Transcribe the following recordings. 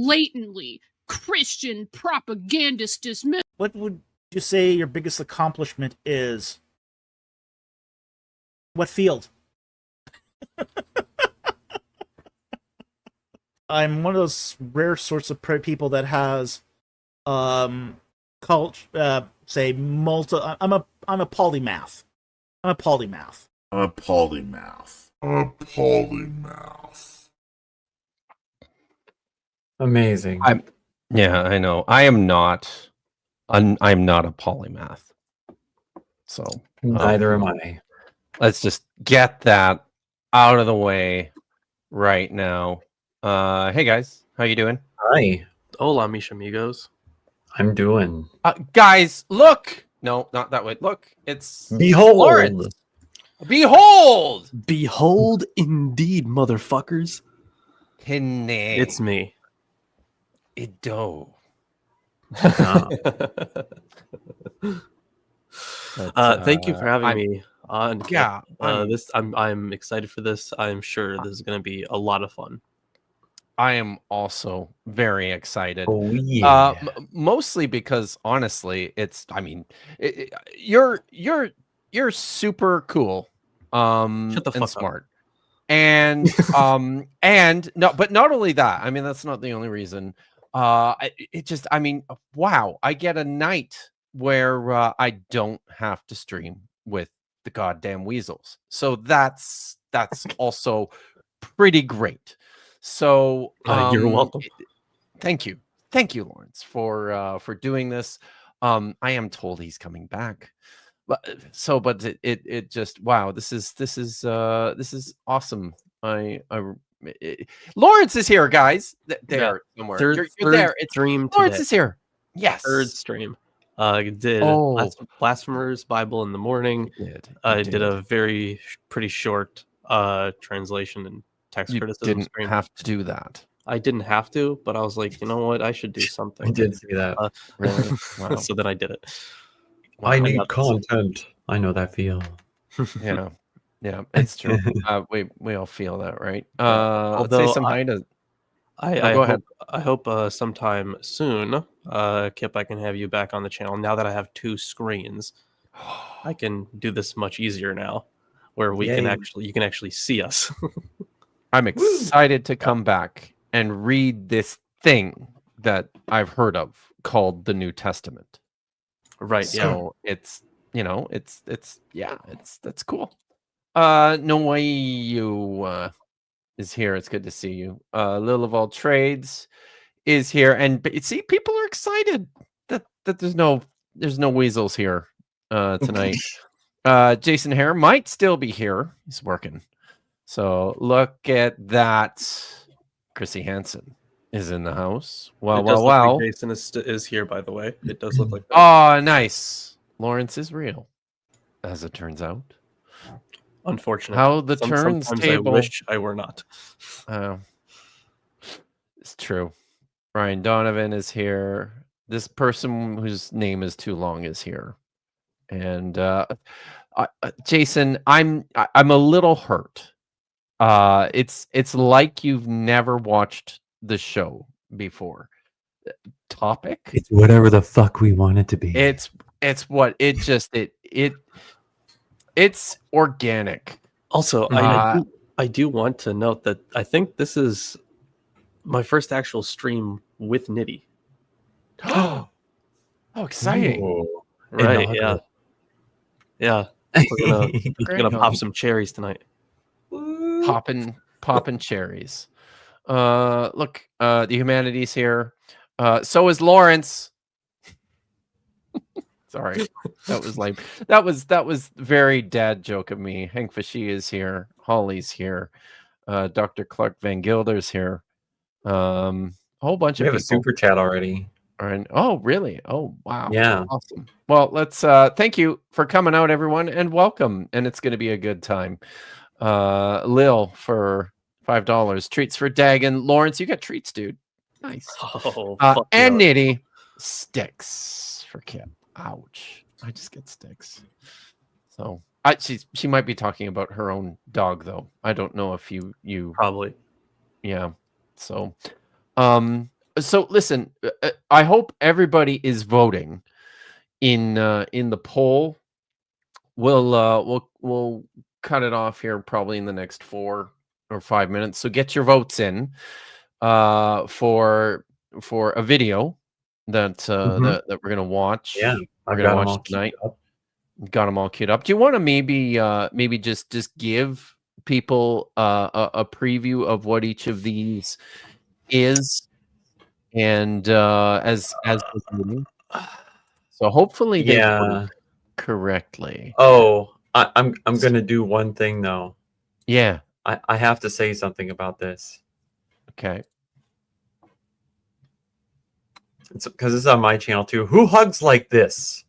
blatantly Christian propagandist dismiss. What would you say your biggest accomplishment is? What field? I'm one of those rare sorts of people that has say multi. I'm a polymath. I'm a polymath. Amazing. Yeah, I know. I am not. I'm not a polymath. So neither am I. Let's just get that out of the way right now. Hey guys, how you doing? Hi. Hola, mis amigos. I'm doing. Guys, look. No, not that way. Look, it's Behold. Lorence. Behold. Behold, indeed, motherfuckers. It's me. Ido. Thank you for having me on. Yeah, I'm excited for this. I'm sure this is going to be a lot of fun. I am also very excited. Oh yeah. Mostly because honestly, it's. I mean, you're super cool. Shut the fuck and smart. And and no, but not only that. I mean, that's not the only reason. It just. I mean, wow! I get a night where I don't have to stream with the goddamn Weasels. So that's also pretty great. So you're welcome. Thank you, Lorence, for doing this. I am told he's coming back, but it just wow. This is awesome. Lorence is here, guys. There somewhere. You're there. It's stream. Lorence today. is here. Yes. Third stream. Did Blasphemers Bible in the morning. I did a pretty short translation and text criticism. Didn't have to do that. I didn't have to, but I was like, you know what? I should do something. I did see that. Really? Wow. So then I did it. Wow, I need content. I know that feel. Yeah, it's true. We all feel that, right? Let's Although say some hi to. Go ahead. I hope sometime soon, Kip, I can have you back on the channel. Now that I have two screens, I can do this much easier now, where you can actually see us. I'm excited to come back and read this thing that I've heard of called the New Testament. Right. So it's that's cool. Noayu is here. It's good to see you. Lil of all trades is here, and see, people are excited that there's no Weasels here tonight. Jason Hare might still be here. He's working. So look at that. Chrissy Hansen is in the house. Wow. Jason is here, by the way. It does look like that. Oh, nice. Lorence is real, as it turns out. Unfortunately. How the turns table. I wish I were not. It's true. Ryan Donovan is here. This person whose name is too long is here. And Jason, I'm a little hurt. It's like you've never watched the show before. Topic? It's whatever the fuck we want it to be. It's organic. Also, I do want to note that I think this is my first actual stream with Nitty. Oh, exciting! Ooh. Right? Yeah. We're gonna pop some cherries tonight. Popping cherries. Look, the humanities here. So is Lorence. Sorry, that was lame. That was very dad joke of me. Hank Fashy is here. Holly's here. Dr. Clark Van Gilder's here. A whole bunch of people. We have a super chat already. And, oh, really? Oh, wow. Yeah. Awesome. Well, let's thank you for coming out, everyone, and welcome. And it's going to be a good time. Lil for $5. Treats for Dagon. Lorence, you got treats, dude. Nice. Oh, and Nitty sticks for Kip. Ouch. I just get sticks. So she might be talking about her own dog, though. I don't know if you probably. Yeah. So So listen, I hope everybody is voting in the poll. We'll cut it off here probably in the next 4 or 5 minutes. So get your votes in for a video that that we're gonna watch. Yeah, we're I've gonna got 'em watch all tonight. queued up. Got them all queued up. Do you want to maybe just give people a preview of what each of these is, and as so hopefully they Yeah. work correctly. Oh, I'm gonna do one thing though. Yeah. I have to say something about this. Okay. It's because it's on my channel too. Who hugs like this?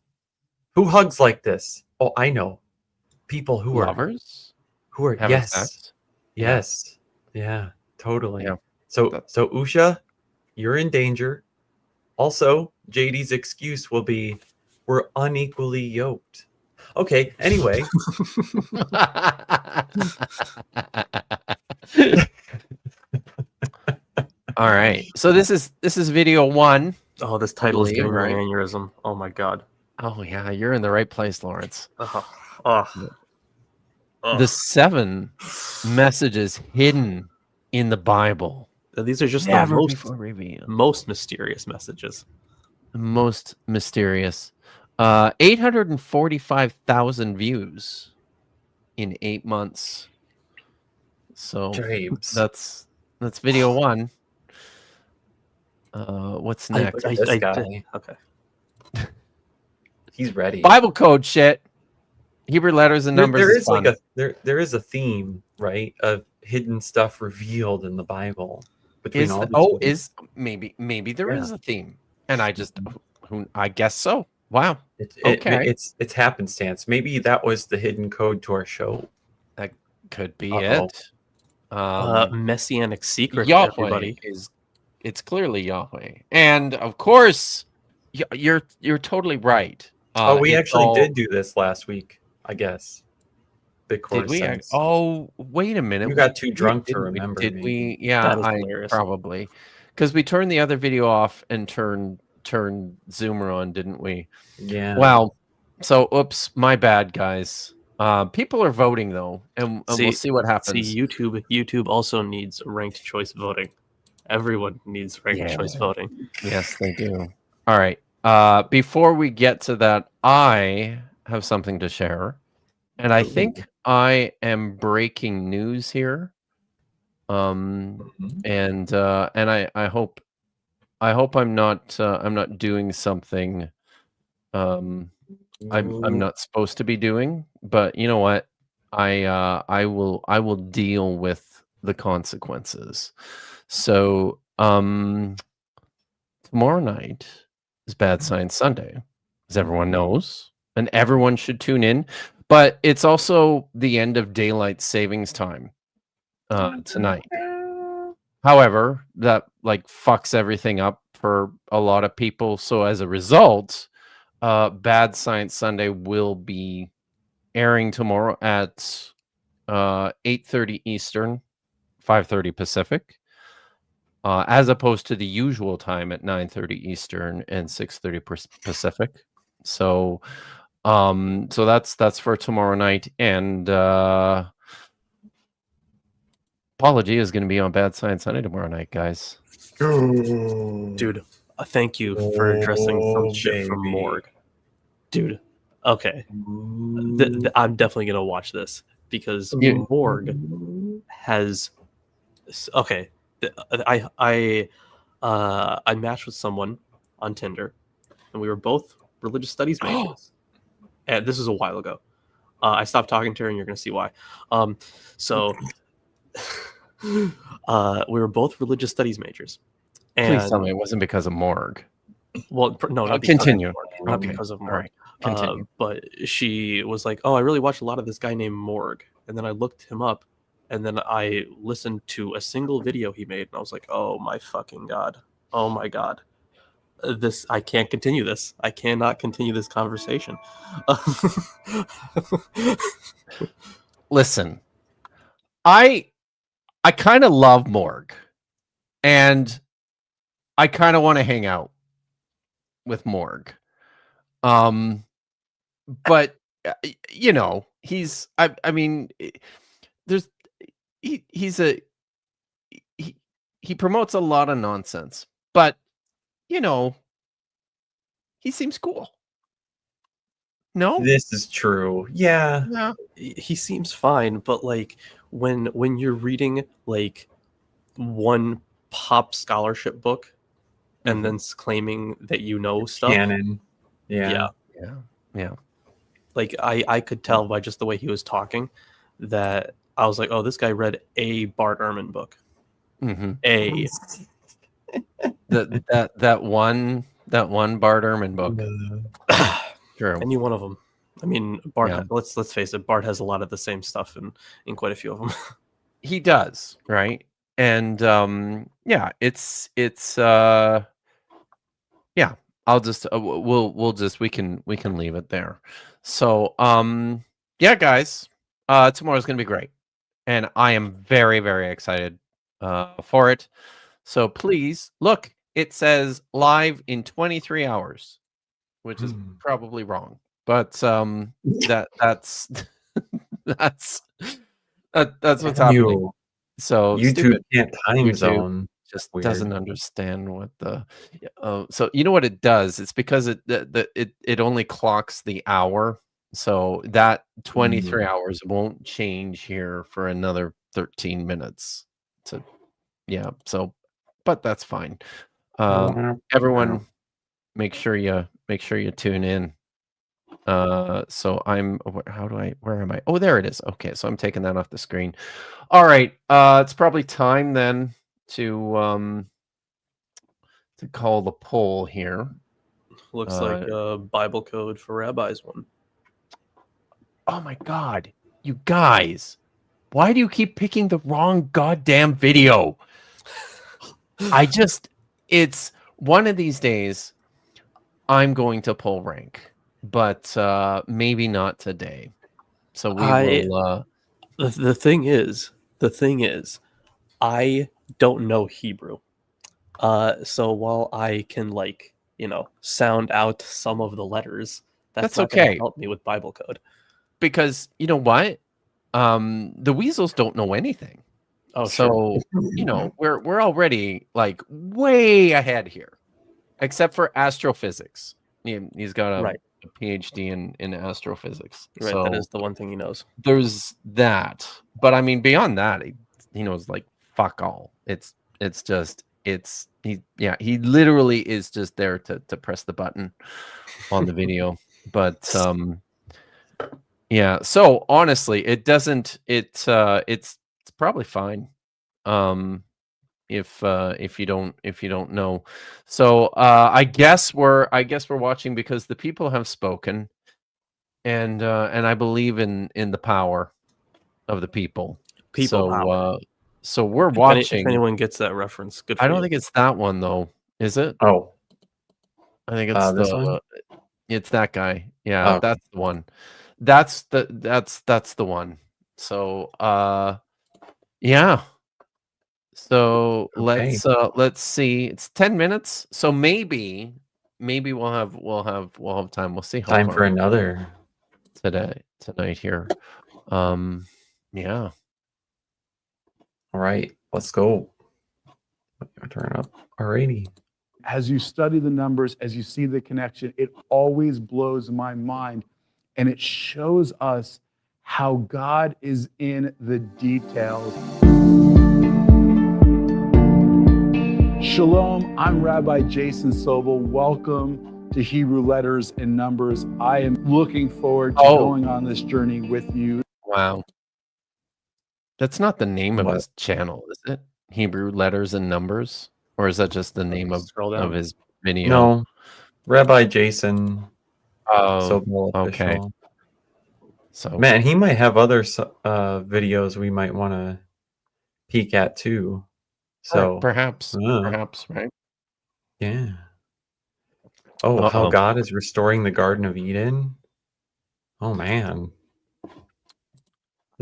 Who hugs like this? Oh, I know. People who are Lovers having having sex. sex. Yes. Yeah, totally. Yeah. So Usha, you're in danger. Also, JD's excuse will be we're unequally yoked. Okay, anyway. All right. So this is video 1. Oh, this title is believe, giving me right? an aneurysm. Oh my god. Oh yeah, you're in the right place, Lawrence. The 7 messages hidden in the Bible. These are just Never the before revealed. most mysterious messages. Most mysterious. 845,000 views in 8 months. So James. that's video 1. What's next? This guy. Okay. He's ready. Bible code shit. Hebrew letters and numbers. There is is fun. like there is a theme, right, of hidden stuff revealed in the Bible. Between all these maybe there is a theme, and I just I guess so. Wow. It's happenstance. Maybe that was the hidden code to our show. That could be it. Messianic secret. Yahweh Everybody. It's clearly Yahweh, and of course, you're totally right. We actually did do this last week, I guess. Did we? Wait a minute. You got too drunk to remember. Did we? Yeah, probably because we turned the other video off and turned Zoomer on, didn't we? Yeah. Well, so oops, my bad, guys. People are voting though, and we'll see what happens. See, YouTube also needs ranked choice voting. Everyone needs ranked choice voting. Yes, they do. All right. Before we get to that, I have something to share, and I think I am breaking news here. And I hope I'm not doing something I'm not supposed to be doing, but you know what? I will deal with the consequences. So tomorrow night is Bad Science Sunday, as everyone knows, and everyone should tune in. But it's also the end of daylight savings time tonight. However, that fucks everything up for a lot of people. So as a result, Bad Science Sunday will be airing tomorrow at 8:30 Eastern, 5:30 Pacific, as opposed to the usual time at 9:30 Eastern and 6:30 Pacific. So that's for tomorrow night, and Apology is going to be on Bad Science Sunday tomorrow night, guys. Dude, thank you for addressing some shit from Morgue. Dude, okay. I'm definitely going to watch this because Morgue has... Okay. I matched with someone on Tinder, and we were both religious studies majors. And this was a while ago. I stopped talking to her, and you're going to see why. We were both religious studies majors. And, please tell me it wasn't because of Morgue. Well, no, not continue. Not because of Morgue. All right. Continue. But she was like, "Oh, I really watched a lot of this guy named Morgue," and then I looked him up, and then I listened to a single video he made, and I was like, "Oh my fucking god! Oh my god! I can't continue this. I cannot continue this conversation." Listen, I kind of love Morgue, and I kind of want to hang out with Morg. But you know, I mean, there's he's a he promotes a lot of nonsense, but you know, he seems cool. No? This is true. Yeah. Yeah. He seems fine, but like when you're reading like one pop scholarship book and then claiming that you know stuff, Canon. Yeah. Yeah. like I could tell by just the way he was talking that I was like, oh, this guy read a Bart Ehrman book. Mm-hmm. A That one Bart Ehrman book. True. any one of them. I mean, Bart. Yeah. Let's face it. Bart has a lot of the same stuff in quite a few of them. He does, right? And yeah, it's yeah. I'll just we'll just we can leave it there. So yeah, guys, tomorrow's gonna be great, and I am very very excited for it. So please look. It says live in 23 hours, which is probably wrong, but that's that's what's happening. So YouTube stupid. can't time YouTube zone. just Weird. doesn't understand what the so you know what it does. It's because it only clocks the hour, so that 23 hours won't change here for another 13 minutes. So yeah, so but that's fine. Everyone, make sure you tune in. So I'm where am I? Oh, there it is. Okay, so I'm taking that off the screen. All right, it's probably time then to call the poll here. Looks like a Bible code for rabbis one. Oh my god, you guys, why do you keep picking the wrong goddamn video? It's one of these days I'm going to pull rank, but maybe not today. So we will. The thing is, I don't know Hebrew. So while I can sound out some of the letters, that's not okay. gonna help me with Bible code. Because you know what? The Weasels don't know anything. Oh, so you know, we're already like way ahead here, except for astrophysics. He's got a PhD in astrophysics. Right, so that is the one thing he knows. There's that, but I mean, beyond that, he knows like fuck all. He literally is just there to press the button on the video. But yeah, so honestly, it doesn't. It's probably fine. If you don't know. So I guess we're watching because the people have spoken, and I believe in the power of the people. Power. So we're watching. If anyone gets that reference, good for I don't you. think it's that one though. Is it? Oh, I think it's this one? It's that guy. Yeah, that's the one. That's the one. So yeah. So let's see. It's 10 minutes. So maybe we'll have time. We'll see how time far for another tonight here. Yeah. All right, let's go. Turn up. Alrighty. As you study the numbers, as you see the connection, it always blows my mind. And it shows us how God is in the details. Shalom, I'm Rabbi Jason Sobel. Welcome to Hebrew Letters and Numbers. I am looking forward to going on this journey with you. Wow. That's not the name of his channel, is it? Hebrew Letters and Numbers? Or is that just the name of his video? No. Rabbi Jason. Oh, okay. Official. So man, he might have other videos we might want to peek at too. So perhaps, right? Yeah. Oh, how God is restoring the Garden of Eden. Oh man.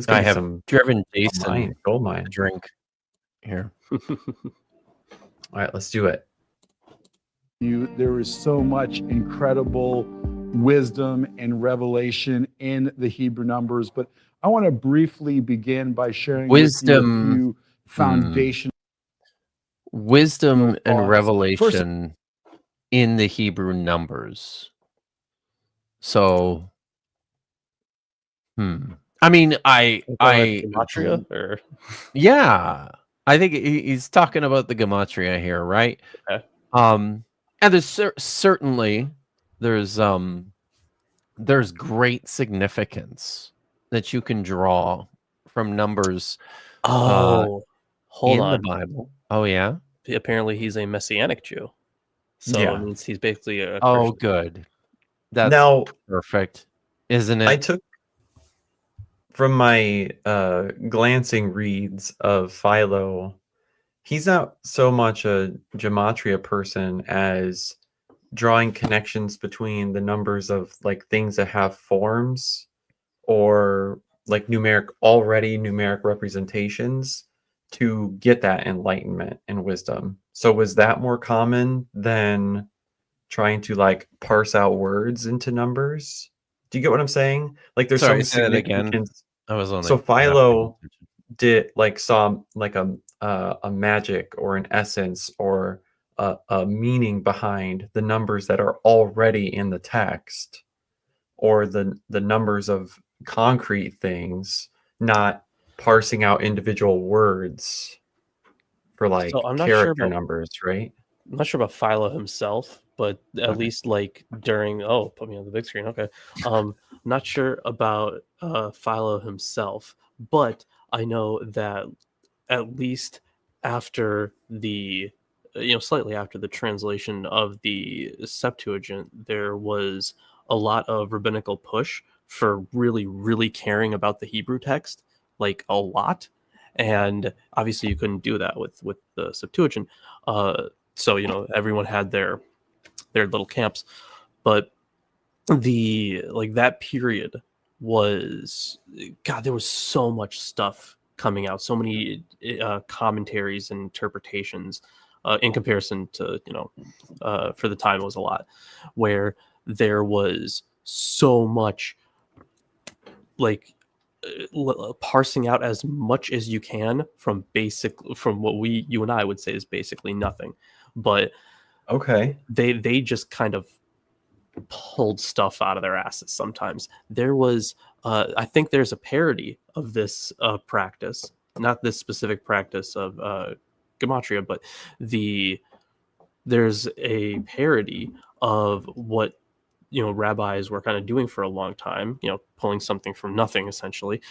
I have driven Jason gold mine drink here. All right, let's do it. There is so much incredible wisdom and revelation in the Hebrew numbers, but I want to briefly begin by sharing with you a Wisdom. few foundational Wisdom and thoughts. revelation in the Hebrew numbers. So, I mean, Gematria, or yeah, I think he's talking about the gematria here, right? Okay. And there's certainly there's great significance that you can draw from numbers hold in the on. Bible. Oh yeah. Apparently, he's a Messianic Jew, so Yeah. it means he's basically a Oh, Christian. good. That's Now, perfect, isn't I it? took from my glancing reads of Philo, he's not so much a gematria person as drawing connections between the numbers of like things that have forms or like numeric representations to get that enlightenment and wisdom. So was that more common than trying to like parse out words into numbers? Do you get what I'm saying? Like there's Sorry, some say that again. significance. I was only So not paying Philo attention. saw like a magic or an essence or a meaning behind the numbers that are already in the text, or the numbers of concrete things, not parsing out individual words for like So I'm not sure character about numbers, right? I'm not sure about Philo himself, but at Okay. least like during put me on the big screen. Okay. Not sure about Philo himself, but I know that at least after the slightly after the translation of the Septuagint, there was a lot of rabbinical push for really, really caring about the Hebrew text, like a lot. And obviously you couldn't do that with the Septuagint. So everyone had their little camps, but the like that period was, God, there was so much stuff coming out, so many commentaries and interpretations in comparison to for the time it was a lot, where there was so much like parsing out as much as you can from what you and I would say is basically nothing, but Okay. they just kind of pulled stuff out of their asses sometimes. There was I think there's a parody of this practice, not this specific practice of gematria, but there's a parody of what rabbis were kind of doing for a long time, pulling something from nothing essentially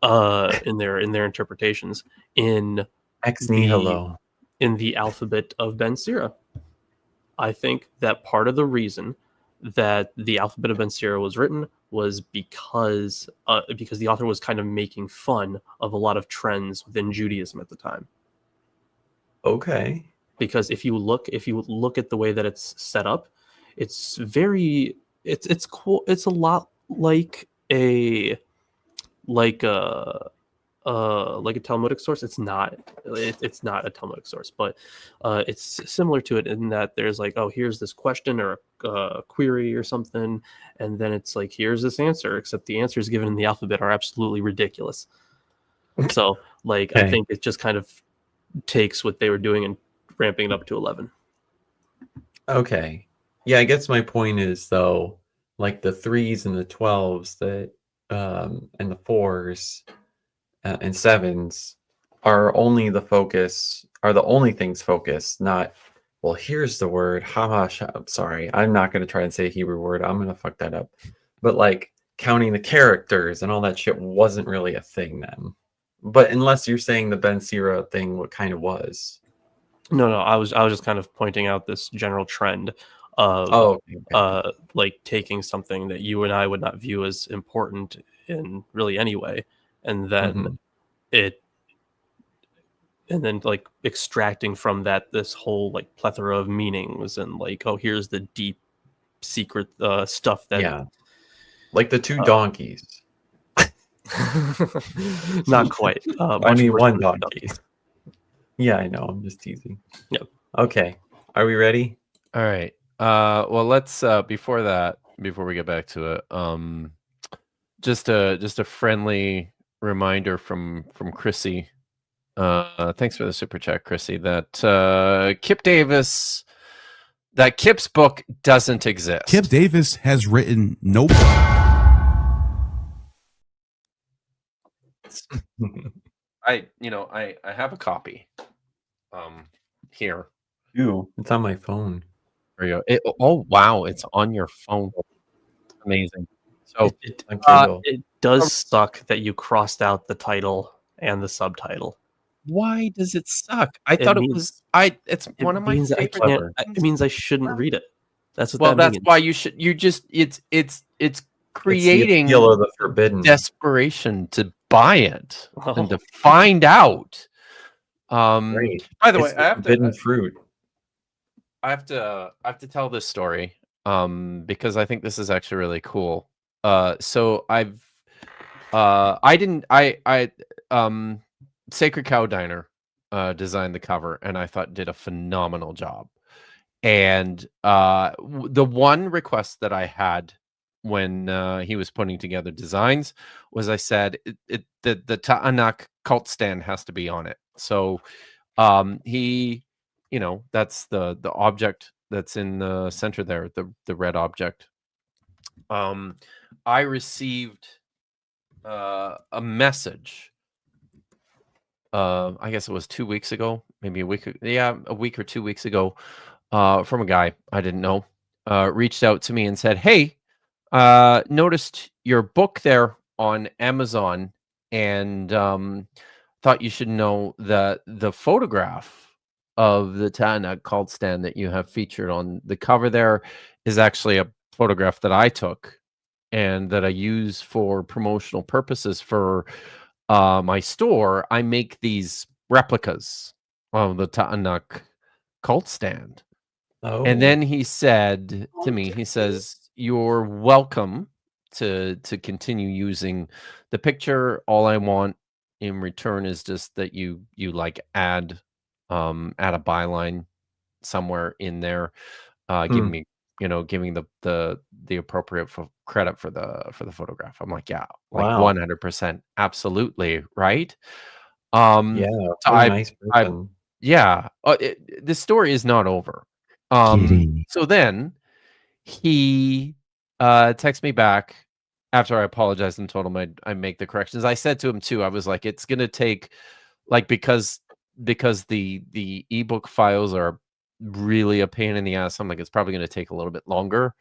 in their interpretations in Ex the nihilo. alphabet of Ben Sira. I think that part of the reason that the alphabet of Ben Sira was written was because the author was kind of making fun of a lot of trends within Judaism at the time. Okay. Because if you look at the way that it's set up, it's very it's cool. It's a lot like a Talmudic source. It's not a Talmudic source, but it's similar to it in that there's like, oh, here's this question or a query or something, and then it's like, here's this answer, except the answers given in the alphabet are absolutely ridiculous. So like, I Okay. think it just kind of takes what they were doing and ramping it up to 11. Okay. Yeah, I guess my point is though, like the 3s and the 12s that and the 4s and 7s are the only things focused, not, well, here's the word hamash. I'm sorry, I'm not going to try and say a Hebrew word. I'm going to fuck that up. But like counting the characters and all that shit wasn't really a thing then. But unless you're saying the Ben Sira thing, what kind of was? No, I was just kind of pointing out this general trend of Okay. like taking something that you and I would not view as important in really any way, and then like extracting from that this whole like plethora of meanings, and like, oh, here's the deep secret stuff that Yeah, like the 2 donkeys. not quite. I mean, worse one than the donkey. Yeah, I know. I'm just teasing. Yep. Okay. Are we ready? All right. Well, let's before we get back to it, just a friendly reminder from Chrissy. Thanks for the super chat, Chrissy. That Kip's book doesn't exist. Kip Davis has written no. I have a copy. Here. Ew, it's on my phone. There you go. Oh wow, it's on your phone. Amazing. So It does suck that you crossed out the title and the subtitle. why does it suck? I thought it was. It's one of my means I favorite. can't. It means I shouldn't read it. That's what Well, that that's means. why you should. You just it's It's the creating appeal of the forbidden. desperation to buy it and Oh. to find out. Right. By the It's way, the forbidden fruit. I have to tell this story because I think this is actually really cool. So Sacred Cow Diner designed the cover and I thought did a phenomenal job. And the one request that I had when he was putting together designs was I said the Ta'anak cult stand has to be on it. So he, that's the object that's in the center there, the red object. I received a message. I guess it was 2 weeks ago, maybe a week or 2 weeks ago, from a guy I didn't know. Reached out to me and said, "Hey, noticed your book there on Amazon, and thought you should know that the photograph of the Ta'anak cult stand that you have featured on the cover there is actually a photograph that I took and that I use for promotional purposes for my store. I make these replicas of the Ta'anak cult stand." Oh. And then he said to me, he says, "You're welcome to continue using the picture. All I want in return is just that you like add a byline somewhere in there, giving me, giving the appropriate credit for the photograph." I'm like, "Yeah, like Wow. 100%, absolutely, right?" Yeah, so what a nice person. the story is not over. Kidding. So then he texted me back after I apologized and told him I make the corrections. I said to him too, I was like, it's gonna take, like, because the ebook files are really a pain in the ass. I'm like, it's probably gonna take a little bit longer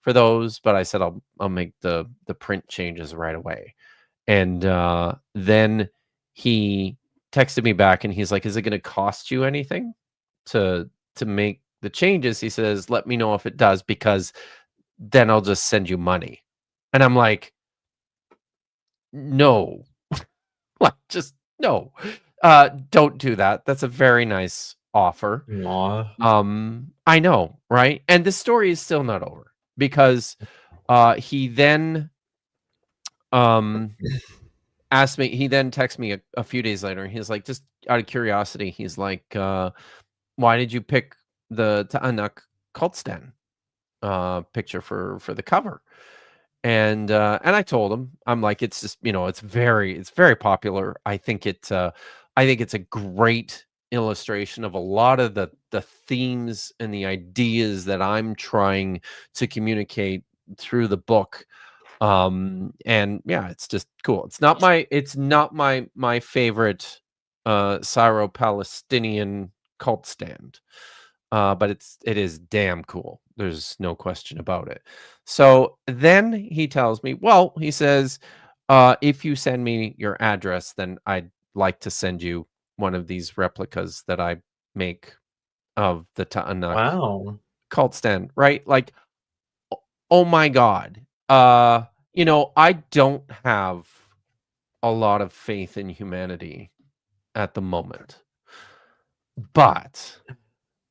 for those, but I said I'll make the print changes right away. And then he texted me back and he's like, "Is it gonna cost you anything to make the changes?" He says, "Let me know if it does, because then I'll just send you money." And I'm like, "No." Like, just no. Don't do that. That's a very nice offer. Aw. I know, right? And the story is still not over because he then asked me, he then texted me a few days later and he's like, just out of curiosity, he's like, "Why did you pick the Ta'anak cult stand picture for the cover?" And I told him, I'm like, it's just, it's very popular. I think it's a great illustration of a lot of the themes and the ideas that I'm trying to communicate through the book. And yeah, it's just cool. It's not my favorite Syro-Palestinian cult stand. But it is damn cool. There's no question about it. So then he tells me, well, he says, if you send me your address, then I'd like to send you one of these replicas that I make of the Ta'anak Wow. cult stand, right? Like, oh my God. I don't have a lot of faith in humanity at the moment. But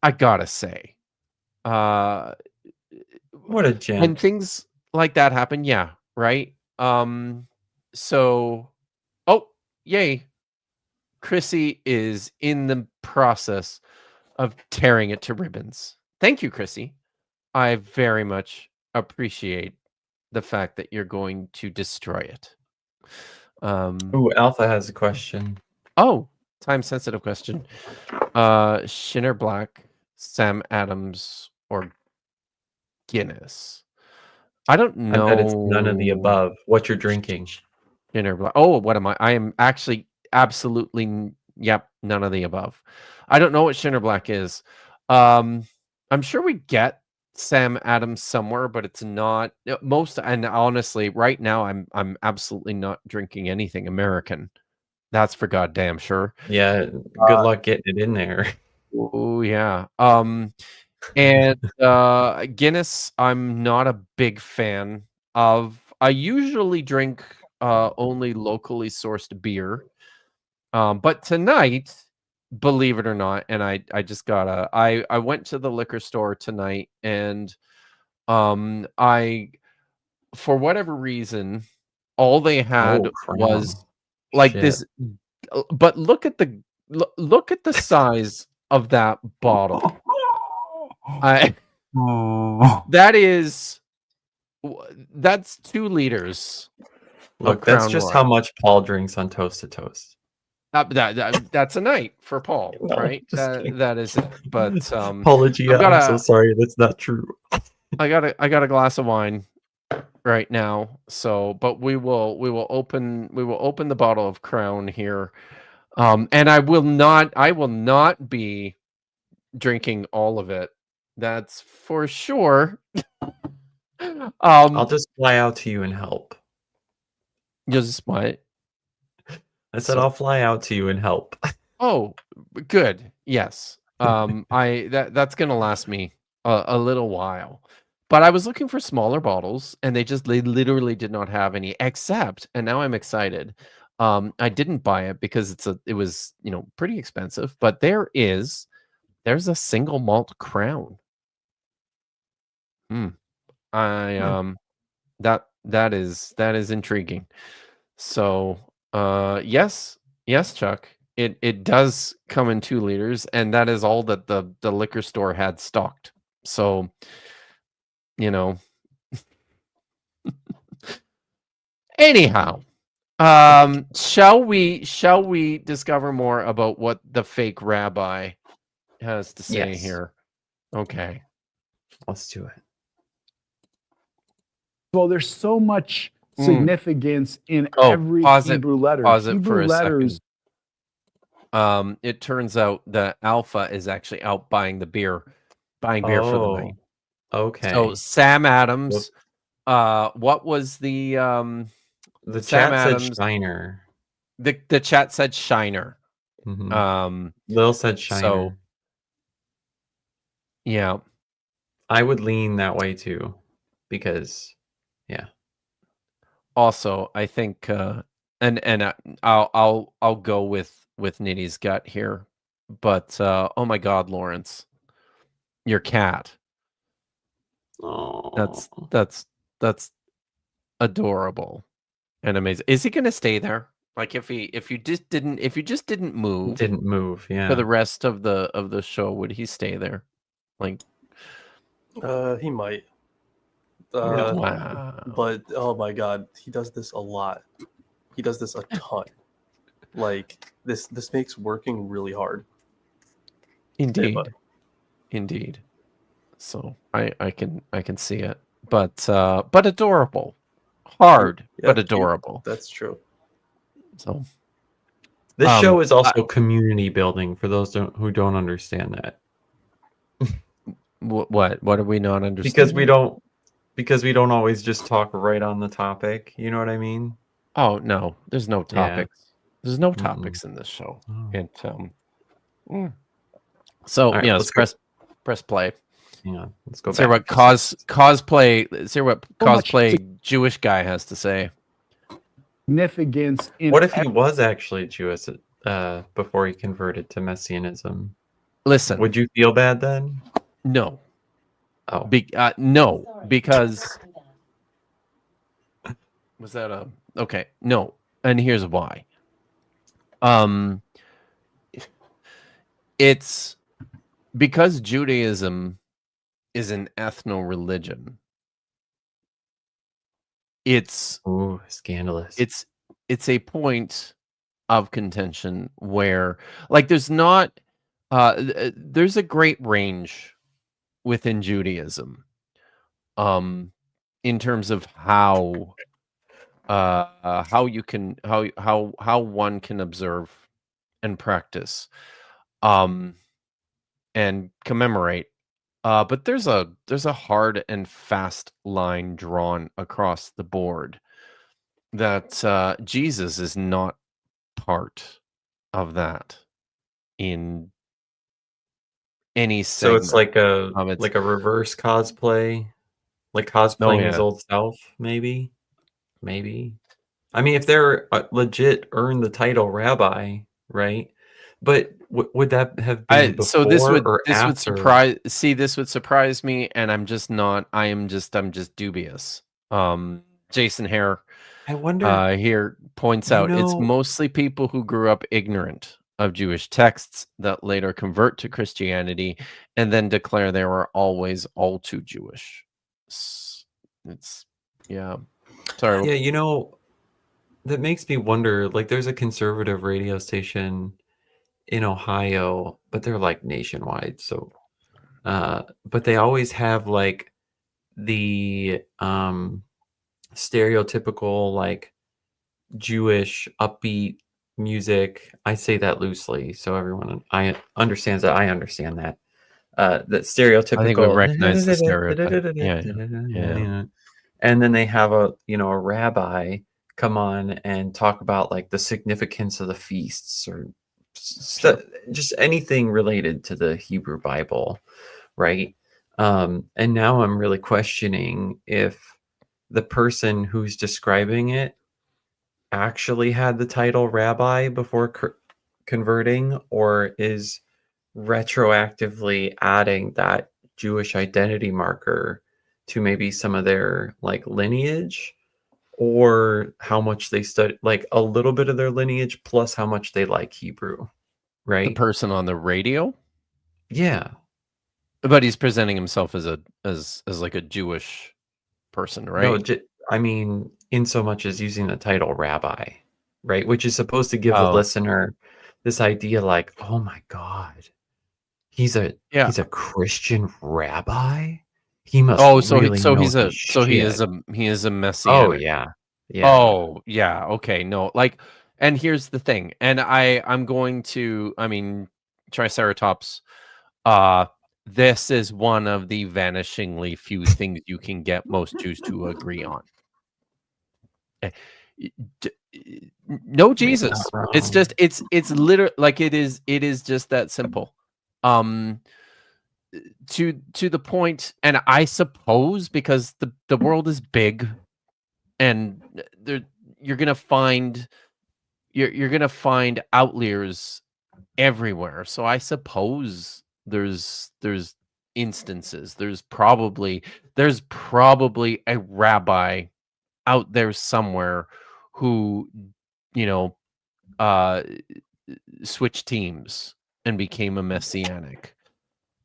I gotta say, What a gent. when things like that happen, yeah, right? So, oh, yay. Chrissy is in the process of tearing it to ribbons. thank you, Chrissy. I very much appreciate the fact that you're going to destroy it. Ooh, Alpha has a question. Oh, time sensitive question. Shinner Black, Sam Adams, or Guinness? I don't know. I bet it's none of the above. What you're drinking? Shinner Black. Oh, what am I? I am actually absolutely yep, none of the above. I don't know what Shinner Black is. I'm sure we get Sam Adams somewhere, but it's not most. And honestly, right now, I'm absolutely not drinking anything American. That's for goddamn sure. Yeah, good luck getting it in there. Oh yeah. And Guinness, I'm not a big fan of. I usually drink only locally sourced beer. But tonight, believe it or not, and I just got I went to the liquor store tonight and I for whatever reason, all they had Oh, crap. was like Shit. this but look at the size of that bottle. That's 2 liters. Look, that's just how much Paul drinks on Toast to Toast. That's a night for Paul, No, right? That is it. But Apologia, I'm so sorry. That's not true. I got a glass of wine right now. So, but we will open the bottle of Crown here. And I will not be drinking all of it. That's for sure. I'll just fly out to you and help. Just what? I said I'll fly out to you and help. Oh, good. Yes. That's gonna last me a little while. But I was looking for smaller bottles, and they literally did not have any. Except, and now I'm excited. I didn't buy it because it was pretty expensive. But there's a single malt Crown. That is intriguing. So yes, Chuck. It does come in 2 liters, and that is all that the liquor store had stocked. So, anyhow, shall we discover more about what the fake rabbi has to say here? Okay, let's do it. Well, there's so much significance in every Hebrew letter. Pause it Hebrew for a letters. Second. It turns out that Alpha is actually out buying beer for the night. Okay. So Sam Adams, what was the chat said Shiner. The chat said Shiner. Mm-hmm. Lil said Shiner. So yeah, I would lean that way too, because yeah. Also, I think and I'll go with Nitty's gut here, but oh my God, Lorence, your cat. Oh, that's adorable and amazing. Is he gonna stay there? Like if you just didn't move yeah, for the rest of the show, would he stay there? Like he might. Wow. But oh my God, he does this a lot. He does this a ton. Like this makes working really hard. Indeed. So I can see it, but adorable, hard, but adorable. That's true. So this show is also community building for those who don't understand that. What do we not understand? Because we don't always just talk right on the topic. You know what I mean? Oh no, there's no topics. Yeah. There's no topics in this show. Oh. So right, let's press play. Hang on, let's go. See what cosplay. See what cosplay Jewish guy has to say. Significance. What if he was actually Jewish before he converted to Messianism? Listen, would you feel bad then? No. Oh. No, because was that okay? No, and here's why. It's because Judaism is an ethno-religion. It's Ooh, scandalous. it's a point of contention where, like, there's not there's a great range within Judaism, in terms of how you can how one can observe and practice, um, and commemorate. But there's a hard and fast line drawn across the board that Jesus is not part of that in any So it's segment of its. like a reverse cosplay, like Oh cosplaying his yeah, old self, maybe. Maybe. I mean, if they're legit earned the title rabbi, right? But would that have been I so before or this would after? this would surprise me, and I'm just dubious. Jason Hare I wonder, here points you out it's know, mostly people who grew up ignorant of Jewish texts that later convert to Christianity and then declare they were always all too Jewish. It's yeah. Sorry. yeah, you know, that makes me wonder. Like, there's a conservative radio station in Ohio, but they're like nationwide. So, but they always have like the stereotypical like Jewish upbeat music. I say that loosely, so everyone I understands that I understand that. That I think we stereotypical, recognize the stereotype. Yeah, yeah. and then they have a rabbi come on and talk about like the significance of the feasts or Sure. just anything related to the Hebrew Bible, right? And now I'm really questioning if the person who's describing it actually had the title rabbi before converting, or is retroactively adding that Jewish identity marker to maybe some of their like lineage, or how much they study, like a little bit of their lineage plus how much they like Hebrew, The right? person on the radio, Yeah. but he's presenting himself as as like a Jewish person, No, right? I mean, in so much as using the title rabbi, right? Which is supposed to give the Oh, listener this idea like, oh my God, yeah. he's a Christian rabbi? He must Oh, really know his shit. he is a Oh messianic. yeah. Yeah. Oh, yeah, okay, no, like, and here's the thing, and I'm going to, I mean, Triceratops, uh, this is one of the vanishingly few things you can get most Jews to agree on. Eh, y d no I mean, not Jesus. It's wrong. just it's literally like, it is just that simple. Um, to the point, and I suppose because the world is big and there you're gonna find you're gonna find outliers everywhere. So I suppose there's instances. There's probably a rabbi out there somewhere who, you know, uh switched teams and became a messianic.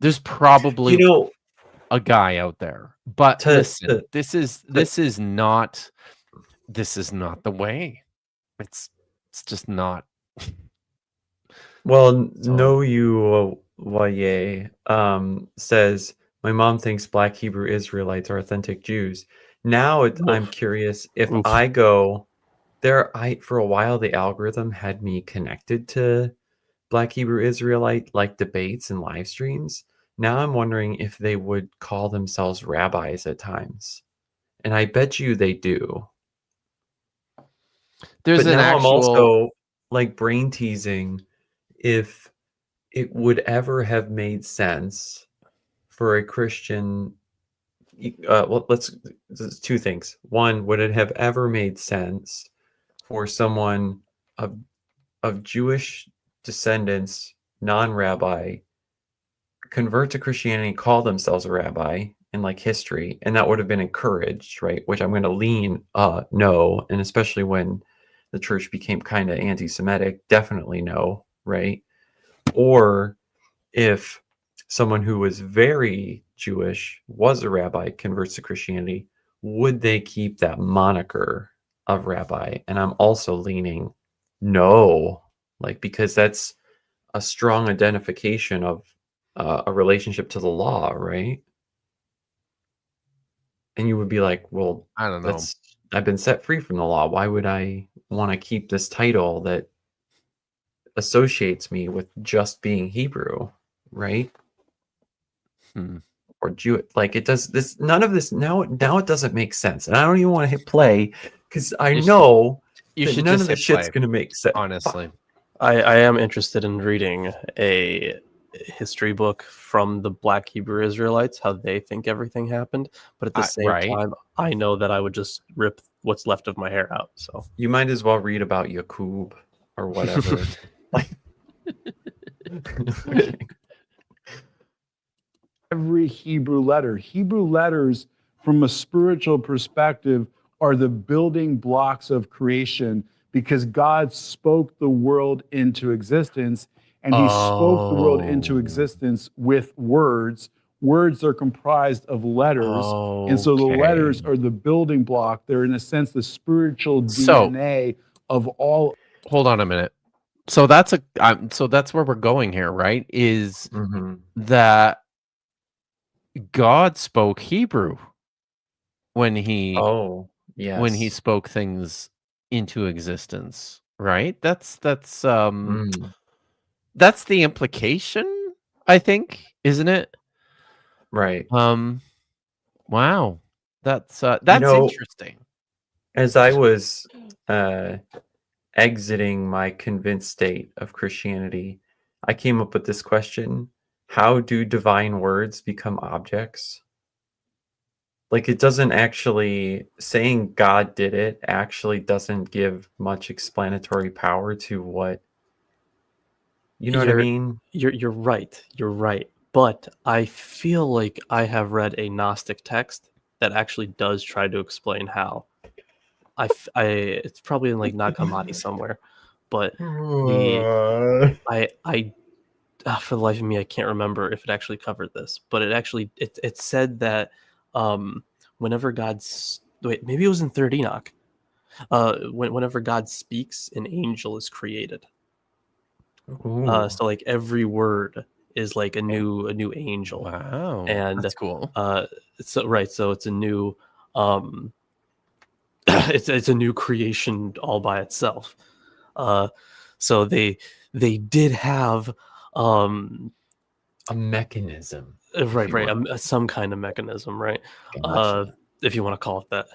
There's You probably know, a guy out there. But to listen, to, to this is not the way. It's it's just not. well, So no you Waye says my mom thinks black Hebrew Israelites are authentic Jews. Now I'm oof, curious if oof. I go there. I for a while the algorithm had me connected to Black Hebrew Israelite like debates and live streams. Now I'm wondering if they would call themselves rabbis at times. And I bet you they do. There's But an now I'm actual. also like brain teasing if it would ever have made sense for a Christian. Well, there's two things. One, would it have ever made sense for someone of Jewish descendants, non-rabbi, convert to Christianity, call themselves a rabbi in like history, and that would have been encouraged, right? Which I'm going to lean no, and especially when the church became kind of anti-Semitic, definitely no, right? Or if someone who was very Jewish, was a rabbi, converts to Christianity, would they keep that moniker of rabbi? And I'm also leaning no, like, because that's a strong identification of a relationship to the law, right? And you would be like, well, I don't know. I've been set free from the law. Why would I want to keep this title that associates me with just being Hebrew, right? Hmm. Or Jew? Like, it does this. None of this now. Now it doesn't make sense, and I don't even want to hit play because I You should- know You that should none just of this hit shit's play, gonna make sense. honestly. I am interested in reading a history book from the Black Hebrew Israelites, how they think everything happened. But at the same Right. time, I know that I would just rip what's left of my hair out. So You might as well read about Yakub or whatever. Like, Every Hebrew letter. Hebrew letters, from a spiritual perspective, are the building blocks of creation because God spoke the world into existence, and He spoke the world into Oh. existence with words. Words are comprised of letters, and so the letters Okay. are the building block. They're, in a sense, the spiritual So- DNA of all. Hold on a minute. So that's so that's where we're going here, right? Is mhm. that God spoke Hebrew when he Oh, yes. when he spoke things into existence, right? That's Mm, that's the implication, I think, isn't it? right. Wow. That's know, interesting. As I was exiting my convinced state of Christianity, I came up with this question: how do divine words become objects? Like, it doesn't actually, saying God did it actually doesn't give much explanatory power to what, you know what I You're- mean? you're right. You're right. But I feel like I have read a Gnostic text that actually does try to explain how. It's probably in like Nag Hammadi somewhere, but I for the life of me I can't remember if it actually covered this, but it said that whenever wait, maybe it was in Third Enoch, whenever God speaks, an angel is created. Ooh. So like every word is like a new angel. Wow. And That's cool. so right, so it's a new it's a new creation all by itself. So they did have A mechanism. right, you right, will. some kind of mechanism, right? Gotcha. If you want to call it that.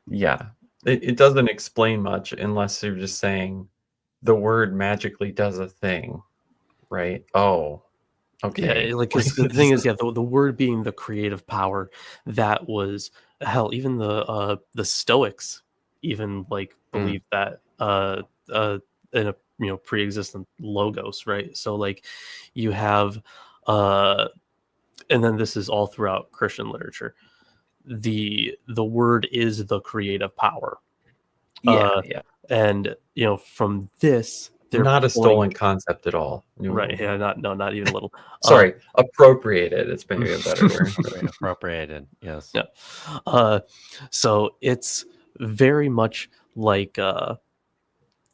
Yeah. It doesn't explain much unless you're just saying the word magically does a thing, right? Oh, okay. Yeah, like 'cause the thing is, yeah, the word being the creative power that was hell. Even the Stoics even like believed that in a pre-existent logos, right? So like you have and then this is all throughout Christian literature. The word is the creative power. Yeah, yeah. And from this they're Not a pulling stolen concept at all. No. right. Yeah, not even a little. Sorry, appropriated. It's maybe a better word. Right, appropriated. Yes. Yeah. So it's very much like how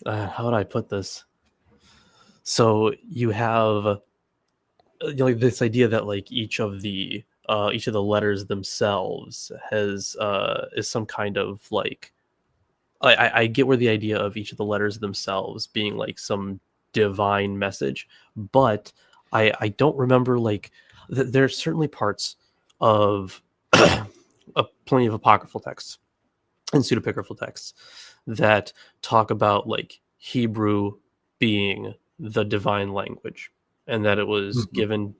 would I put this? So you have like this idea that like each of the letters themselves has is some kind of like I get where the idea of each of the letters themselves being like some divine message, but I don't remember like there's certainly parts of plenty of apocryphal texts and pseudepigraphal texts that talk about like Hebrew being the divine language and that it was Mhm. given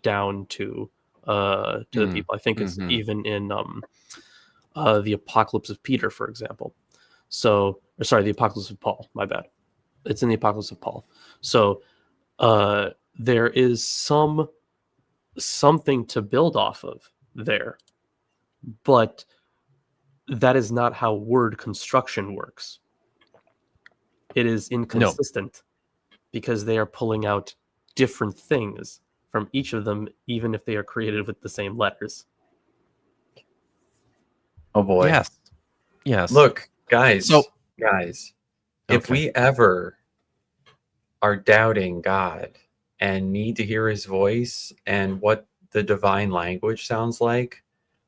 down to the Mm. people. I think it's Mhm. even in the Apocalypse of Peter, for example. So, or sorry, the Apocalypse of Paul. My bad. It's in the Apocalypse of Paul. So, there is something to build off of there, but that is not how word construction works. It is inconsistent because they are pulling out different things from each of them, even if they are created with the same letters. Oh boy. Yes. Look, guys, So- if Okay. we ever are doubting God and need to hear his voice and what the divine language sounds like,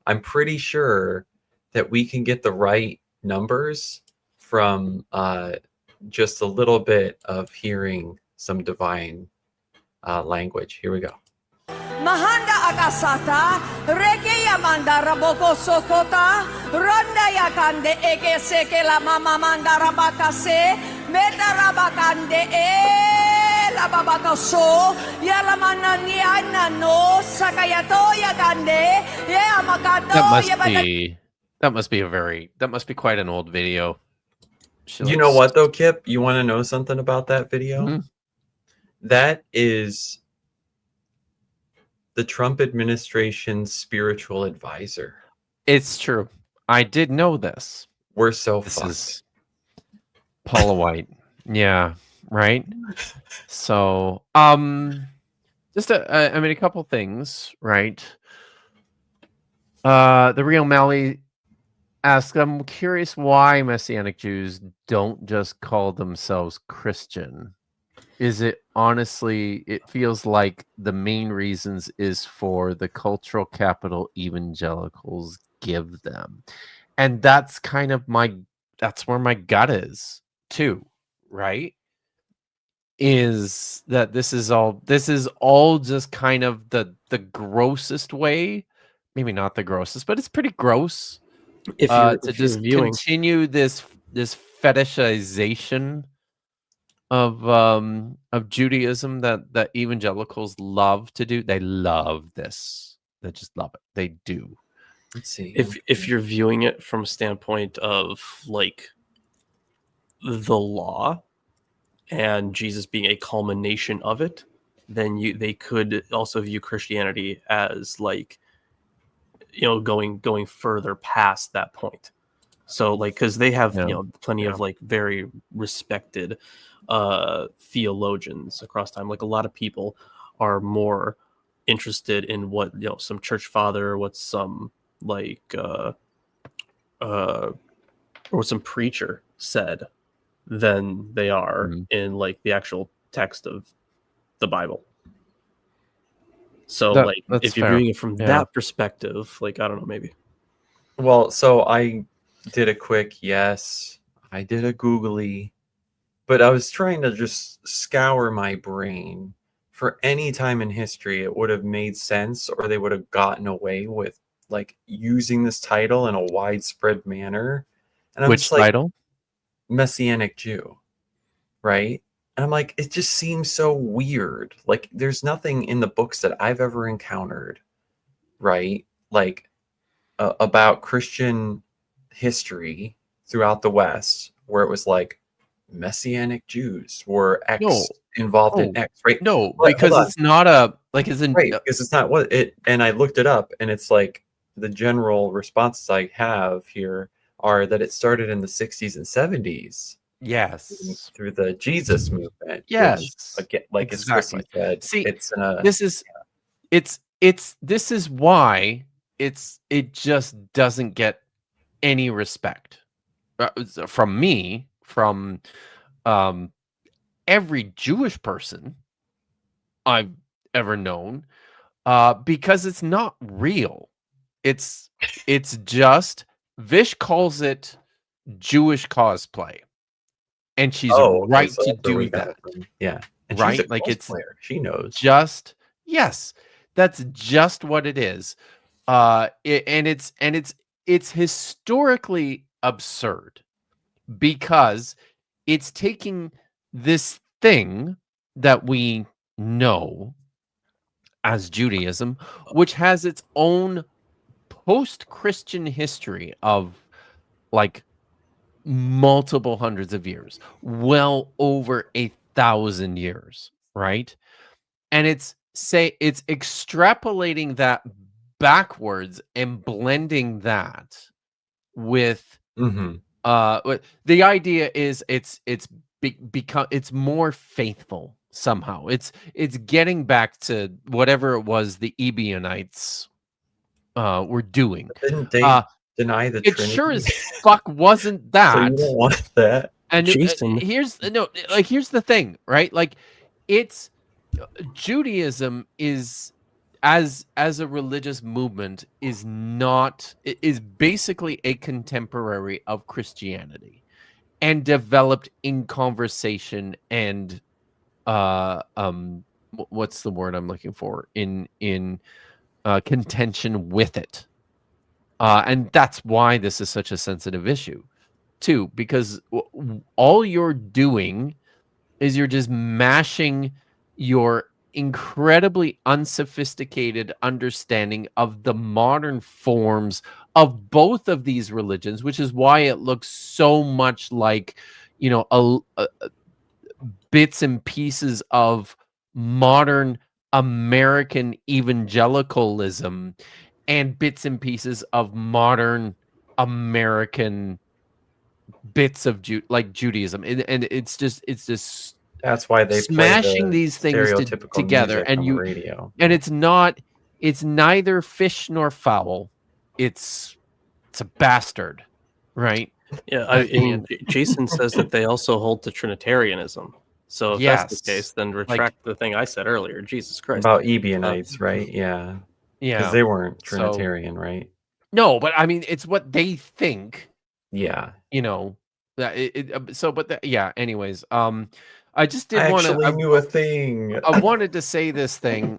I'm pretty sure that we can get the right numbers from just a little bit of hearing some divine language. Here we go. Mahanda akasata, reke yamanda raboko sokota, ronda yakande eke seke la mama manda rabakase, meta rabakande la babakaso, yalamana niana no, sakayato yakande, yamakato That must be quite an old video. You know what though, Kip? You want to know something about that video? Mhm. That is the Trump administration's spiritual advisor. It's true. I did know this. We're so This fucked. is Paula White. Yeah, right? So, just a couple things, right? The real Mally asks, I'm curious why Messianic Jews don't just call themselves Christian. Is it honestly, it feels like the main reasons is for the cultural capital evangelicals give them. And that's kind of that's where my gut is too, right? Is that this is all just kind of the grossest way, maybe not the grossest, but it's pretty gross If to you're just viewing, continue this fetishization of Judaism that evangelicals love to do. They love this. They just love it. They do. Let's see. if you're viewing it from a standpoint of like the law and Jesus being a culmination of it, then they could also view Christianity as like, you know, going further past that point. So like, because they have Yeah. you know plenty of like very respected theologians across time. Like a lot of people are more interested in what, you know, some church father, what some like or what some preacher said than they are Mhm. in like the actual text of the Bible. So That's if you're fair. viewing it from Yeah. that perspective, like I don't know, maybe. Well, so I did a quick yes. I did a googly, but I was trying to just scour my brain for any time in history it would have made sense or they would have gotten away with like using this title in a widespread manner. And I'm Which just like, title? Messianic Jew, right? And I'm like, it just seems so weird. Like there's nothing in the books that I've ever encountered, right? Like about Christian history throughout the West where it was like Messianic Jews were X No. involved in Oh, X, right? No, But because hold on. it's not a like it's in Right, because it's not what it, and I looked it up and it's like the general responses I have here are that it started in the 60s and 70s yes. through the Jesus movement. Yes. Which, again, like as Chrissy Exactly. said, See, it's this is why it just doesn't get any respect from me, from every Jewish person I've ever known, because it's not real. It's just Vish calls it Jewish cosplay, and she's right so to that's where we do got that. it from. Yeah, and Right? she's a Like it's cosplayer. She knows. just yes, that's just what it is. And it's historically absurd because it's taking this thing that we know as Judaism, which has its own post-Christian history of like multiple hundreds of years, well over 1,000 years, right? And it's extrapolating that backwards and blending that with Mm-hmm. the idea is it's more faithful somehow. It's getting back to whatever it was the Ebionites were doing. Didn't they deny the It Trinity? sure as fuck wasn't So that. you don't want that. And Jason. here's the thing, right? Like, it's Judaism is as a religious movement is basically a contemporary of Christianity, and developed in conversation and what's the word I'm looking for, in contention with it, and that's why this is such a sensitive issue too, because all you're doing is you're just mashing your incredibly unsophisticated understanding of the modern forms of both of these religions, which is why it looks so much like, bits and pieces of modern American evangelicalism and bits and pieces of modern American bits of Judaism, and it's just That's why they smashing play the these things stereotypical together, music and on you the radio. and it's neither fish nor fowl. It's a bastard, right? Yeah, And Jason says that they also hold to Trinitarianism. So if that's the Yes. case, then retract the thing I said earlier. Jesus Christ. About Ebionites, right? Yeah. yeah, Because they weren't So- Trinitarian, right? no, but I mean, it's what they think. Yeah. Anyways, I just did I want actually to. knew a thing. I wanted to say this thing.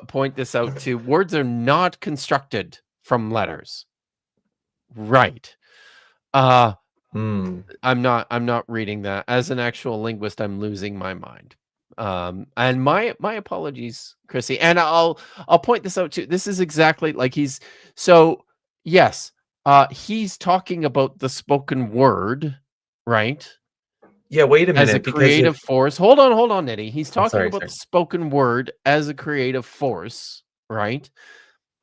Point this out too. Words are not constructed from letters. Right. Hmm. I'm not reading that. As an actual linguist, I'm losing my mind. And my apologies, Chrissy. And I'll point this out too. This is exactly like he's talking about the spoken word, right? Yeah, wait a minute. As a because creative force. Hold on, Nitty. He's talking sorry, about sorry. the spoken word as a creative force, right?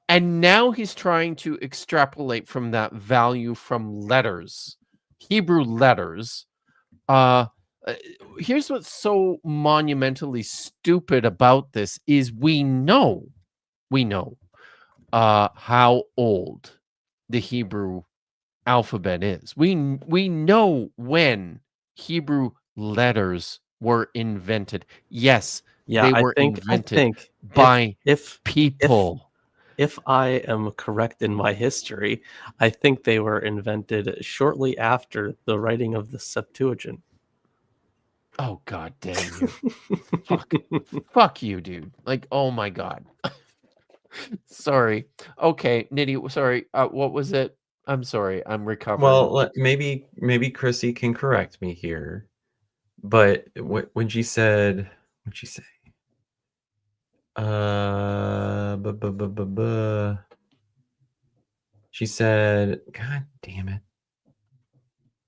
And now he's trying to extrapolate from that value from letters, Hebrew letters. Here's what's so monumentally stupid about this is we know how old the Hebrew alphabet is. We know when Hebrew letters were invented. Yes, Yeah, they were I invented think by if people. if I am correct in my history, I think they were invented shortly after the writing of the Septuagint. Oh, god damn you. Fuck you, dude. Like, oh my god. Sorry. Okay, Nitty, sorry. What was it? I'm sorry. I'm recovering. Well, maybe Chrissy can correct me here, but when she said, what'd she say? She said, God damn it.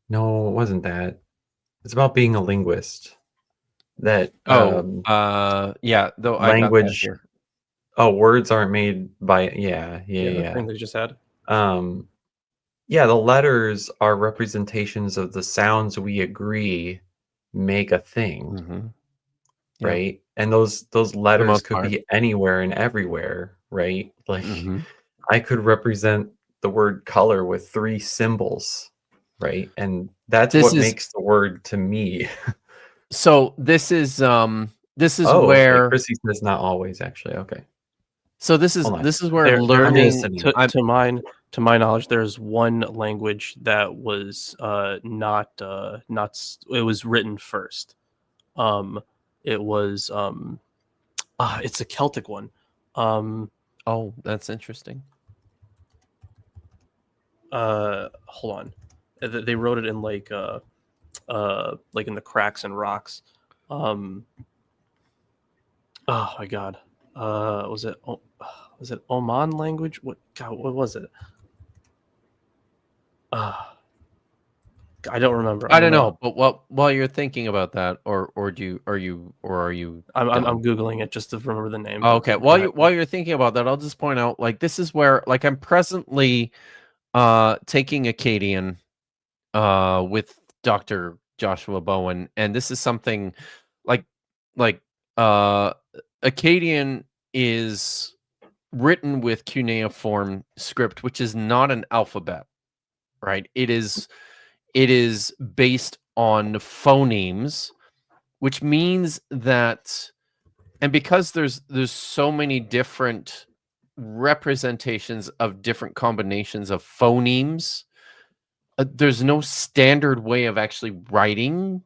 No, it wasn't that. It's about being a linguist. That though I got that language. here. Oh, words aren't made by yeah. The thing they just had. Yeah, the letters are representations of the sounds we agree make a thing, Mm-hmm. right? And those letters most could part. be anywhere and everywhere, right? Like Mhm. I could represent the word color with 3 symbols, right? And that's This what is- makes the word to me. So this is Oh, where okay. Chrissy says not always, actually. Okay. so this is Hold on. this is where There learning is, listening. to my knowledge, there's one language that was not it was written first. It was it's a Celtic one. Oh, that's interesting. Hold on. They wrote it in like in the cracks and rocks. Oh my god. Was it Oman language? What was it? I don't remember. I don't know, but while you're thinking about that, are you? I'm done? googling it just to remember the name. Oh, okay. While you're thinking about that, I'll just point out, like, this is where, like, I'm presently taking Akkadian with Dr. Joshua Bowen, and this is something like Akkadian is written with cuneiform script, which is not an alphabet, right? It is based on phonemes, which means that, and because there's so many different representations of different combinations of phonemes, there's no standard way of actually writing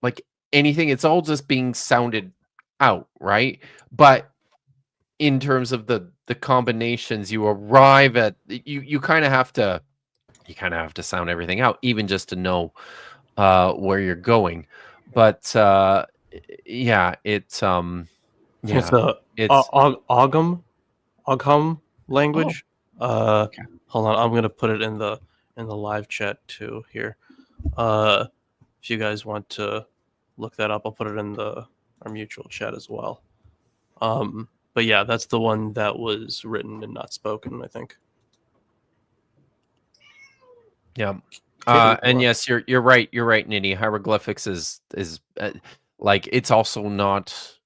like anything. It's all just being sounded out, right? But in terms of the combinations, you arrive at you kind of have to sound everything out, even just to know where you're going. But yeah, it's It's the Ogham language. Okay. Hold on, I'm gonna put it in the live chat too here. If you guys want to look that up, I'll put it in our mutual chat as well. But yeah, that's the one that was written and not spoken, I think. Yeah. And yes, you're right. You're right, Nitty. Hieroglyphics is like, it's also not,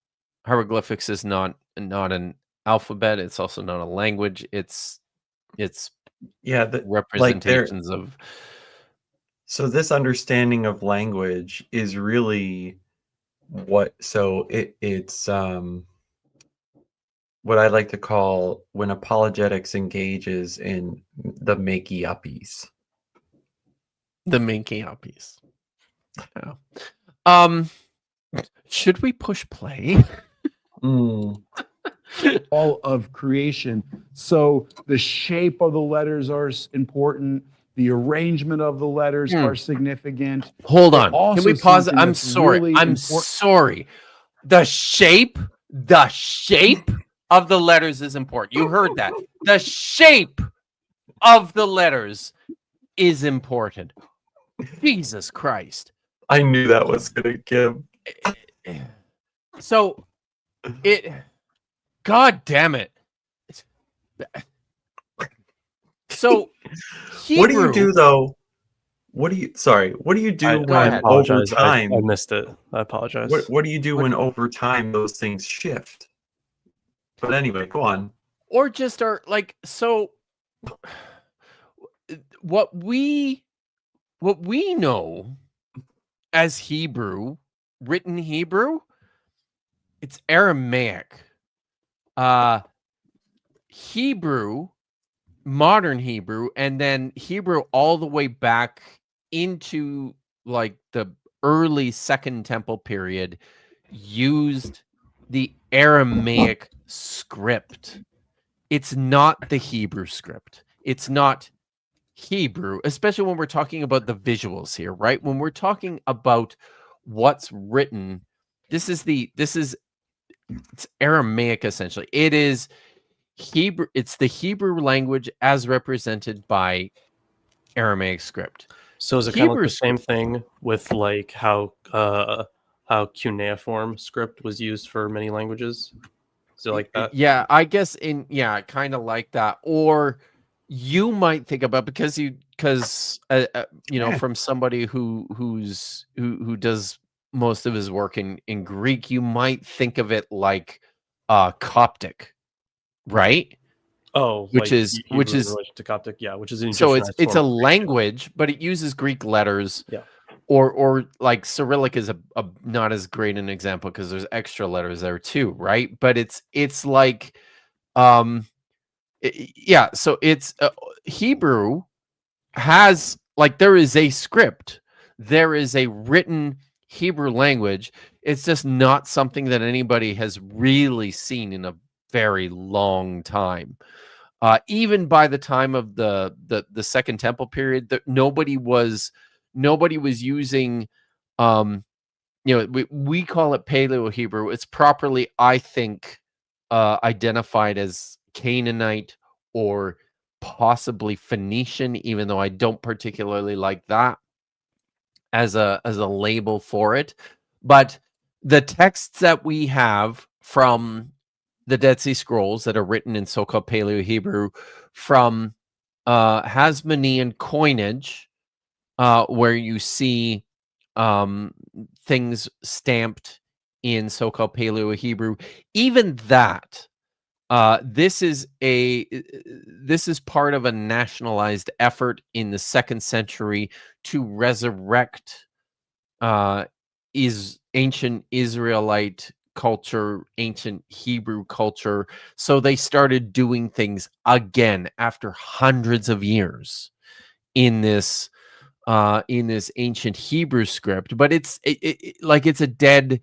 hieroglyphics is not an alphabet. It's also not a language. It's representations of. So this understanding of language is really it's what I like to call when apologetics engages in the makey-uppies. The makey-uppies. Yeah. Should we push play? All of creation. So the shape of the letters are important. The arrangement of the letters are significant. Hold on. Can we pause it? I'm sorry. Really sorry. The shape of the letters is important. You heard that. The shape of the letters is important. Jesus Christ. I knew that was going to give. So God damn it. So Hebrew, what do you do though? What do you do when over time? I missed it. I apologize. What do you do when over time those things shift? But anyway, go on. Or just are like, so what we know as Hebrew, written Hebrew, it's Aramaic. Hebrew, modern Hebrew, and then Hebrew all the way back into like the early Second Temple period used the Aramaic script. It's not the Hebrew script. It's not Hebrew, especially when we're talking about the visuals here, right? When we're talking about what's written, it's Aramaic essentially. It is Hebrew. It's the Hebrew language as represented by Aramaic script. So is it kind of like the same thing with like how cuneiform script was used for many languages? Is it like that? Yeah, I guess kind of like that. Or you might think about, because from somebody who does most of his work in Greek, you might think of it like Coptic, right? Oh, which like is in relation to Coptic, yeah, which is so it's a language, but it uses Greek letters. Yeah. Or like Cyrillic is a not as great an example because there's extra letters there too, right? But it's like so it's Hebrew has, like, there is a script, there is a written Hebrew language. It's just not something that anybody has really seen in a very long time. Even by the time of the Second Temple period, that nobody was using, we call it Paleo Hebrew. It's properly, I think, identified as Canaanite or possibly Phoenician, even though I don't particularly like that as a label for it. But the texts that we have from the Dead Sea Scrolls that are written in so-called Paleo Hebrew, from Hasmonean coinage, where you see things stamped in so-called Paleo Hebrew. Even that, this is part of a nationalized effort in the 2nd century to resurrect is ancient Israelite culture, ancient Hebrew culture. So they started doing things again after hundreds of years in this ancient Hebrew script. But it's like it's a dead.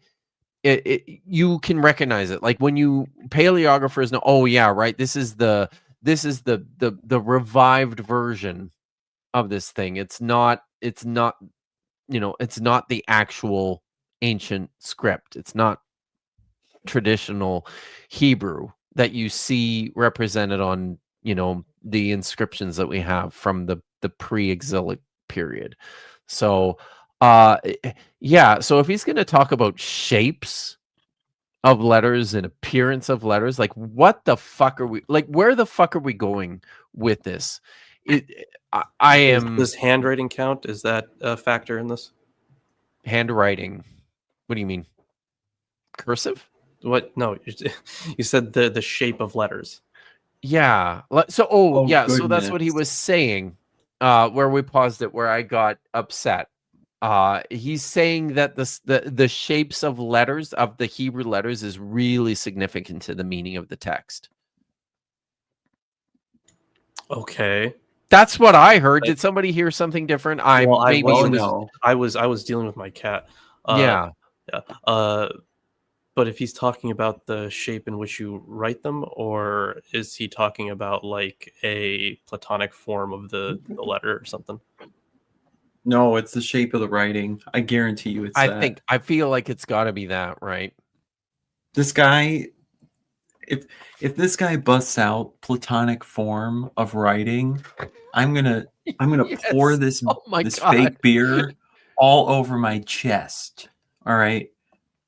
You can recognize it, like when you paleographers know. Oh yeah, right. This is the revived version of this thing. It's not. It's not the actual ancient script. It's not traditional Hebrew that you see represented on, the inscriptions that we have from the pre-exilic period. So, yeah. So if he's going to talk about shapes of letters and appearance of letters, like what the fuck are we, like, where the fuck are we going with this? I am. Does handwriting count? Is that a factor in this? Handwriting. What do you mean? Cursive? What? No, you said the shape of letters. Yeah. So, yeah. So that's what he goodness. was saying. Where we paused it, where I got upset. He's saying that the shapes of letters, of the Hebrew letters, is really significant to the meaning of the text. Okay. That's what I heard. Did somebody hear something different? I was dealing with my cat. Yeah. Yeah. But if he's talking about the shape in which you write them, or is he talking about like a platonic form of the letter or something? No, it's the shape of the writing. I guarantee you it's that. I feel like it's got to be that, right? This guy, if this guy busts out platonic form of writing, I'm gonna Yes. pour this Oh my this God. fake beer all over my chest. All right.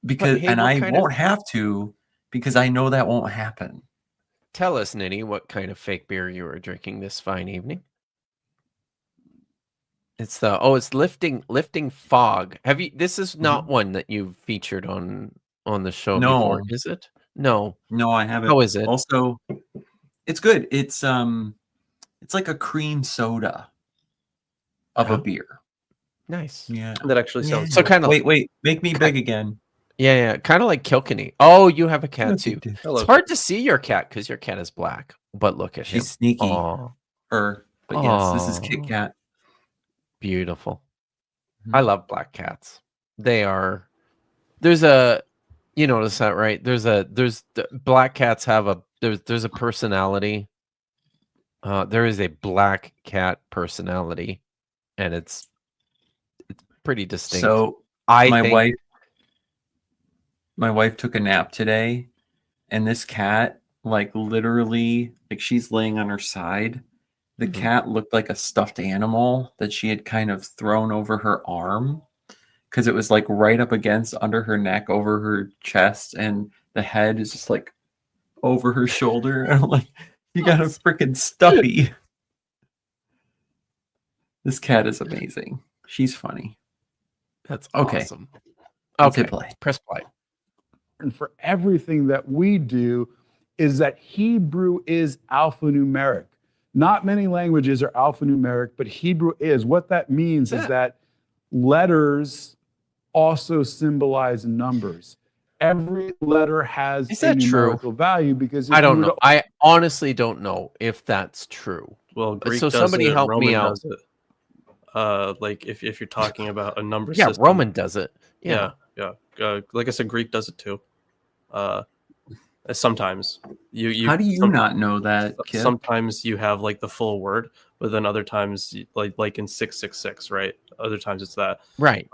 Because hey, and what I kind won't have to, because I know that won't happen. Tell us, Ninny, what kind of fake beer you were drinking this fine evening. It's it's lifting fog. Have you? This is not one that you've featured on the show before, No. is it? No. No, I haven't. How is it? Also, it's good. It's like a cream soda of a beer. Nice. Yeah. That actually sounds So good. kind of Wait, make me big again. yeah, kind of like Kilkenny. Oh, you have a cat too. Hello. It's hard to see your cat because your cat is black. But look at him. She's sneaky. Aw, But yes, this is Kit Aw. Kat. beautiful. Mhm. I love black cats. They are. There's a. You notice that, right? Black cats have a there's a personality. There is a black cat personality, and it's pretty distinct. So I my think wife took a nap today, and this cat, like literally, like she's laying on her side. The Mhm. cat looked like a stuffed animal that she had kind of thrown over her arm, because it was like right up against under her neck, over her chest, and the head is just like over her shoulder. And I'm like, you got a freaking stuffy. This cat is amazing. She's funny. that's Okay. awesome. Let's Okay, hit play. press play. And for everything that we do is that Hebrew is alphanumeric. Not many languages are alphanumeric, but Hebrew is. What that means is that letters also symbolize numbers. Every letter has Is a that true? numerical value because if I don't you were know. to- I honestly don't know if that's true. Well, Greek So does somebody it, help me Roman out. does it. Like if you're talking about a number Yeah, system. Roman does it. Yeah. Yeah. Like I said, Greek does it too. Sometimes you. How do you not know that, Kip? Sometimes you have like the full word, but then other times, like in 666, right? Other times it's that. Right.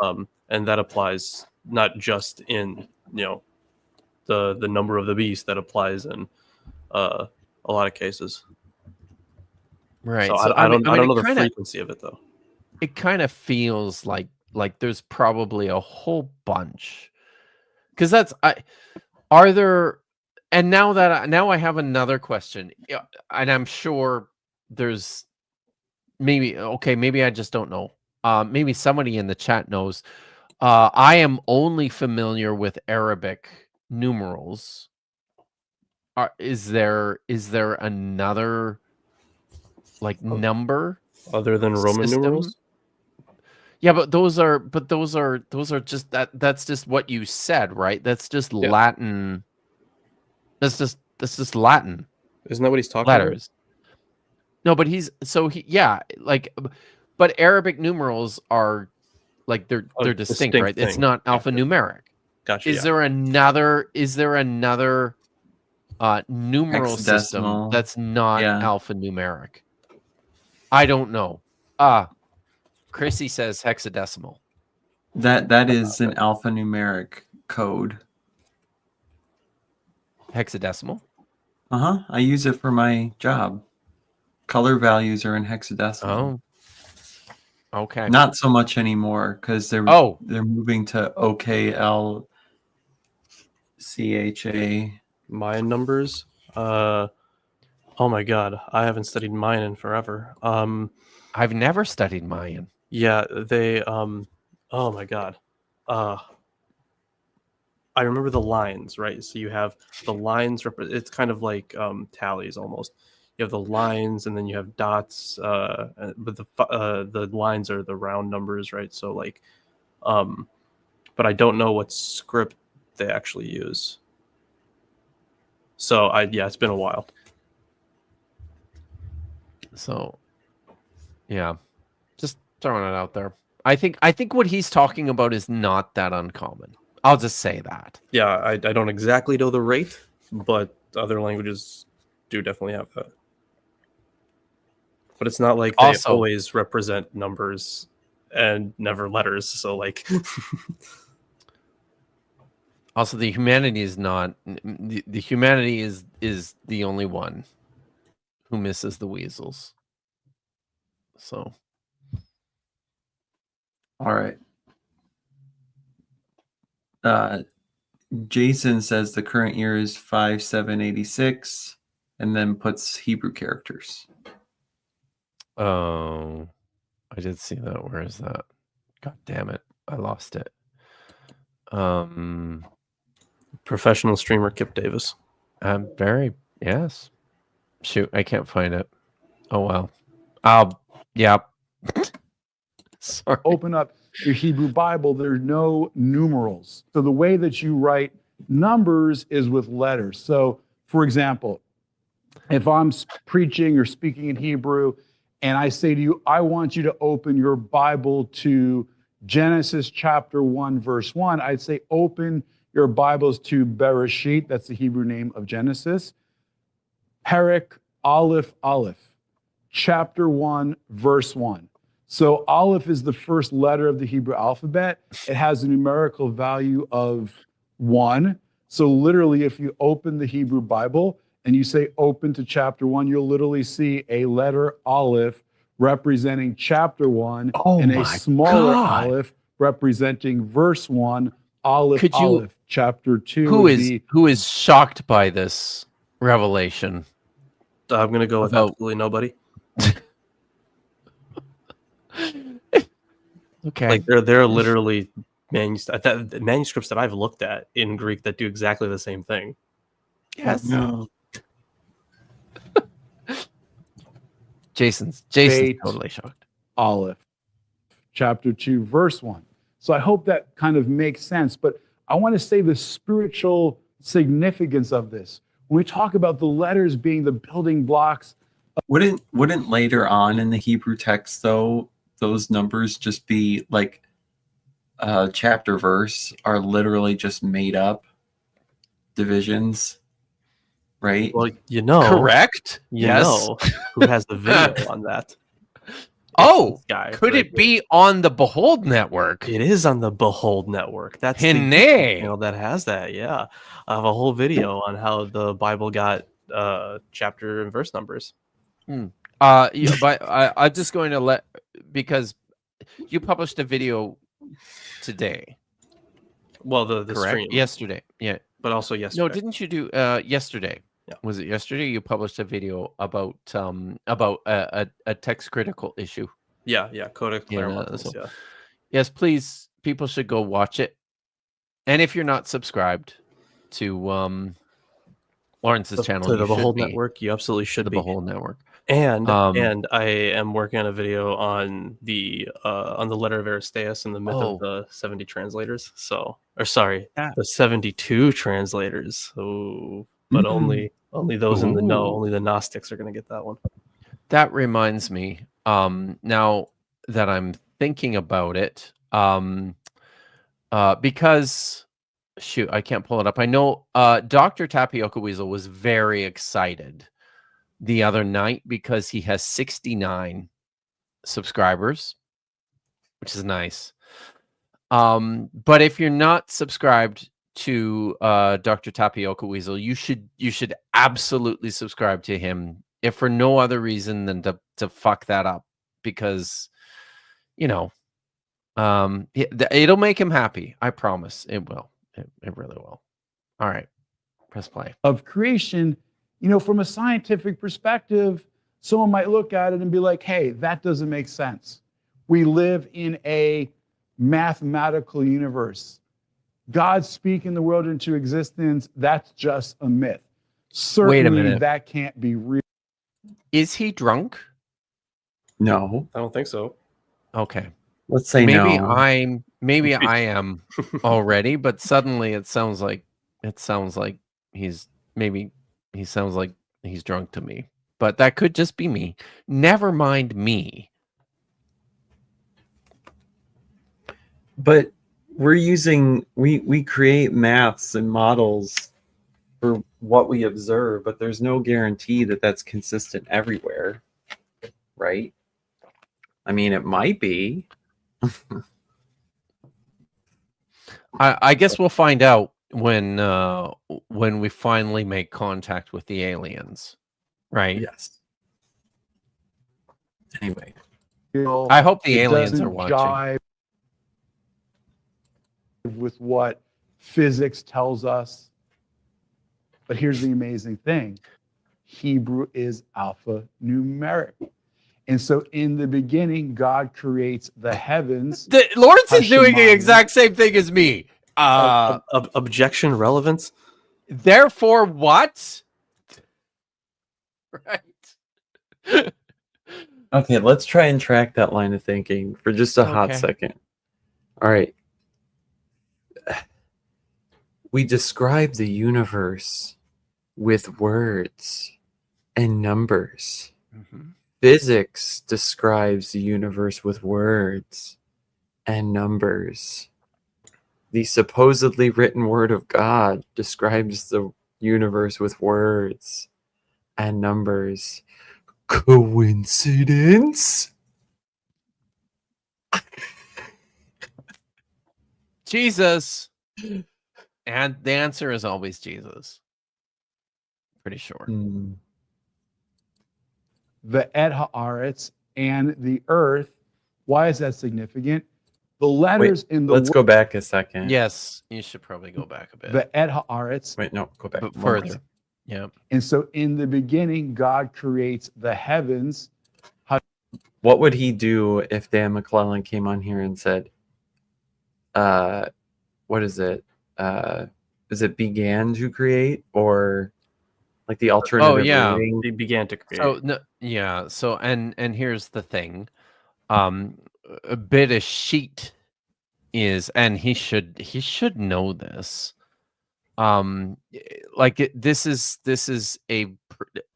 And that applies not just in the number of the beast. That applies in a lot of cases. Right. So, So I don't know the kinda, frequency of it though. it kind of feels like there's probably a whole bunch, because are there, and now I have another question. Yeah, and I'm sure there's maybe I just don't know. Maybe somebody in the chat knows. I am only familiar with Arabic numerals. Is there another number Other than Roman system? numerals? Yeah, but those are just that's just what you said, right? That's just Latin. That's just Latin Isn't that what he's talking letters. No, but but Arabic numerals are they're distinct, right? It's thing. not alphanumeric. Gotcha. Is there another numeral system Hexadecimal. that's not Yeah. alphanumeric? I don't know. Chrissy says hexadecimal. That is an alphanumeric code. Hexadecimal? I use it for my job. Color values are in hexadecimal. Oh. Okay. Not so much anymore because they're moving to OKLCHA. Mayan numbers. Oh my god, I haven't studied Mayan in forever. I've never studied Mayan. Yeah, they oh my god. I remember the lines, right? So you have the lines, it's kind of like tallies almost. You have the lines and then you have dots, but the lines are the round numbers, right? So but I don't know what script they actually use. So it's been a while. So yeah, just throwing it out there. I think what he's talking about is not that uncommon. I'll just say that. Yeah, I don't exactly know the rate, but other languages do definitely have that. But it's not like they always represent numbers and never letters. So also, the humanity is not the humanity is the only one who misses the weasels. So, all right. Jason says the current year is 5786, and then puts Hebrew characters. Oh, I did see that. Where is that? God damn it! I lost it. Professional streamer Kip Davis. Yes. Shoot, I can't find it. Oh well. Yeah. Sorry. Open up your Hebrew Bible. There's no numerals. So the way that you write numbers is with letters. So, for example, if I'm preaching or speaking in Hebrew, and I say to you, I want you to open your Bible to Genesis chapter 1, verse 1, I'd say open your Bibles to Bereshit, that's the Hebrew name of Genesis, Perek Aleph Aleph, chapter 1, verse 1. So Aleph is the first letter of the Hebrew alphabet. It has a numerical value of 1. So literally, if you open the Hebrew Bible and you say open to chapter 1, you'll literally see a letter Aleph representing chapter 1 and a smaller Aleph representing verse 1, Aleph, Aleph, chapter 2. Who is shocked by this revelation? I'm going to go with absolutely nobody. Okay. Like there are literally manuscripts that I've looked at in Greek that do exactly the same thing. Yes. No. Jason's totally shocked. Aleph, chapter 2, verse 1. So I hope that kind of makes sense. But I want to say the spiritual significance of this. When we talk about the letters being the building blocks. Wouldn't later on in the Hebrew text, though, those numbers just be like chapter verse are literally just made up divisions, right? Well, correct. Yes. Who has the video on that? Could it be on the Behold Network? It is on the Behold Network. That's the channel that has that. Yeah, I have a whole video on how the Bible got chapter and verse numbers. But I'm just going to because you published a video today. Well, the stream yesterday, yeah, but also yesterday. No, didn't you do yesterday? Yeah. Was it yesterday? You published a video about a text critical issue. Yeah, Codex Claremont. Yes, please people should go watch it. And if you're not subscribed to Lawrence's channel, To the you should Behold be. Network, you absolutely should The be. Behold Network. And I am working on a video on the letter of Aristeas and the myth of the 70 translators. So, or sorry, the 72 translators. So, but only those in the know, only the Gnostics are going to get that one. That reminds me. Now that I'm thinking about it, because shoot, I can't pull it up. I know Dr. Tapioca Weasel was very excited the other night because he has 69 subscribers, which is nice. But if you're not subscribed to Dr. Tapioca Weasel, you should absolutely subscribe to him, if for no other reason than to fuck that up, because it'll make him happy. I promise it will. It really will. All right, press play. Of creation, from a scientific perspective, someone might look at it and be like, hey, that doesn't make sense. We live in a mathematical universe. God speaking the world into existence, that's just a myth. Certainly, wait a minute. That can't be real. Is he drunk? No, I don't think so. Okay. Let's say maybe no. Maybe I am already, but suddenly it sounds like he's drunk to me. But that could just be me. Never mind me. But we create maths and models for what we observe, but there's no guarantee that that's consistent everywhere, right? I mean, it might be. I guess we'll find out when we finally make contact with the aliens, right? Yes. Anyway, I hope the It aliens doesn't are watching. jive with what physics tells us. But here's the amazing thing. Hebrew is alphanumeric. And so in the beginning, God creates the heavens. Lawrence is doing the exact same thing as me. Objection relevance? Therefore what? Right. okay, let's try and track that line of thinking for just a hot second. All right. We describe the universe with words and numbers. Mm-hmm. Physics describes the universe with words and numbers. The supposedly written word of God describes the universe with words and numbers. Coincidence? Jesus. And the answer is always Jesus. Pretty sure. The Et Haaretz and the earth. Why is that significant? The letters in the let's go back a second. Yes, you should probably go back a bit. The Et Haaretz. Wait, no, go back But more. further. Yeah. And so in the beginning, God creates the heavens. What would he do if Dan McClellan came on here and said, what is it? Is it began to create, or like the alternative? Oh yeah, reading? They began to create. So no, yeah. So and here's the thing, a bit of sheet is, and he should know this. This is a,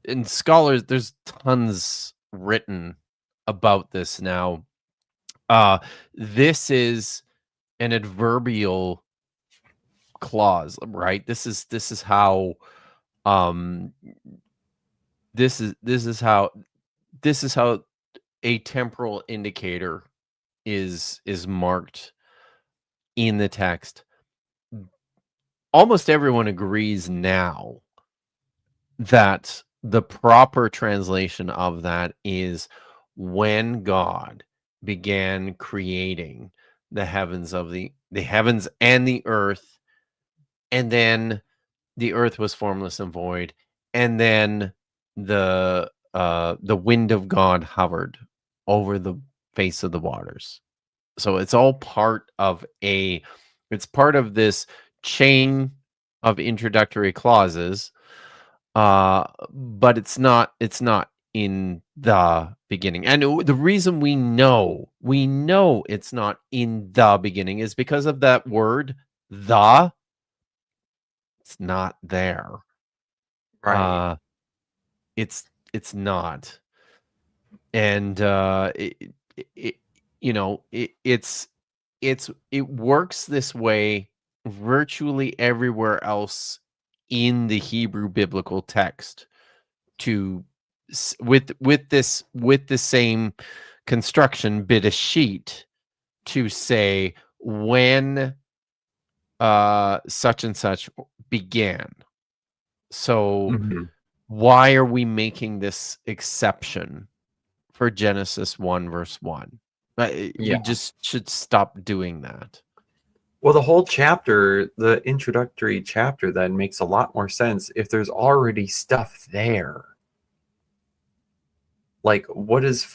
in scholars, there's tons written about this now. This is an adverbial clause, right? This is how a temporal indicator is marked in the text. Almost everyone agrees now that the proper translation of that is when God began creating the heavens and the earth, and then the earth was formless and void, and then the wind of God hovered over the face of the waters. So it's all part of it's part of this chain of introductory clauses, but it's not in the beginning. And the reason we know it's not in the beginning is because of that word, the. It's not there. Right. It's not. And it works this way virtually everywhere else in the Hebrew biblical text, with the same construction, bit a sheet, to say when such and such began. So Mhm. why are we making this exception for Genesis 1 verse 1? We Yeah. just should stop doing that. Well, the whole chapter, the introductory chapter, then makes a lot more sense if there's already stuff there. Like, what is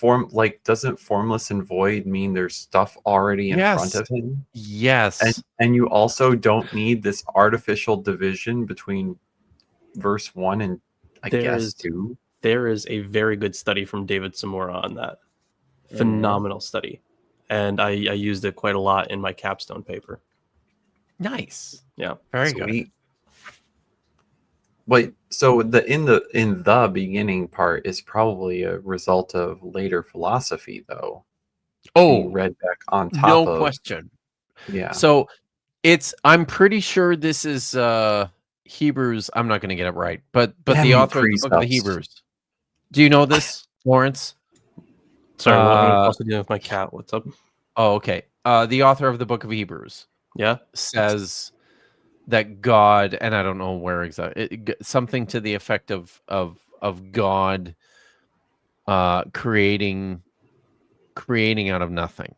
doesn't formless and void mean there's stuff already in front of him? Yes. And you also don't need this artificial division between verse 1 and I guess 2. There is a very good study from David Zamora on that. Phenomenal study. And I used it quite a lot in my capstone paper. Nice. Yeah. Very good. Wait, so the in the beginning part is probably a result of later philosophy, though. Being read back on top no of. question. Yeah. So I'm pretty sure this is Hebrews. I'm not going to get it right, but the author of the book of the Hebrews. Do you know this, Lorence? Sorry, I'm also dealing with my cat. What's up? Oh, okay. The author of the book of Hebrews, says that God, and I don't know where exactly, something to the effect of God creating out of nothing.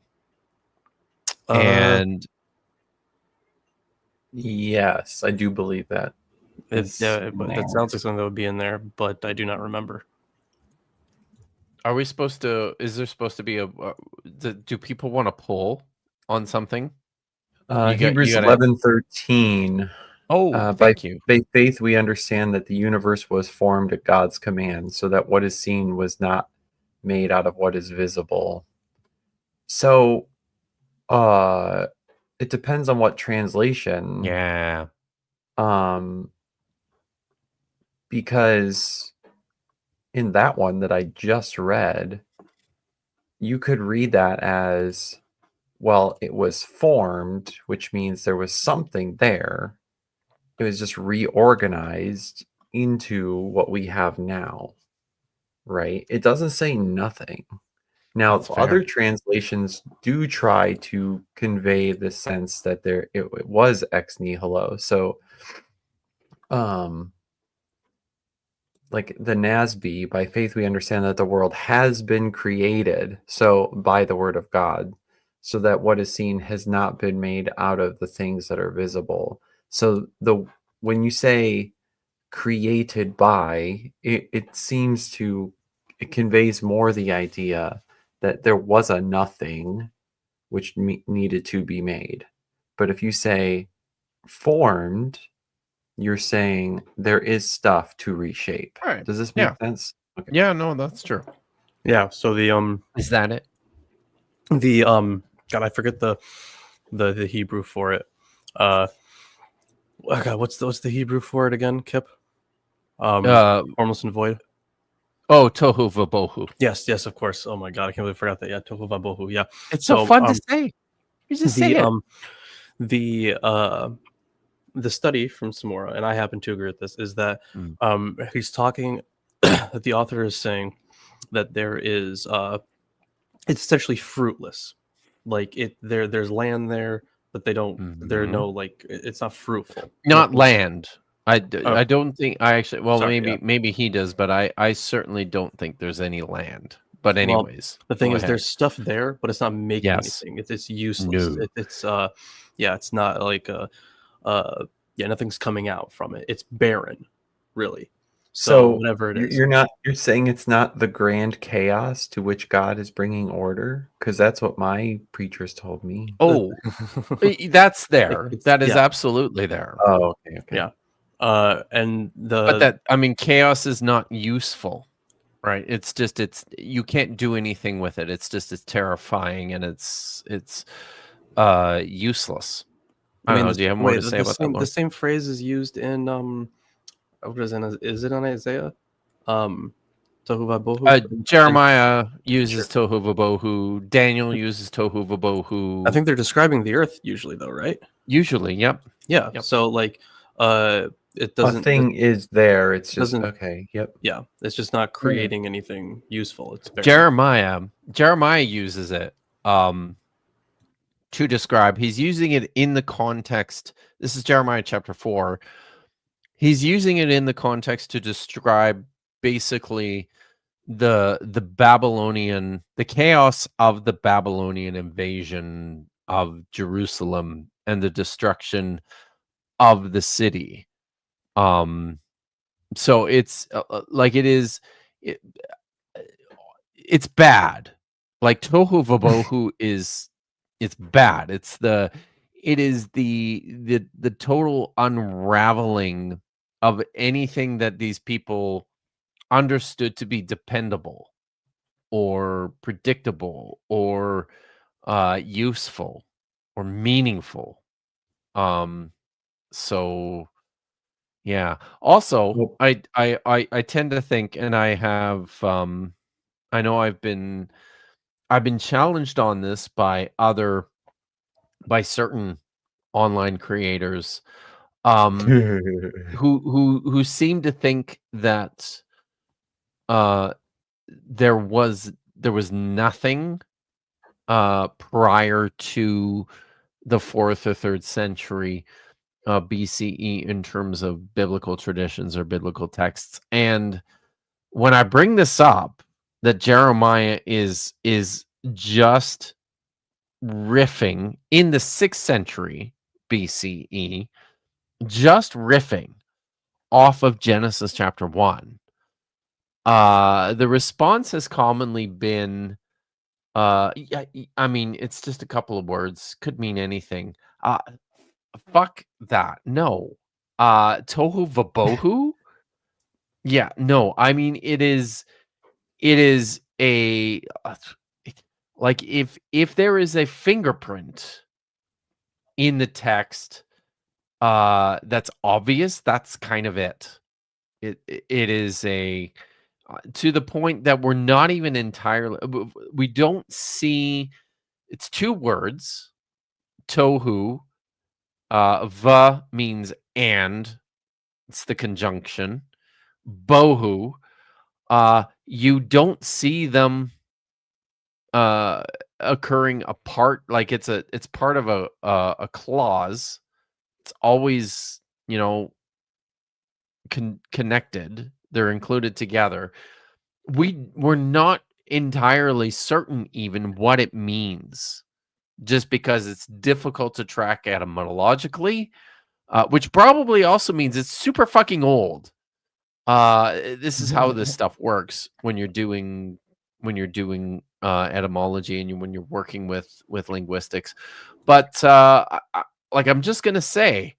And yes, I do believe that. But that sounds like something that would be in there, but I do not remember. Are we supposed to? Is there supposed to be do people want to pull on something? Hebrews 11:13. Thank you. By faith, we understand that the universe was formed at God's command, so that what is seen was not made out of what is visible. So, it depends on what translation. Yeah. Because in that one that I just read, you could read that as, well, it was formed, which means there was something there. It was just reorganized into what we have now, right? It doesn't say nothing. Now, other translations do try to convey the sense that it was ex nihilo. So, like the NASB, by faith we understand that the world has been created, so by the word of God, so that what is seen has not been made out of the things that are visible. So when you say created by, it seems to, it conveys more the idea that there was a nothing which needed to be made. But if you say formed, you're saying there is stuff to reshape. Right. Does this make sense? Okay. Yeah, no, that's true. Yeah. So the is that it? The God, I forget the Hebrew for it. Oh God, what's the Hebrew for it again, Kip? Formless and void. Oh, tohu vabohu. Yes, of course. Oh my God, I can't believe I forgot that. Yeah, tohu vabohu. Yeah, it's so fun to say. You just say it. The study from Samora, and I happen to agree with this, is that he's talking. The author is saying that there is it's essentially fruitless. Like there's land there, but they don't. There are no it's not fruitful. Not land. I don't think I actually. Well, maybe he does, but I certainly don't think there's any land. But anyways, the thing is, there's stuff there, but it's not making anything. It's useless. No. It's not like nothing's coming out from it. It's barren, really. So whatever it is. you're saying it's not the grand chaos to which God is bringing order? Because that's what my preachers told me. Oh, that's there. It's- That is yeah. absolutely there. Oh, okay. Yeah. And But that, I mean, chaos is not useful, right? It's just, you can't do anything with it. It's terrifying and it's useless. I don't know. Do you have more to say about that, The Lord? same phrase is used in what is it on Isaiah? Tohu vabohu. Jeremiah uses tohu vabohu. Daniel uses tohu vabohu. I think they're describing the earth usually, though, right? Usually, yep. Yeah. Yep. So like, it doesn't. A thing is there. It's just doesn't- okay. Yep. Yeah, it's just not creating anything useful. It's barely- Jeremiah uses it to describe. He's using it in the context. This is Jeremiah chapter 4. He's using it in the context to describe basically the chaos of the Babylonian invasion of Jerusalem and the destruction of the city. So it's like it's bad. Like tohu vabohu it's bad. It is the total unraveling of anything that these people understood to be dependable or predictable or useful or meaningful. So yeah. Also, I tend to think, and I have I know I've been challenged on this by certain online creators who seem to think that there was nothing prior to the 4th or 3rd century BCE in terms of biblical traditions or biblical texts. And when I bring this up, that Jeremiah is just riffing in the 6th century BCE, just riffing off of Genesis chapter 1. The response has commonly been, yeah, I mean, it's just a couple of words, could mean anything. Fuck that. No. Tohu vabohu? Yeah, no. I mean, it is a like if there is a fingerprint in the text that's obvious, that's kind of it. It is a to the point that we're not even entirely, we don't see, it's 2 words, tohu. Va means and, it's the conjunction. Bohu, you don't see them occurring apart, like it's part of a clause. It's always, connected. They're included together. We're not entirely certain even what it means, just because it's difficult to track etymologically, which probably also means it's super fucking old. This is how this stuff works when you're doing etymology and when you're working with linguistics. But I'm just gonna say,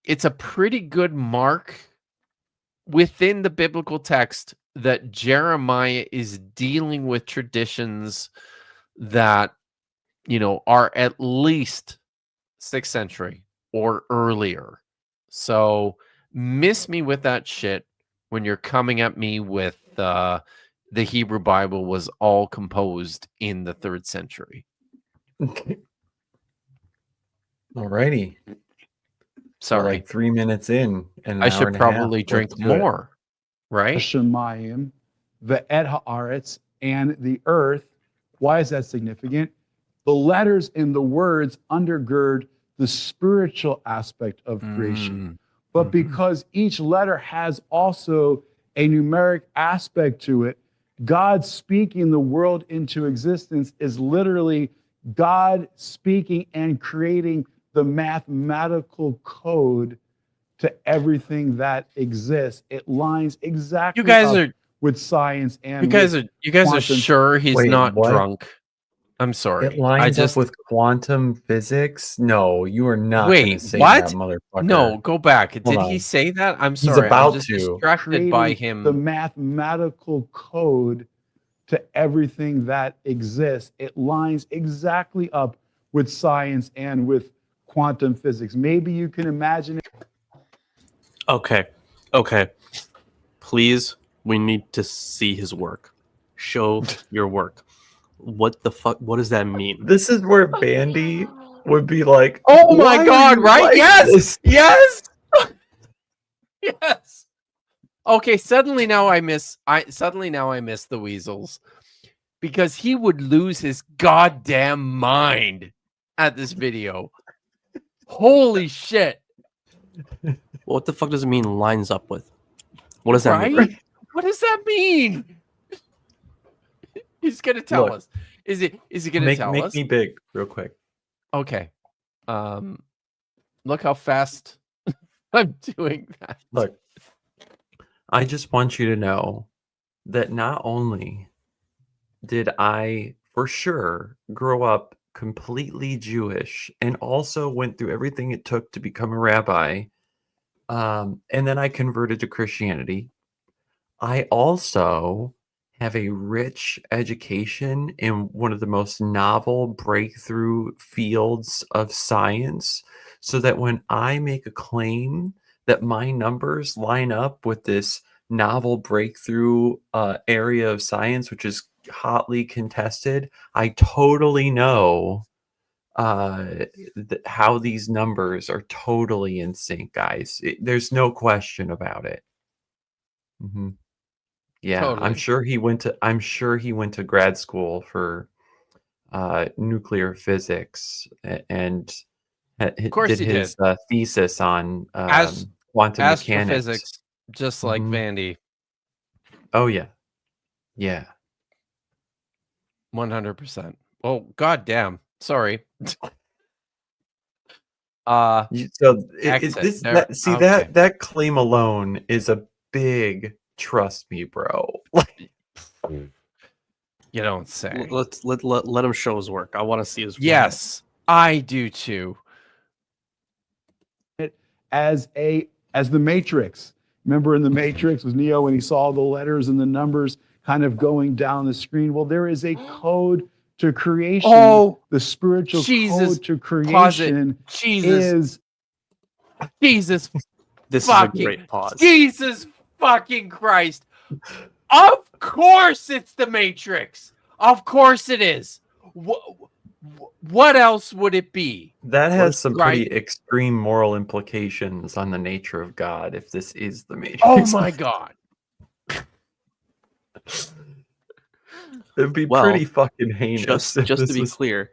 it's a pretty good mark within the biblical text that Jeremiah is dealing with traditions that, are at least 6th century or earlier. So miss me with that shit when you're coming at me with the Hebrew Bible was all composed in the 3rd century. Alrighty. Sorry. We're like 3 minutes in, and I should probably drink more, right? Shemayim, the Ed Haaretz, and the earth. Why is that significant? The letters in the words undergird the spiritual aspect of creation. But because each letter has also a numeric aspect to it, God speaking the world into existence is literally God speaking and creating the mathematical code to everything that exists. It lines exactly You guys up are with science and you guys are quantum- sure he's Wait, not what? drunk? I'm sorry. It lines just up with quantum physics? No, you are not going to wait. say What? that, motherfucker. No, go back. Hold Did on. he say that? I'm He's sorry. about I'm just to. distracted by creating him. the mathematical code to everything that exists. It lines exactly up with science and with quantum physics. Maybe you can imagine it. Okay. Please, we need to see his work. Show your work. What the fuck? What does that mean? This is where Bandy would be like, Oh my "Why are God! you Right? like Yes. this?" Yes. Yes. Okay. Suddenly now I miss the Weasels because he would lose his goddamn mind at this video. Holy shit! What the fuck does it mean? Lines up with? What does that mean? Right? What does that mean? He's gonna tell Look. us. Is he gonna Make tell us? me big real quick. Okay. Look how fast I'm doing that. Look, I just want you to know that not only did I for sure grow up completely Jewish and also went through everything it took to become a rabbi, and then I converted to Christianity, I also have a rich education in one of the most novel breakthrough fields of science, so that when I make a claim that my numbers line up with this novel breakthrough area of science, which is hotly contested, I totally know how these numbers are totally in sync, guys. There's no question about it. Mhm. Yeah, Totally. I'm sure he went to grad school for nuclear physics and course did he his thesis on quantum mechanics. Astrophysics, just like Mhm. Vandy. Oh yeah, yeah. 100%. Oh, goddamn. Sorry. So Exit. There. that claim alone is a big trust me, bro. You don't say. Let him show his work. I want to see his work. Yes, I do too. As the Matrix. Remember in the Matrix was Neo when he saw the letters and the numbers kind of going down the screen. Well, there is a code to creation. Oh, the spiritual Jesus, code to creation is Jesus. This fucking, is a great pause. Jesus fucking Christ. Of course it's the Matrix. Of course it is. What else would it be? That has some Right? pretty extreme moral implications on the nature of God if this is the Matrix. Oh my God. It'd be pretty fucking heinous. Just to be clear,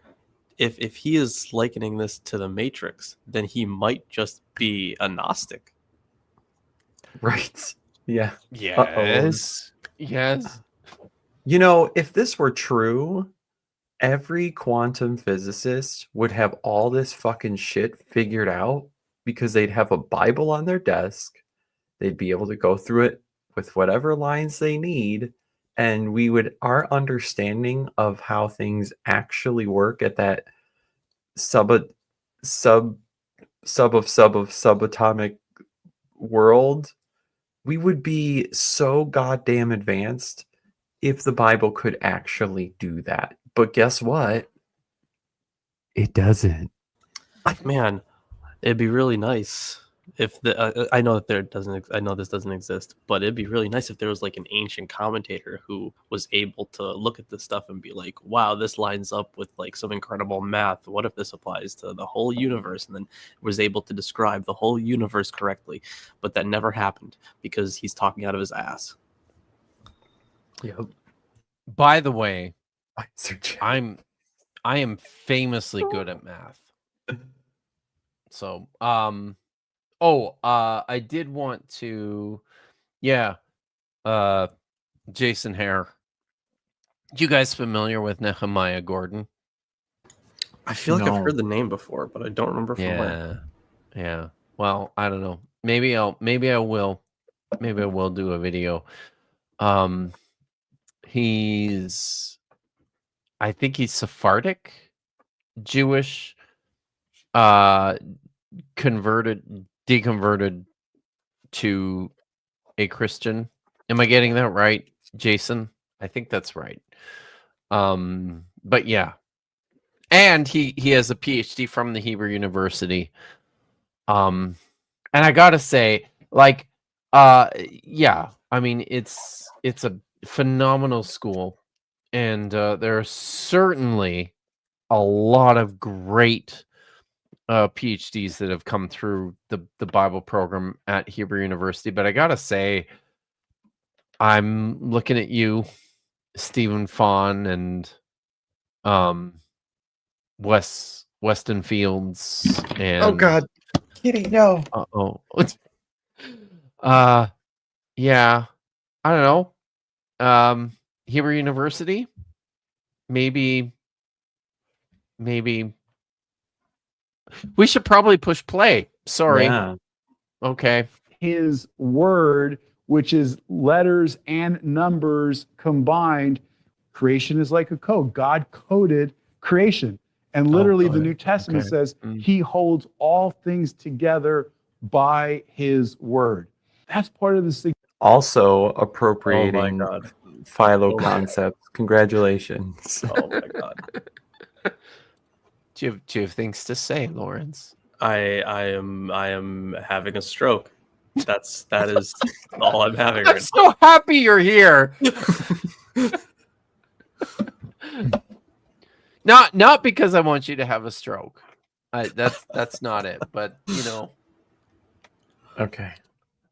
if he is likening this to the Matrix, then he might just be a Gnostic. Right. Yeah. Yes. Yes. You know, if this were true, every quantum physicist would have all this fucking shit figured out because they'd have a Bible on their desk. They'd be able to go through it with whatever lines they need. And our understanding of how things actually work at that subatomic world, we would be so goddamn advanced if the Bible could actually do that. But guess what? It doesn't. Man, it'd be really nice if I know that I know this doesn't exist, but it'd be really nice if there was like an ancient commentator who was able to look at this stuff and be like, wow, this lines up with like some incredible math. What if this applies to the whole universe? And then was able to describe the whole universe correctly. But that never happened because he's talking out of his ass. Yep. By the way, I am famously good at math. So, I did want to, Jason Hare. You guys familiar with Nehemiah Gordon? I feel like I've heard the name before, but I don't remember from where. Yeah. Well, I don't know. Maybe I will do a video. I think he's Sephardic, Jewish, deconverted to a Christian. Am I getting that right, Jason? I think that's right. But yeah. And he has a PhD from the Hebrew University. And I gotta say, like, yeah, I mean, it's a phenomenal school, and there are certainly a lot of great PhDs that have come through the Bible program at Hebrew University. But I gotta say, I'm looking at you, Stephen Fawn, and Weston Fields, and Oh God, Kitty, no. Yeah, I don't know. Hebrew University, maybe we should probably push play. Sorry. Yeah. Okay. His word, which is letters and numbers combined. Creation is like a code. God coded creation. And literally the New Testament says he holds all things together by his word. That's part of the Also appropriating Philo Oh my concepts. Congratulations. Oh my god. Do you have things to say, Lorence? I am having a stroke. That is all I'm having I'm right so happy you're here. Not because I want you to have a stroke. That's not it. But you know. Okay.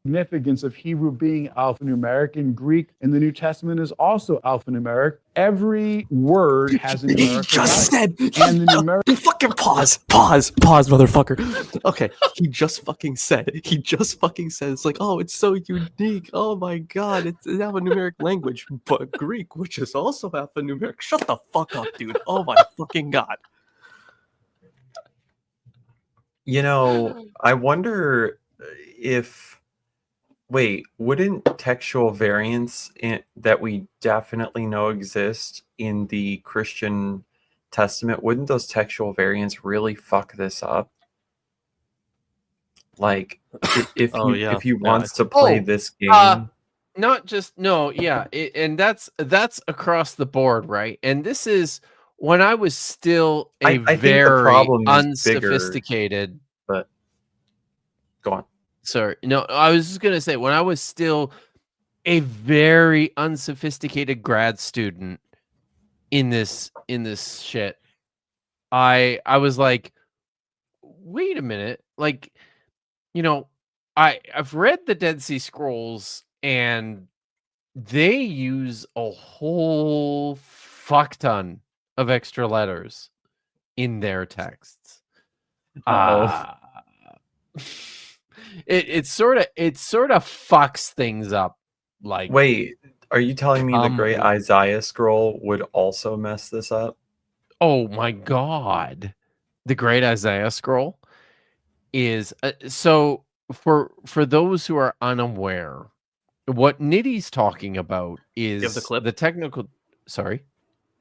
significance of Hebrew being alphanumeric, and Greek in the New Testament is also alphanumeric. Every word has a numerical value. And the numerical fucking pause, motherfucker. Okay, he just fucking said. It's like, oh, it's so unique. Oh my god, it's an alphanumeric language, but Greek, which is also alphanumeric. Shut the fuck up, dude. Oh my fucking god. You know, I wonder if wouldn't textual variants that we definitely know exist in the Christian Testament, wouldn't those textual variants really fuck this up? Like, if he wants to play this game, not just and that's across the board, right? And this is when I was still I think the very problem is unsophisticated. But go on. Sorry, no, I was just gonna say when I was still a very unsophisticated grad student in this shit, I was like, wait a minute, like, you know, I've read the Dead Sea Scrolls and they use a whole fuck ton of extra letters in their texts. It sort of fucks things up. Like, wait, are you telling me the Great Isaiah Scroll would also mess this up? Oh my god, the Great Isaiah Scroll is so for those who are unaware, what Nitty's talking about is the clip? the technical. Sorry, do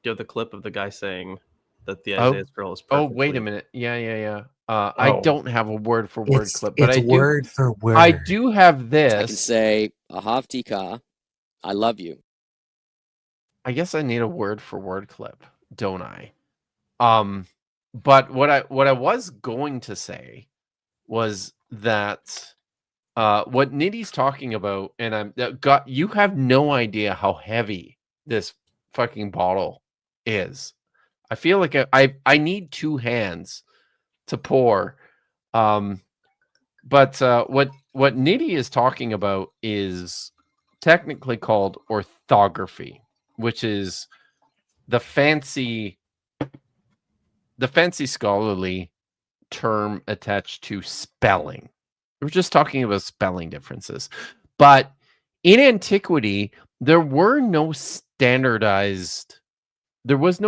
you have the clip of the guy saying that the Isaiah Scroll is perfectly... Oh, wait a minute. Yeah. I don't have a word for word clip, but it's word for word. I do have this. I can say Ahavtika, I love you. I guess I need a word for word clip, don't I? But what I was going to say was that what Nitty's talking about, and you have no idea how heavy this fucking bottle is. I feel like I need two hands to pour. But what Nitty is talking about is technically called orthography, which is the fancy scholarly term attached to spelling. We're just talking about spelling differences. But in antiquity, there was no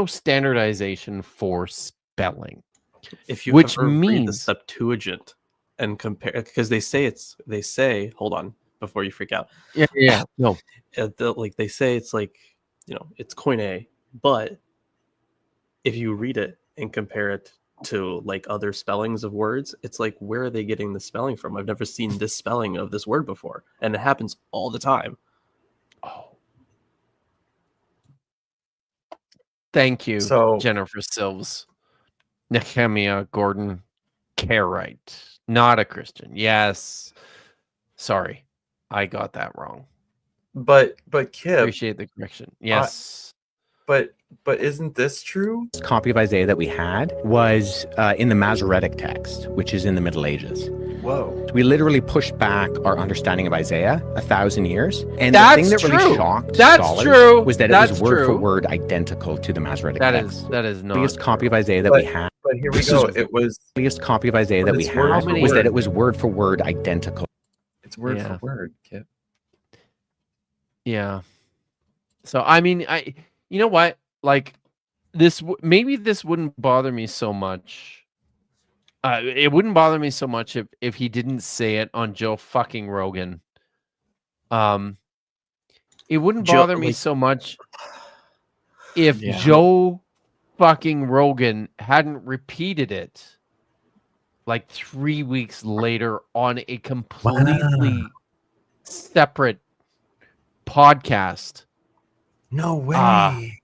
standardization for spelling. If you which ever read the means Septuagint, and compare, because they say hold on before you freak out. Yeah. No. Like they say it's like, it's Koine, but if you read it and compare it to like other spellings of words, it's like, where are they getting the spelling from? I've never seen this spelling of this word before, and it happens all the time. Oh. Thank you, So- Jennifer Silves. Nehemiah Gordon Cartwright. Not a Christian. Yes. Sorry. I got that wrong. But Kip, Appreciate the correction. Yes. but isn't this true? Copy of Isaiah that we had was in the Masoretic text, which is in the Middle Ages. Whoa. We literally pushed back our understanding of Isaiah 1,000 years. And That's the thing that true. really shocked That's scholars true. was that it That's was word for true. word identical to the Masoretic That text. is not. The biggest copy of Isaiah that But- we had. But here we This go. is- It was The biggest copy of Isaiah But that we it's word had for was that word. it was word for word identical. it's word Yeah. for word, Kip. Yeah. So I mean, you know what? Like this maybe this wouldn't bother me so much. It wouldn't bother me so much if he didn't say it on Joe fucking Rogan. It wouldn't Joe- bother me like- so much if Yeah. Joe fucking Rogan hadn't repeated it like 3 weeks later on a completely separate podcast. No way.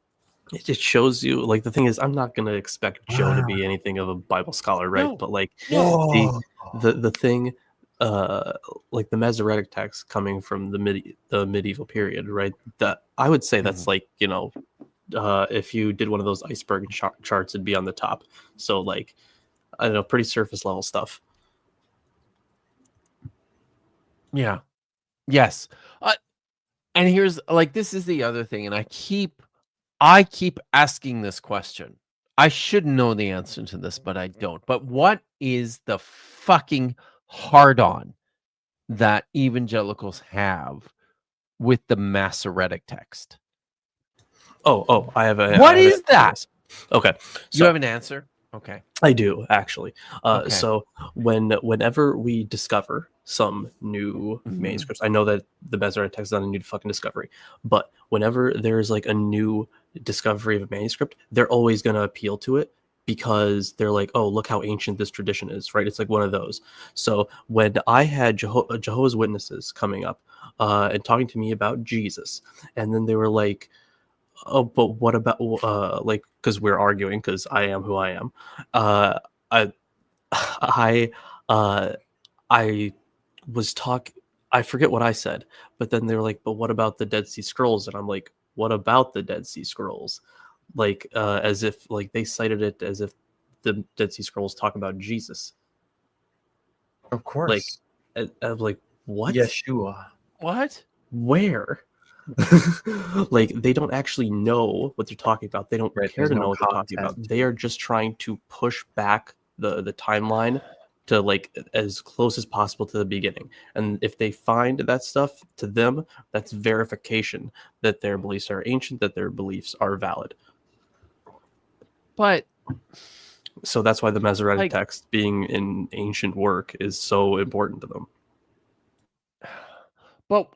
It just shows you, like, the thing is, I'm not gonna expect Joe to be anything of a Bible scholar, right? No. But like Whoa. the thing, like the Masoretic text coming from the medieval period, right? That I would say that's like, if you did one of those iceberg charts, it'd be on the top. So like, I don't know, pretty surface level stuff. Yeah. Yes. And here's like this is the other thing, and I keep asking this question. I should know the answer to this, but I don't. But what is the fucking hard on that evangelicals have with the Masoretic text? Oh, I have a. What I have is a- that? Okay, You so have an answer? Okay. I do actually. Okay. So whenever we discover some new Mhm. manuscripts, I know that the Masoretic text is not a new fucking discovery, but whenever there's like a new discovery of a manuscript, they're always going to appeal to it because they're like, oh, look how ancient this tradition is, right? It's like one of those. So when I had Jehovah's Witnesses coming up and talking to me about Jesus, and then they were like, oh, but what about like, because we're arguing because I am who I am. I was I forget what I said, but then they were like, but what about the Dead Sea Scrolls? And I'm like, what about the Dead Sea Scrolls? Like, as if like they cited it as if the Dead Sea Scrolls talk about Jesus. Of course. I'm like, what? Yeshua. What? Where? Like, they don't actually know what they're talking about. They don't Right, care there's to no know what they're talking about. content. They are just trying to push back the timeline to like as close as possible to the beginning. And if they find that stuff, to them, that's verification that their beliefs are ancient, that their beliefs are valid. But So that's why the Masoretic Like- text, being an ancient work, is so important to them. Well,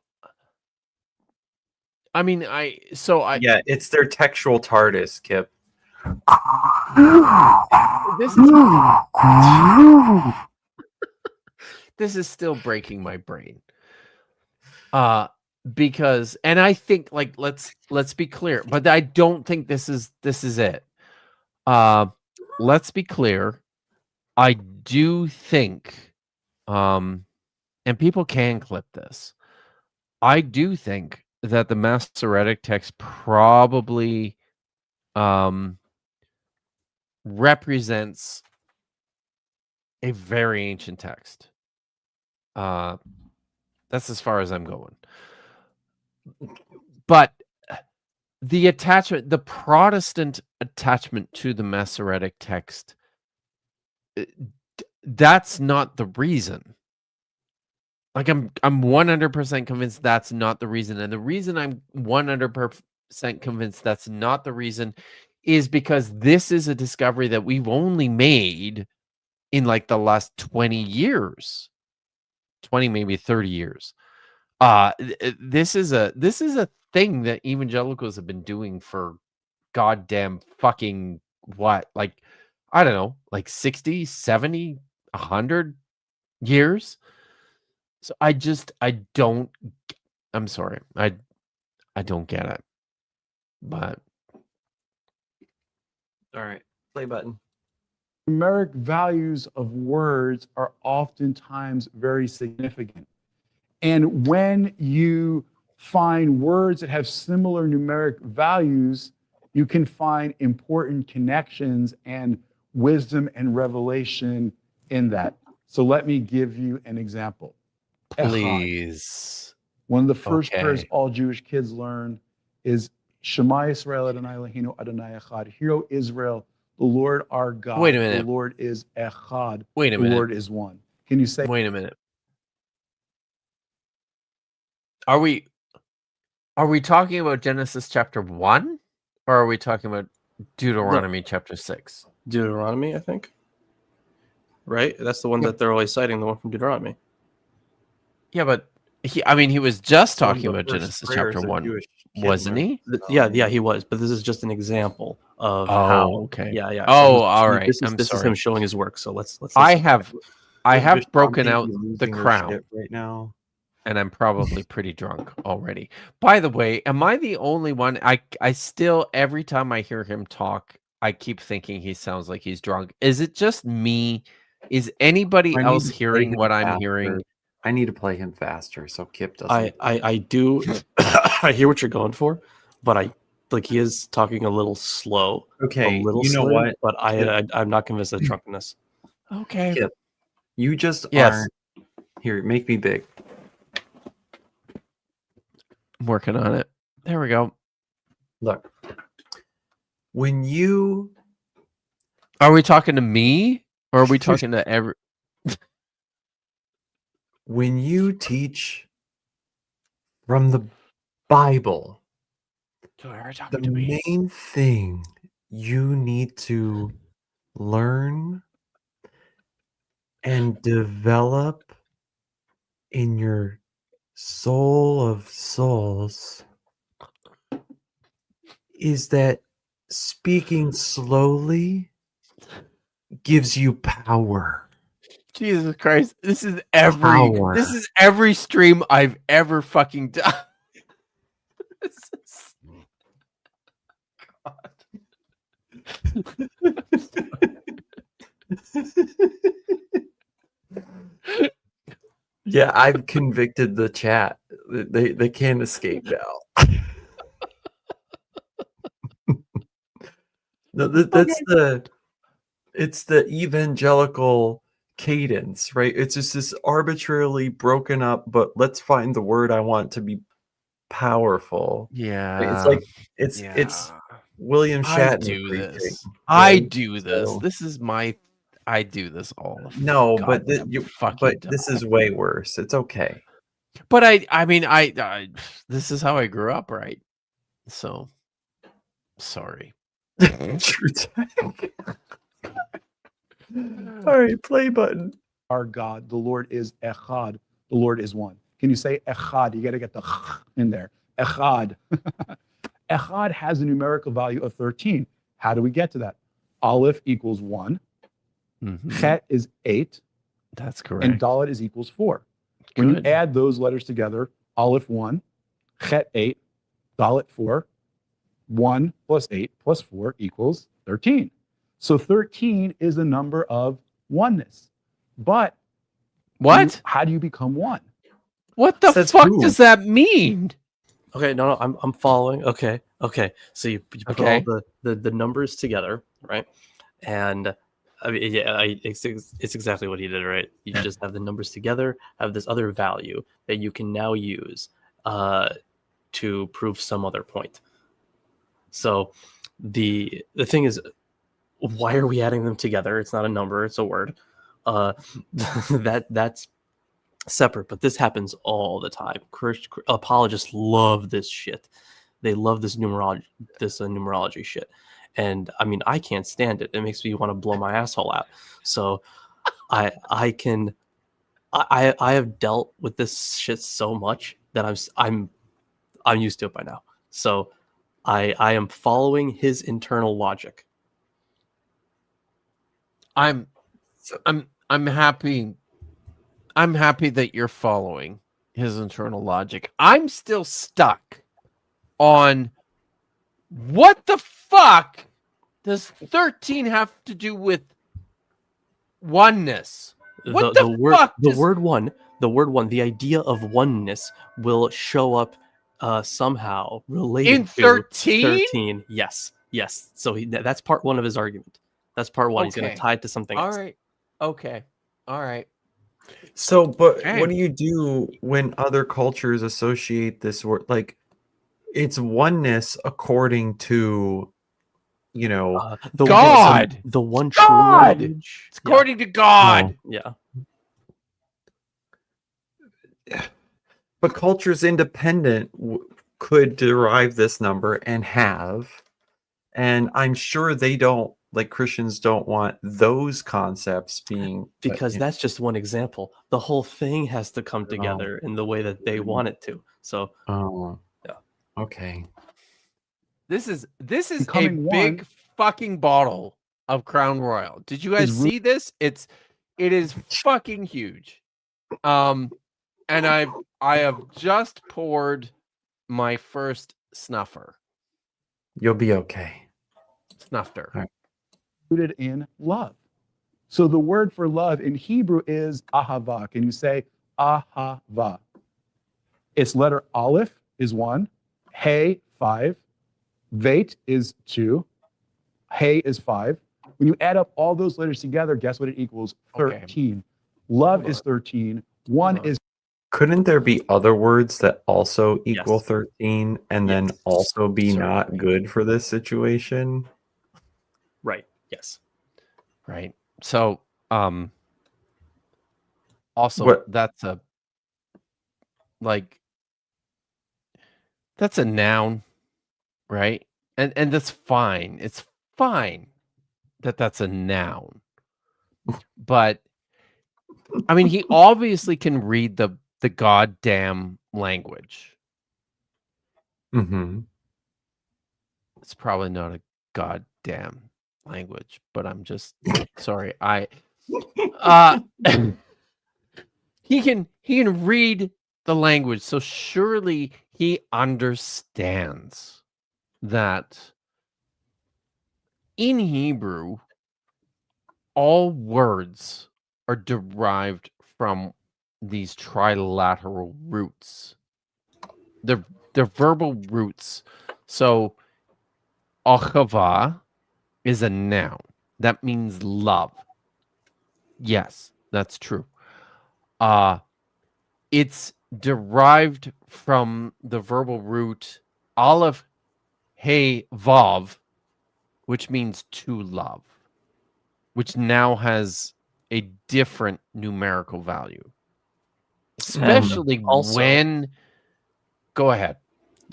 I mean, Yeah, it's their textual TARDIS, Kip. this is still breaking my brain. Because, and I think like let's be clear, but I don't think this is it. Let's be clear. I do think, and people can clip this. I do think that the Masoretic text probably represents a very ancient text. That's as far as I'm going. But the attachment, the Protestant attachment to the Masoretic text, that's not the reason. Like I'm 100% convinced that's not the reason. And the reason I'm 100% convinced that's not the reason is because this is a discovery that we've only made in like the last 20 years, 20 maybe 30 years. This is a thing that evangelicals have been doing for goddamn fucking what, like, I don't know, like 60, 70, 100 years. So I'm sorry, I don't get it. But All right, play button. Numeric values of words are oftentimes very significant. And when you find words that have similar numeric values, you can find important connections and wisdom and revelation in that. So let me give you an example. Echad. please. One of the first prayers Okay. all Jewish kids learn is Shema Yisrael Adonai Eloheinu Adonai Echad. Hear, O Israel, the Lord our God. Wait a minute. The Lord is Echad. Wait a the minute. Lord is one. Can you say? Wait a minute. Are we talking about Genesis chapter 1, or are we talking about Deuteronomy chapter 6? Deuteronomy, I think. Right? That's the one that they're always citing, the one from Deuteronomy. Yeah, but he was just One of talking the about first Genesis prayers chapter a 1, Jewish kid wasn't learned. he? Yeah, he was. But this is just an example of how. Okay. Yeah. Oh, So all right. This I'm is sorry. him showing his work. So let's. I listen. have Would broken Vishami out be the losing her crown, shit right now. and I'm probably pretty drunk already. By the way, am I the only one? I still, every time I hear him talk, I keep thinking he sounds like he's drunk. Is it just me? Is anybody I need else to play hearing him what I'm faster. hearing? I need to play him faster so Kip doesn't. I do. I hear what you're going for, but he is talking a little slow. Okay, a little you know slow, what? But I'm not convinced of drunkenness. Okay. Kip, you just Yes. aren't. Here, make me big. I'm working on it. There we go. Look, when you Are we talking to me, or are we talking to every? when you teach from the Bible, the main thing you need to learn and develop in your soul of souls is that speaking slowly gives you power. Jesus Christ! This is every stream I've ever fucking done. This is... Yeah, I've convicted the chat. They can't escape now. No, it's the evangelical cadence, right? It's just this arbitrarily broken up, but let's find the word I want to be powerful. Yeah, It's like it's William Shatner. I do preaching, this. right? I do this. So- This is my. I do this all the No, but goddamn fucking but time. this is way worse. It's okay. But I this is how I grew up, right? So sorry. True time. All right, play button. Our God, the Lord is Echad, the Lord is one. Can you say Echad? You got to get the in there. Echad. Echad has a numerical value of 13. How do we get to that? Aleph equals 1. Chet is 8. That's correct. And Dalet is equals 4. When you Good. add those letters together, Aleph 1, Chet 8, Dalet 4, 1 plus 8 plus 4 equals 13. So 13 is the number of oneness. But What? how do you become one? What the Says fuck who? does that mean? Okay, no, I'm following. Okay. So you put Okay. all the numbers together, right? And I mean, yeah, it's exactly what he did, right? You just have the numbers together, have this other value that you can now use to prove some other point. So the thing is, why are we adding them together? It's not a number; it's a word. That's separate, but this happens all the time. Apologists love this shit. They love this numerology shit. And I mean, I can't stand it. It makes me want to blow my asshole out. So I can I have dealt with this shit so much that I'm used to it by now. So I am following his internal logic. I'm happy. I'm happy that you're following his internal logic. I'm still stuck on what the fuck does 13 have to do with oneness? What the fuck? The word one, the idea of oneness will show up somehow related in to 13? 13. Yes. So that's part one of his argument. That's part one. He's going to tie it to something else. All right. Okay. All right. So, but Okay. what do you do when other cultures associate this word? Like, it's oneness according to, God, the one true God! language. It's according to God. Yeah. But cultures independent could derive this number and have, and I'm sure they don't, like Christians don't want those concepts being, because that's just one example. The whole thing has to come together in the way that they want it to. So, yeah, okay. This is Becoming a big one. fucking bottle of Crown Royal. Did you guys see this? It is fucking huge. And I have just poured my first snuffer. You'll be okay. Snuffer. All right. Rooted in love. So the word for love in Hebrew is ahava. Can you say ahava? Its letter aleph is 1, hey 5, veit is 2, hey is 5. When you add up all those letters together, guess what it equals? 13. Okay. Love is 13. 1 is. Couldn't there be other words that also equal Yes. 13 and then also be Certainly. not good for this situation? Right. Yes. Right. So, also What- that's a noun, right? And that's fine. It's fine that that's a noun. But I mean, he obviously can read the goddamn language. Mm-hmm. It's probably not a goddamn language, but I'm just sorry. He can read the language, so surely he understands that in Hebrew all words are derived from these trilateral roots. They're verbal roots. So achava is a noun. That means love. Yes, that's true. It's derived from the verbal root aleph hey vav, which means to love, which now has a different numerical value. Especially also- when go ahead.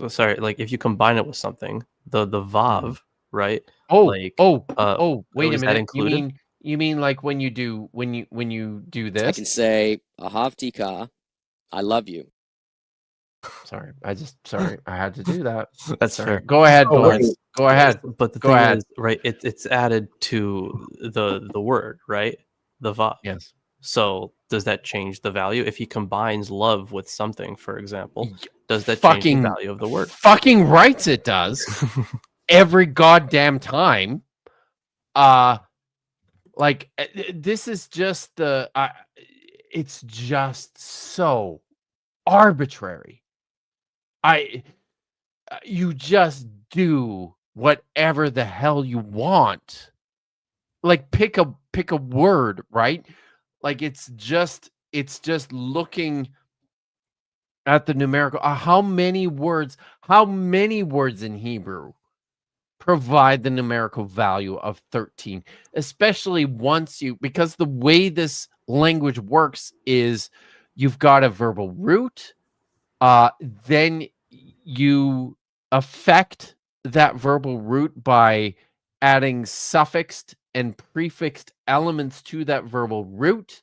Sorry, like if you combine it with something, the vav, right? Wait a is that minute. included? You mean like when you do this? I can say ahavtika, I love you. Sorry, I had to do that. That's Sorry. fair. Go ahead, Oh, Lorence. wait. Go ahead. But the Go thing ahead. is, right? It's added to the word, right? The vav. Yes. So does that change the value if he combines love with something, for example? Does that change Fucking the value of the word? Fucking rights it does. Every goddamn time. This is just it's just so arbitrary. You just do whatever the hell you want. Like pick a word, right? Like it's just looking at the numerical. How many words in Hebrew provide the numerical value of 13, especially because the way this language works is you've got a verbal root, then you affect that verbal root by adding suffixed and prefixed elements to that verbal root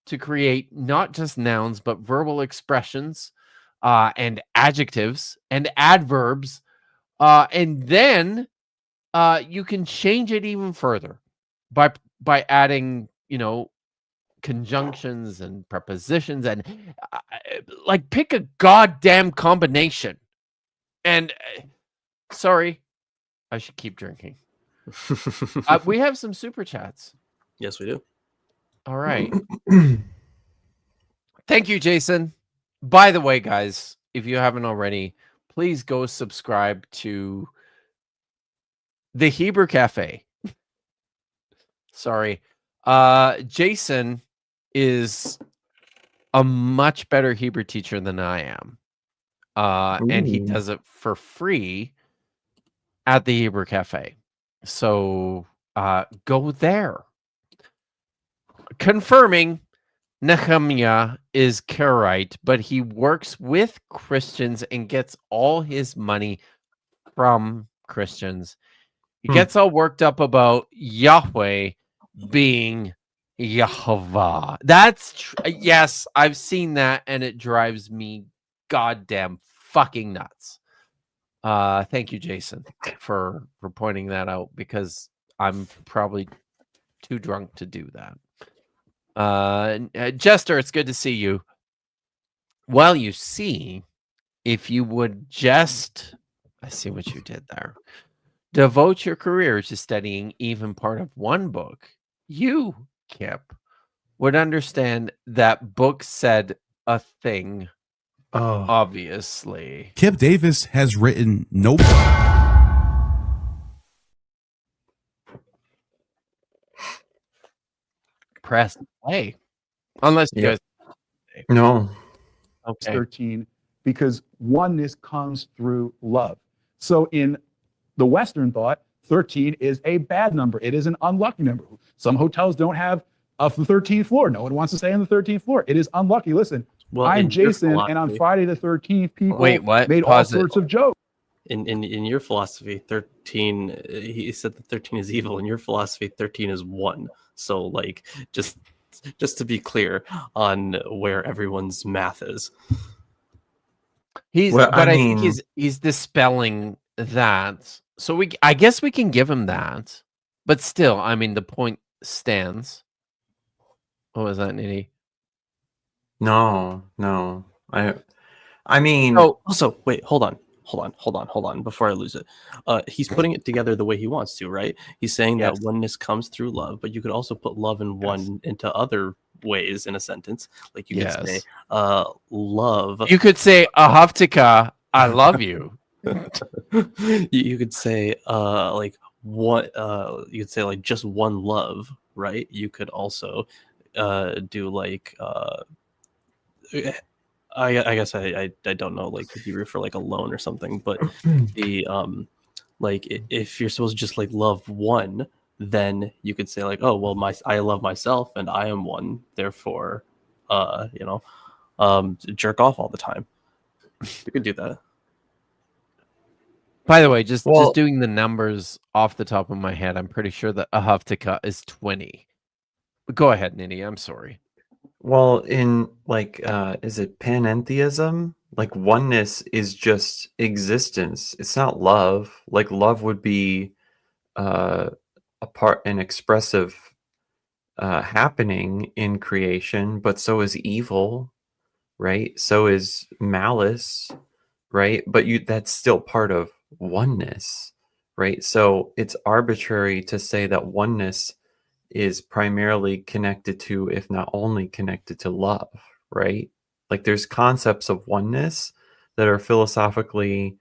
to create not just nouns, but verbal expressions and adjectives and adverbs. And then you can change it even further by adding, conjunctions and prepositions and like pick a goddamn combination. And sorry, I should keep drinking. We have some super chats. Yes, we do. All right. Thank you, Jason. By the way, guys, if you haven't already, please go subscribe to the Hebrew Cafe. Sorry. Jason is a much better Hebrew teacher than I am. And he does it for free at the Hebrew Cafe. So go there. Confirming Nehemiah is Karaite, but he works with Christians and gets all his money from Christians. He gets all worked up about Yahweh being Yehovah. That's yes, I've seen that, and it drives me goddamn fucking nuts. Thank you, Jason, for pointing that out, because I'm probably too drunk to do that. Jester, it's good to see you. Well, you see, if you would just, I see what you did there, devote your career to studying even part of one book, you, Kip, would understand that book said a thing. Oh, Obviously. Kip Davis has written no. Press play. Unless you guys. No. Okay. 13, because oneness comes through love. So in the Western thought, 13 is a bad number. It is an unlucky number. Some hotels don't have a 13th floor. No one wants to stay on the 13th floor. It is unlucky. Listen, Well, I'm in your Jason, and on philosophy- Friday the 13th, people Wait, what? made Pause all it. sorts of jokes. In your philosophy, 13, he said that 13 is evil. In your philosophy, 13 is 1. So, like, just to be clear on where everyone's math is. Well, But I I think mean- he's dispelling that. So I guess we can give him that. But still, I mean, the point stands. What was that, Nitty? No. I mean, Oh, also, wait, hold on, before I lose it. He's putting it together the way he wants to, right? He's saying Yes. that oneness comes through love, but you could also put love and one into other ways in a sentence. Like you could say, love. You could say, Ahaftika, I love you. You could say, like, what, you could say, like, just one love, right? You could also do, like, I guess I don't know, like, the Hebrew for like alone or something, but the like if you're supposed to just like love one, then you could say like, oh well, I love myself and I am one, therefore jerk off all the time. You could do that. By the way, just Well- doing the numbers off the top of my head, I'm pretty sure that Ahaftika is 20. But go ahead, Nitty. I'm sorry. Well, in like, is it panentheism? Like oneness is just existence. It's not love. Like love would be an expressive happening in creation, but so is evil, right? So is malice, right? But that's still part of oneness, right? So it's arbitrary to say that oneness is primarily connected to, if not only connected to, love, right? Like there's concepts of oneness that are philosophically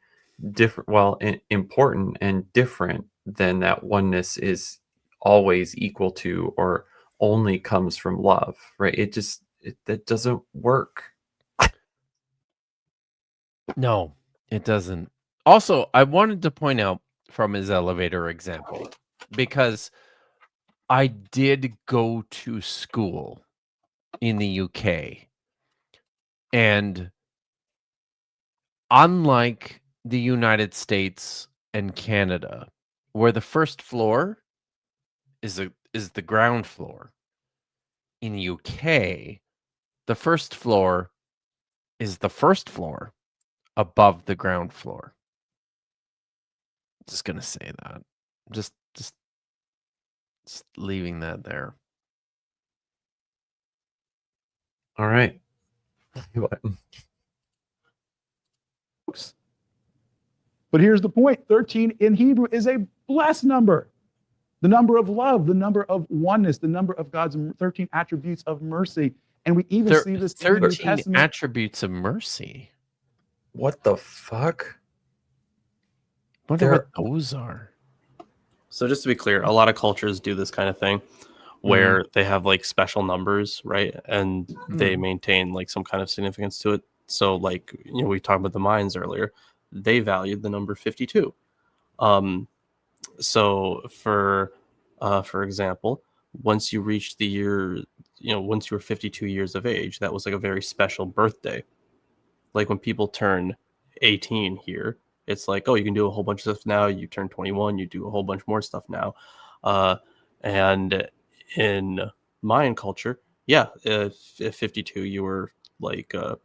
different, important and different than that oneness is always equal to or only comes from love, right? That doesn't work. No, it doesn't. Also, I wanted to point out from his elevator example, because I did go to school in the UK, and unlike the United States and Canada, where the first floor is the ground floor. In UK, the first floor is the first floor above the ground floor. Just gonna say that. Just leaving that there. All right. But here's the point. 13 in Hebrew is a blessed number. The number of love, the number of oneness, the number of God's 13 attributes of mercy. And we even see this in the New 13 Testament. attributes of mercy. What the fuck? Wonder what those are. So just to be clear, a lot of cultures do this kind of thing where they have like special numbers, right? And they maintain like some kind of significance to it. So like, you know, we talked about the Mayans earlier. They valued the number 52. So for example, once you reached the year, you know, once you were 52 years of age, that was like a very special birthday. Like when people turn 18 here, it's like, oh, you can do a whole bunch of stuff now. You turn 21, you do a whole bunch more stuff now. And in Mayan culture, yeah, if 52, you were like you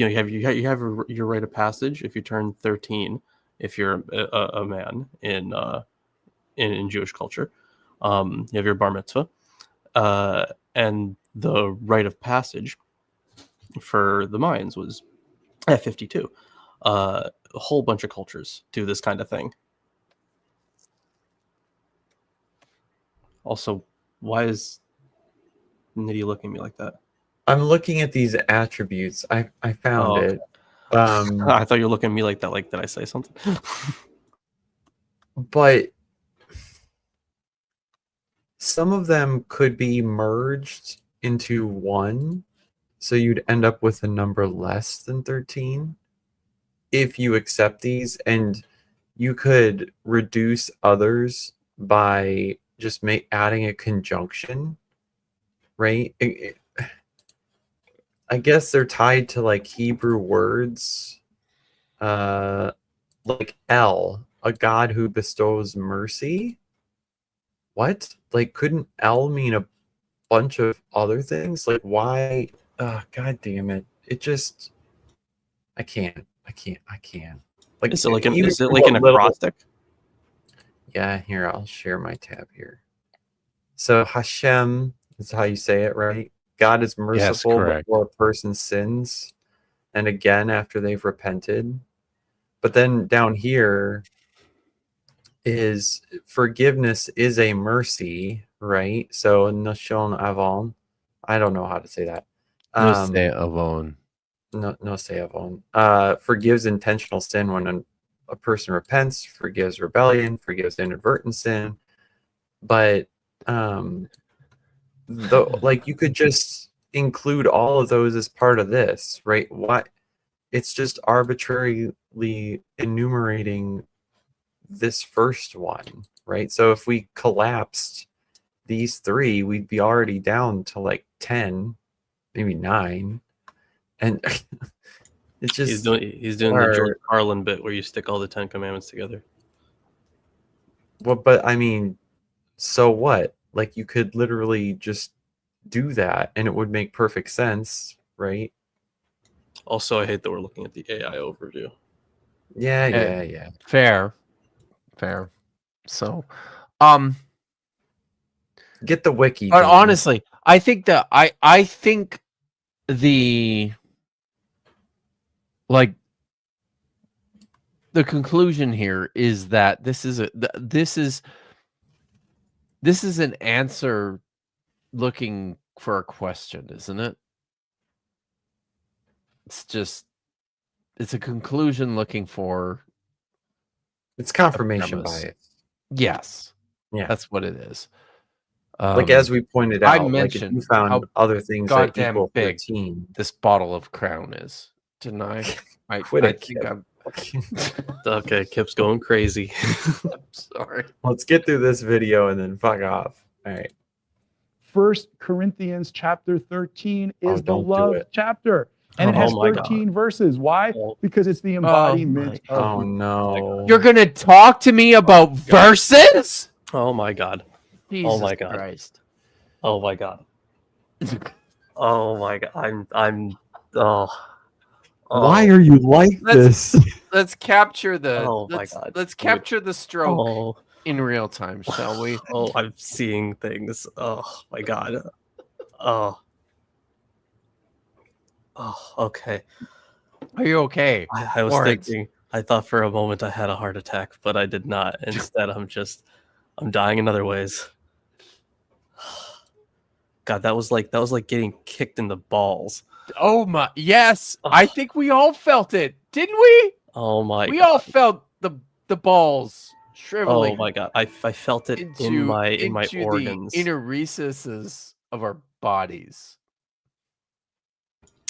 know, you have your rite of passage if you turn 13, if you're a man in Jewish culture. You have your bar mitzvah, and the rite of passage for the Mayans was at 52. A whole bunch of cultures do this kind of thing. Also, why is Nitty looking at me like that? I'm looking at these attributes. I found it. I thought you were looking at me like that. Like, did I say something? But some of them could be merged into one, so you'd end up with a number less than 13 if you accept these, and you could reduce others by just adding a conjunction, right? I guess they're tied to like Hebrew words, like El, a God who bestows mercy. What? Like, couldn't El mean a bunch of other things? Like, why? God damn it! It just, I can't. Like, is it like an acrostic? Yeah, here, I'll share my tab here. So Hashem is how you say it, right? God is merciful before a person sins, and again after they've repented. But then down here is forgiveness is a mercy, right? So Nashon Avon. I don't know how to say that. No say Avon. No say Avon. Forgives intentional sin when a person repents, forgives rebellion, forgives inadvertent sin. But like you could just include all of those as part of this, right? What? It's just arbitrarily enumerating this first one, right? So if we collapsed these three, we'd be already down to like 10, maybe 9, and it's just he's doing the George Carlin bit where you stick all the 10 commandments together. Well, but I mean, so what? Like, you could literally just do that and it would make perfect sense, right? Also, I hate that we're looking at the AI overview. Yeah. Fair. So, get the wiki. But honestly, I think that I think the conclusion here is that this is an answer looking for a question, isn't it? It's a conclusion looking for. It's confirmation bias. Yes. Yeah. That's what it is. Like, as we pointed out, I mentioned like, if you found other things that equal big 13. This bottle of Crown is. Didn't I? I think I'm. Okay, Kip's going crazy. I'm sorry. Let's get through this video and then fuck off. All right. 1 Corinthians chapter 13 is the love chapter. And it has 13 verses. Why? Because it's the embodiment of... Oh, no. You're going to talk to me about verses? Oh, my God. Jesus my God. Christ. Oh my God. Oh my God. I'm. Oh. Why are you like this? Let's capture the. Oh my God. Let's dude. capture the stroke Oh. in real time, shall we? Oh, I'm seeing things. Oh my God. Oh. Oh. Okay. Are you okay? I was Lorence? thinking. I thought for a moment I had a heart attack, but I did not. Instead, I'm dying in other ways. God, that was like getting kicked in the balls. Oh my, yes. Oh. I think we all felt it, didn't we? Oh my We God. all felt the balls shriveling. Oh my God. I felt it in my organs. The inner recesses of our bodies.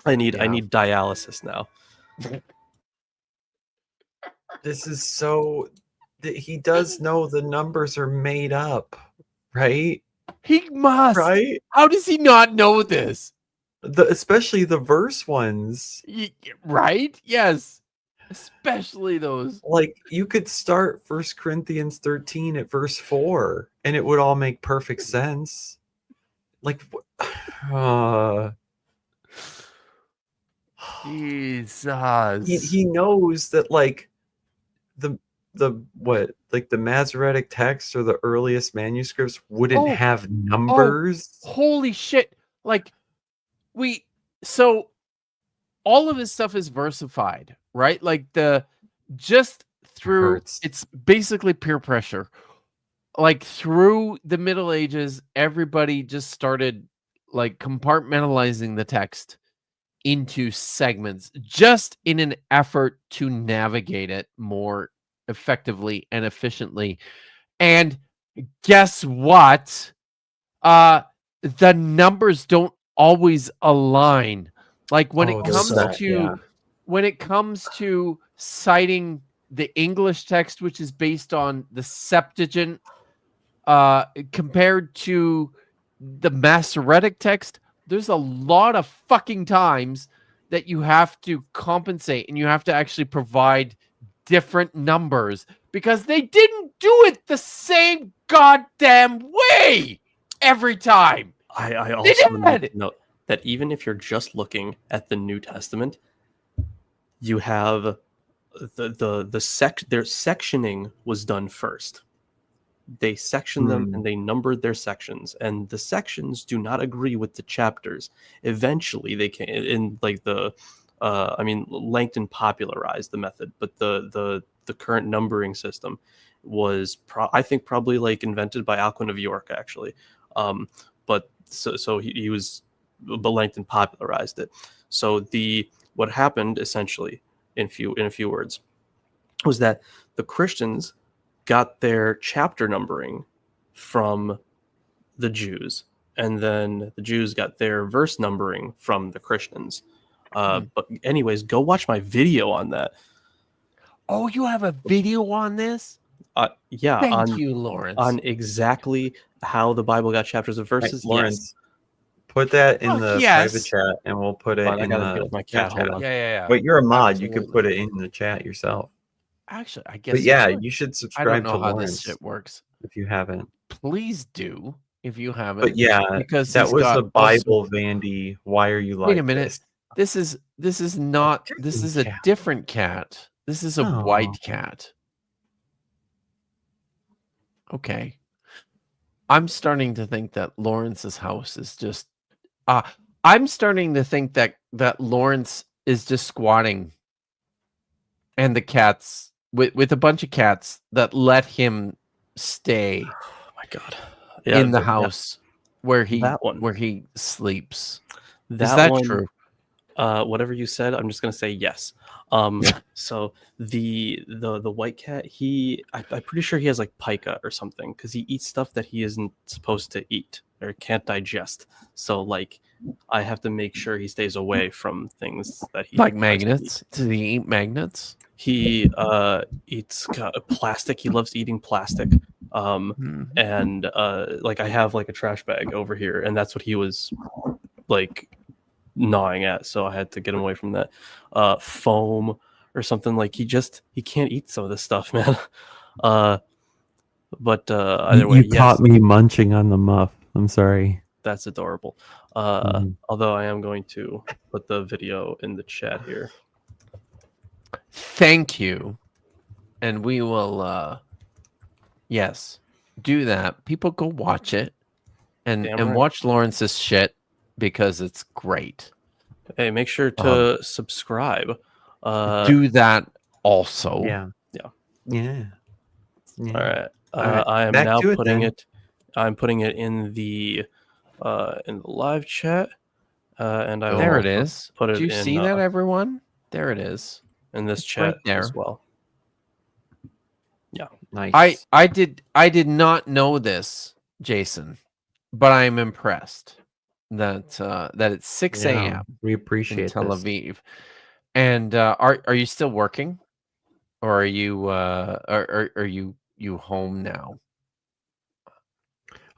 I need dialysis now. This is so. He does know the numbers are made up, right? He must. Right? How does he not know this? Especially the verse ones. Right? Yes. Especially those. Like, you could start 1 Corinthians 13 at verse 4, and it would all make perfect sense. Like, Jesus. He knows that, like, the Masoretic text or the earliest manuscripts wouldn't have numbers. Holy shit. Like, so all of his stuff is versified, right? Like it's basically peer pressure. Like, through the Middle Ages, everybody just started like compartmentalizing the text into segments just in an effort to navigate it more effectively and efficiently. And guess what? The numbers don't always align. Like, when it comes to citing the English text, which is based on the Septuagint, compared to the Masoretic text, there's a lot of fucking times that you have to compensate and you have to actually provide different numbers because they didn't do it the same goddamn way every time. I also need to note that even if you're just looking at the New Testament, you have their sectioning was done first. They sectioned them and they numbered their sections, and the sections do not agree with the chapters. Eventually, they can in like Langton popularized the method, but the current numbering system was I think probably like invented by Alcuin of York, actually. But he was, but Langton popularized it. So what happened essentially in a few words was that the Christians got their chapter numbering from the Jews, and then the Jews got their verse numbering from the Christians. But anyways, go watch my video on that. Oh, you have a video on this? Yeah. Thank you, Lorence. On exactly how the Bible got chapters and verses. Right, Lorence, put that in the private chat, and we'll put it in the my cat. chat. Hold on. Yeah. Wait, you're a mod. Absolutely. You could put it in the chat yourself. Actually, I guess. But yeah, you should subscribe to Lorence. This shit works. If you haven't, please do. If you haven't, but yeah, because that was a Bible Vandy. Why are you like? Wait a minute. This is not. This is a different cat. This is a white cat. Okay. I'm starting to think that Lawrence's house is just. I'm starting to think that Lorence is just squatting, and the cats with a bunch of cats that let him stay. Oh my God. In the house where he sleeps. Is that true? Whatever you said, I'm just gonna say yes. So the white cat, I'm pretty sure he has like pica or something, because he eats stuff that he isn't supposed to eat or can't digest. So like, I have to make sure he stays away from things that he like magnets. Does he eat magnets? He eats plastic. He loves eating plastic. And like, I have like a trash bag over here, and that's what he was like gnawing at, so I had to get him away from that. Foam or something. Like, he can't eat some of this stuff, man. But either way, You caught me munching on the muff. I'm sorry. That's adorable. Mhm. Although I am going to put the video in the chat here. Thank you. And we will yes, do that. People go watch it and Damn right. watch Lawrence's shit because it's great. Hey, make sure to subscribe. Do that also. Yeah. All right. right, I am back now to it putting then. it. I'm putting it in the live chat, and I will There it also is. put it Do you in, see that, everyone? There it is. in this It's chat right there. as well. Yeah, Nice. I did not know this, Jason, but I'm impressed that that it's 6 a.m. We in appreciate Tel this. Aviv. And are you still working, or are you are you home now?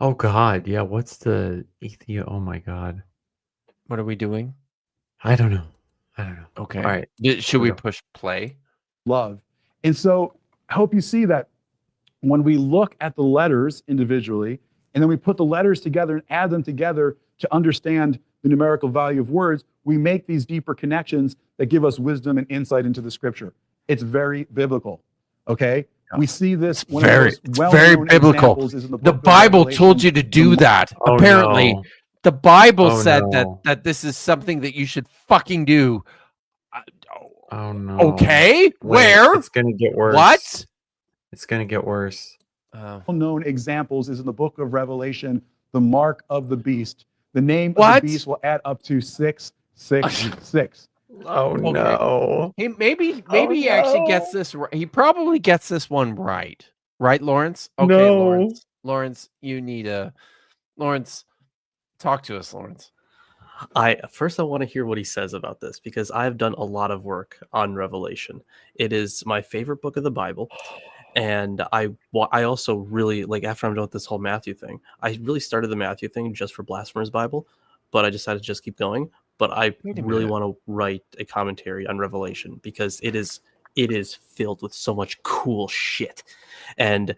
Oh God, yeah. What's the Oh my God, What are we doing? I don't know. Okay. All right. Should we go. push play? Love. And so I hope you see that when we look at the letters individually, and then we put the letters together and add them together to understand the numerical value of words, we make these deeper connections that give us wisdom and insight into the scripture. It's very biblical. Okay? We see this one of the most well-known examples is in the The book of Bible Revelation. told you to do that. Oh, Apparently, no. the Bible Oh, said no. that this is something that you should fucking do. Oh no. Okay, Wait, where? It's gonna get worse. What? It's gonna get worse. Well-known examples is in the book of Revelation, the mark of the beast. The name of What? the beast will add up to 666. Oh Okay. no. Hey, maybe he actually gets this right. He probably gets this one right. Right, Lawrence? Okay, No. Lawrence, you need Lawrence, talk to us, Lawrence. I want to hear what he says about this, because I've done a lot of work on Revelation. It is my favorite book of the Bible, and I also really like, after I'm done with this whole Matthew thing, I really started the Matthew thing just for Blasphemous Bible, but I decided to just keep going. But I really want to write a commentary on Revelation, because it is filled with so much cool shit, and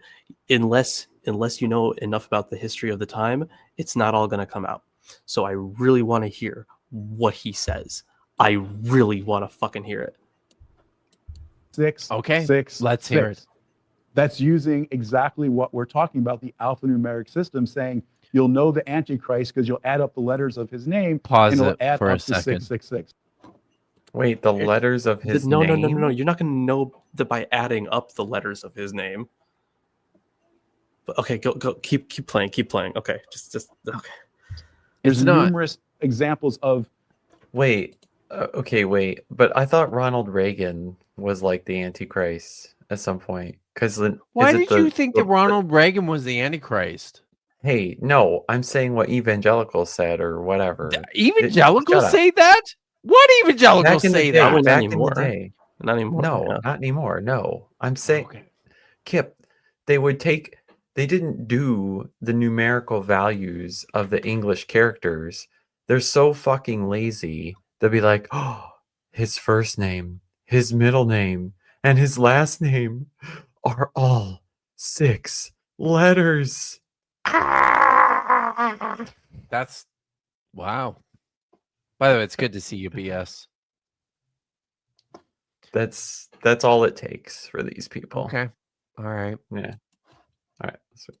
unless you know enough about the history of the time, it's not all going to come out. So I really want to hear what he says. I really want to fucking hear it. Okay, Six. let's hear it. That's using exactly what we're talking about, the alphanumeric system, saying you'll know the Antichrist because you'll add up the letters of his name. Pause and it'll it add for up a to second. 666. Wait, the letters of his No. name? You're not going to know that by adding up the letters of his name. But okay, go. Keep playing. Okay, just okay. There's It's not. numerous examples of. Wait. Okay, wait. But I thought Ronald Reagan was like the Antichrist at some point. Why did you think that Ronald Reagan was the Antichrist? Hey, no, I'm saying what evangelicals said or whatever. Evangelicals Shut say that? What evangelicals Back in the say day, that? Not back anymore. in the day. Not anymore. No, yeah. not anymore. No, I'm saying, Okay. Kip, they didn't do the numerical values of the English characters. They're so fucking lazy. They'll be like, oh, his first name, his middle name, and his last name are all 6 letters. That's wow. By the way, it's good to see you, BS. That's all it takes for these people. Okay. All right. Yeah. All right. So,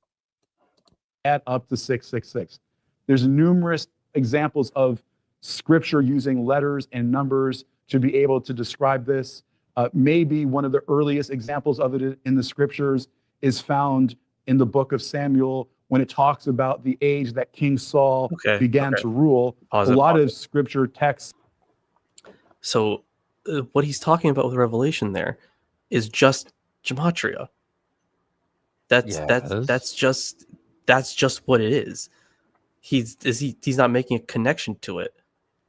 Add up to 666. There's numerous examples of scripture using letters and numbers to be able to describe this. Maybe one of the earliest examples of it in the scriptures is found in the book of Samuel, when it talks about the age that King Saul began to rule. A lot of scripture texts. So what he's talking about with Revelation there is just gematria. That's just what it is. He's not making a connection to it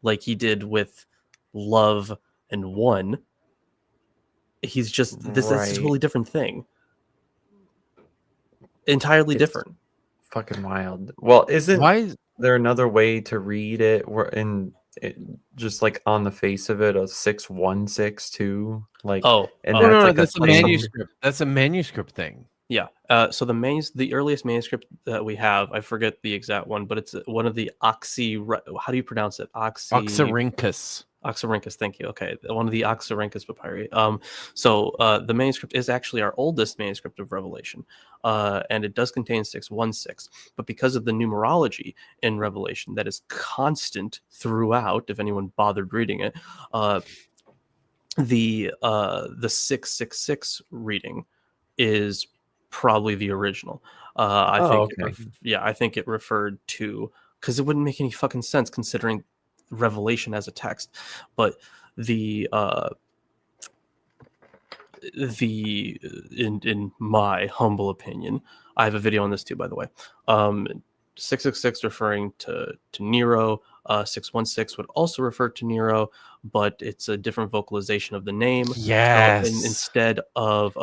like he did with love and one. He's just this is a totally different thing. Entirely different. Fucking wild. Well, isn't there another way to read it just like on the face of it, a 616 too? Like, no, that's a manuscript. That's a manuscript thing. Yeah. So the earliest manuscript that we have, I forget the exact one, but it's one of the how do you pronounce it? Oxyrhynchus. Oxyrhynchus, thank you. Okay, one of the Oxyrhynchus papyri. So the manuscript is actually our oldest manuscript of Revelation, and it does contain 616. But because of the numerology in Revelation that is constant throughout, if anyone bothered reading it, the 666 reading is probably the original. I think it referred to, because it wouldn't make any fucking sense considering Revelation as a text, but in my humble opinion, I have a video on this too, by the way. 666 referring to Nero. 616 would also refer to Nero, but it's a different vocalization of the name. Yes. Instead of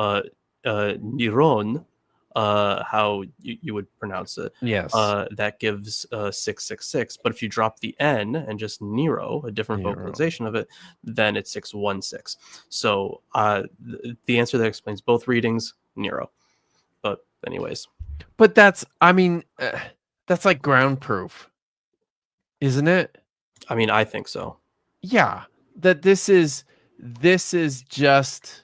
Neron, how you would pronounce it. Yes. That gives 666. But if you drop the N and just Nero, a different vocalization of it, then it's 616. So the answer that explains both readings, Nero. But anyways. But that's like ground proof, isn't it? I mean, I think so. Yeah. That this is just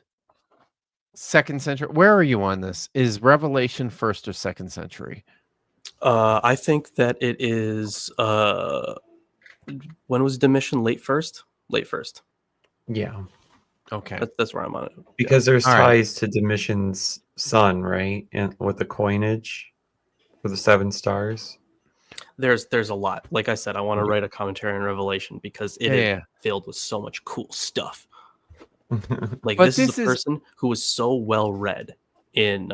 2nd century. Where are you on this? Is Revelation 1st or 2nd century? I think that it is. When was Domitian? Late first. Yeah. Okay. That's where I'm on it. Because there's All ties to Domitian's son, right? And with the coinage for the 7 stars. There's a lot. Like I said, I want to write a commentary on Revelation because it is filled with so much cool stuff. Like this is a person who was so well read in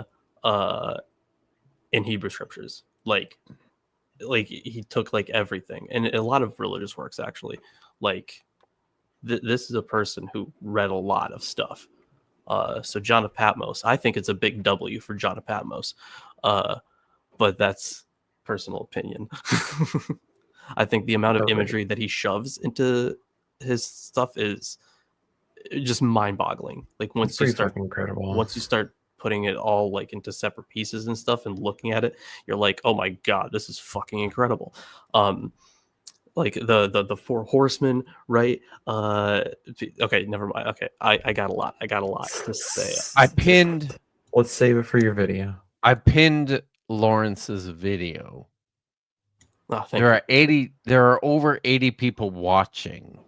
Hebrew scriptures. Like he took like everything, and a lot of religious works actually. Like this is a person who read a lot of stuff. So John of Patmos, I think it's a big W for John of Patmos, but that's personal opinion. I think the amount of imagery that he shoves into his stuff is just mind-boggling. Like once you start putting it all like into separate pieces and stuff and looking at it, you're like, oh my god, this is fucking incredible. Like the 4 horsemen, right? Okay, never mind. Okay, I got a lot to say. Let's save it for your video. I pinned Lawrence's video. Oh, there are over 80 people watching.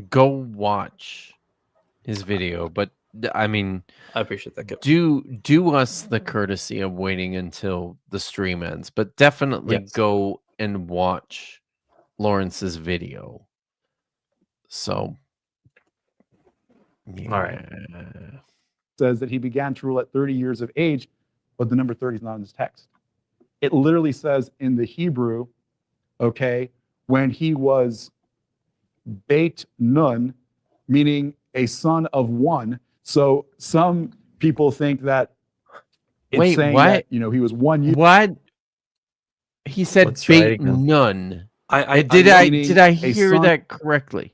Go watch his video, but I mean, I appreciate that. Do us the courtesy of waiting until the stream ends, but definitely go and watch Lawrence's video. So, all right. Says that he began to rule at 30 years of age, but the number 30 is not in this text. It literally says in the Hebrew, okay, when he was Beit Nun, meaning a son of 1. So some people think that it's saying that, he was 1 year. What? He said Beit Nun. Did I hear that correctly?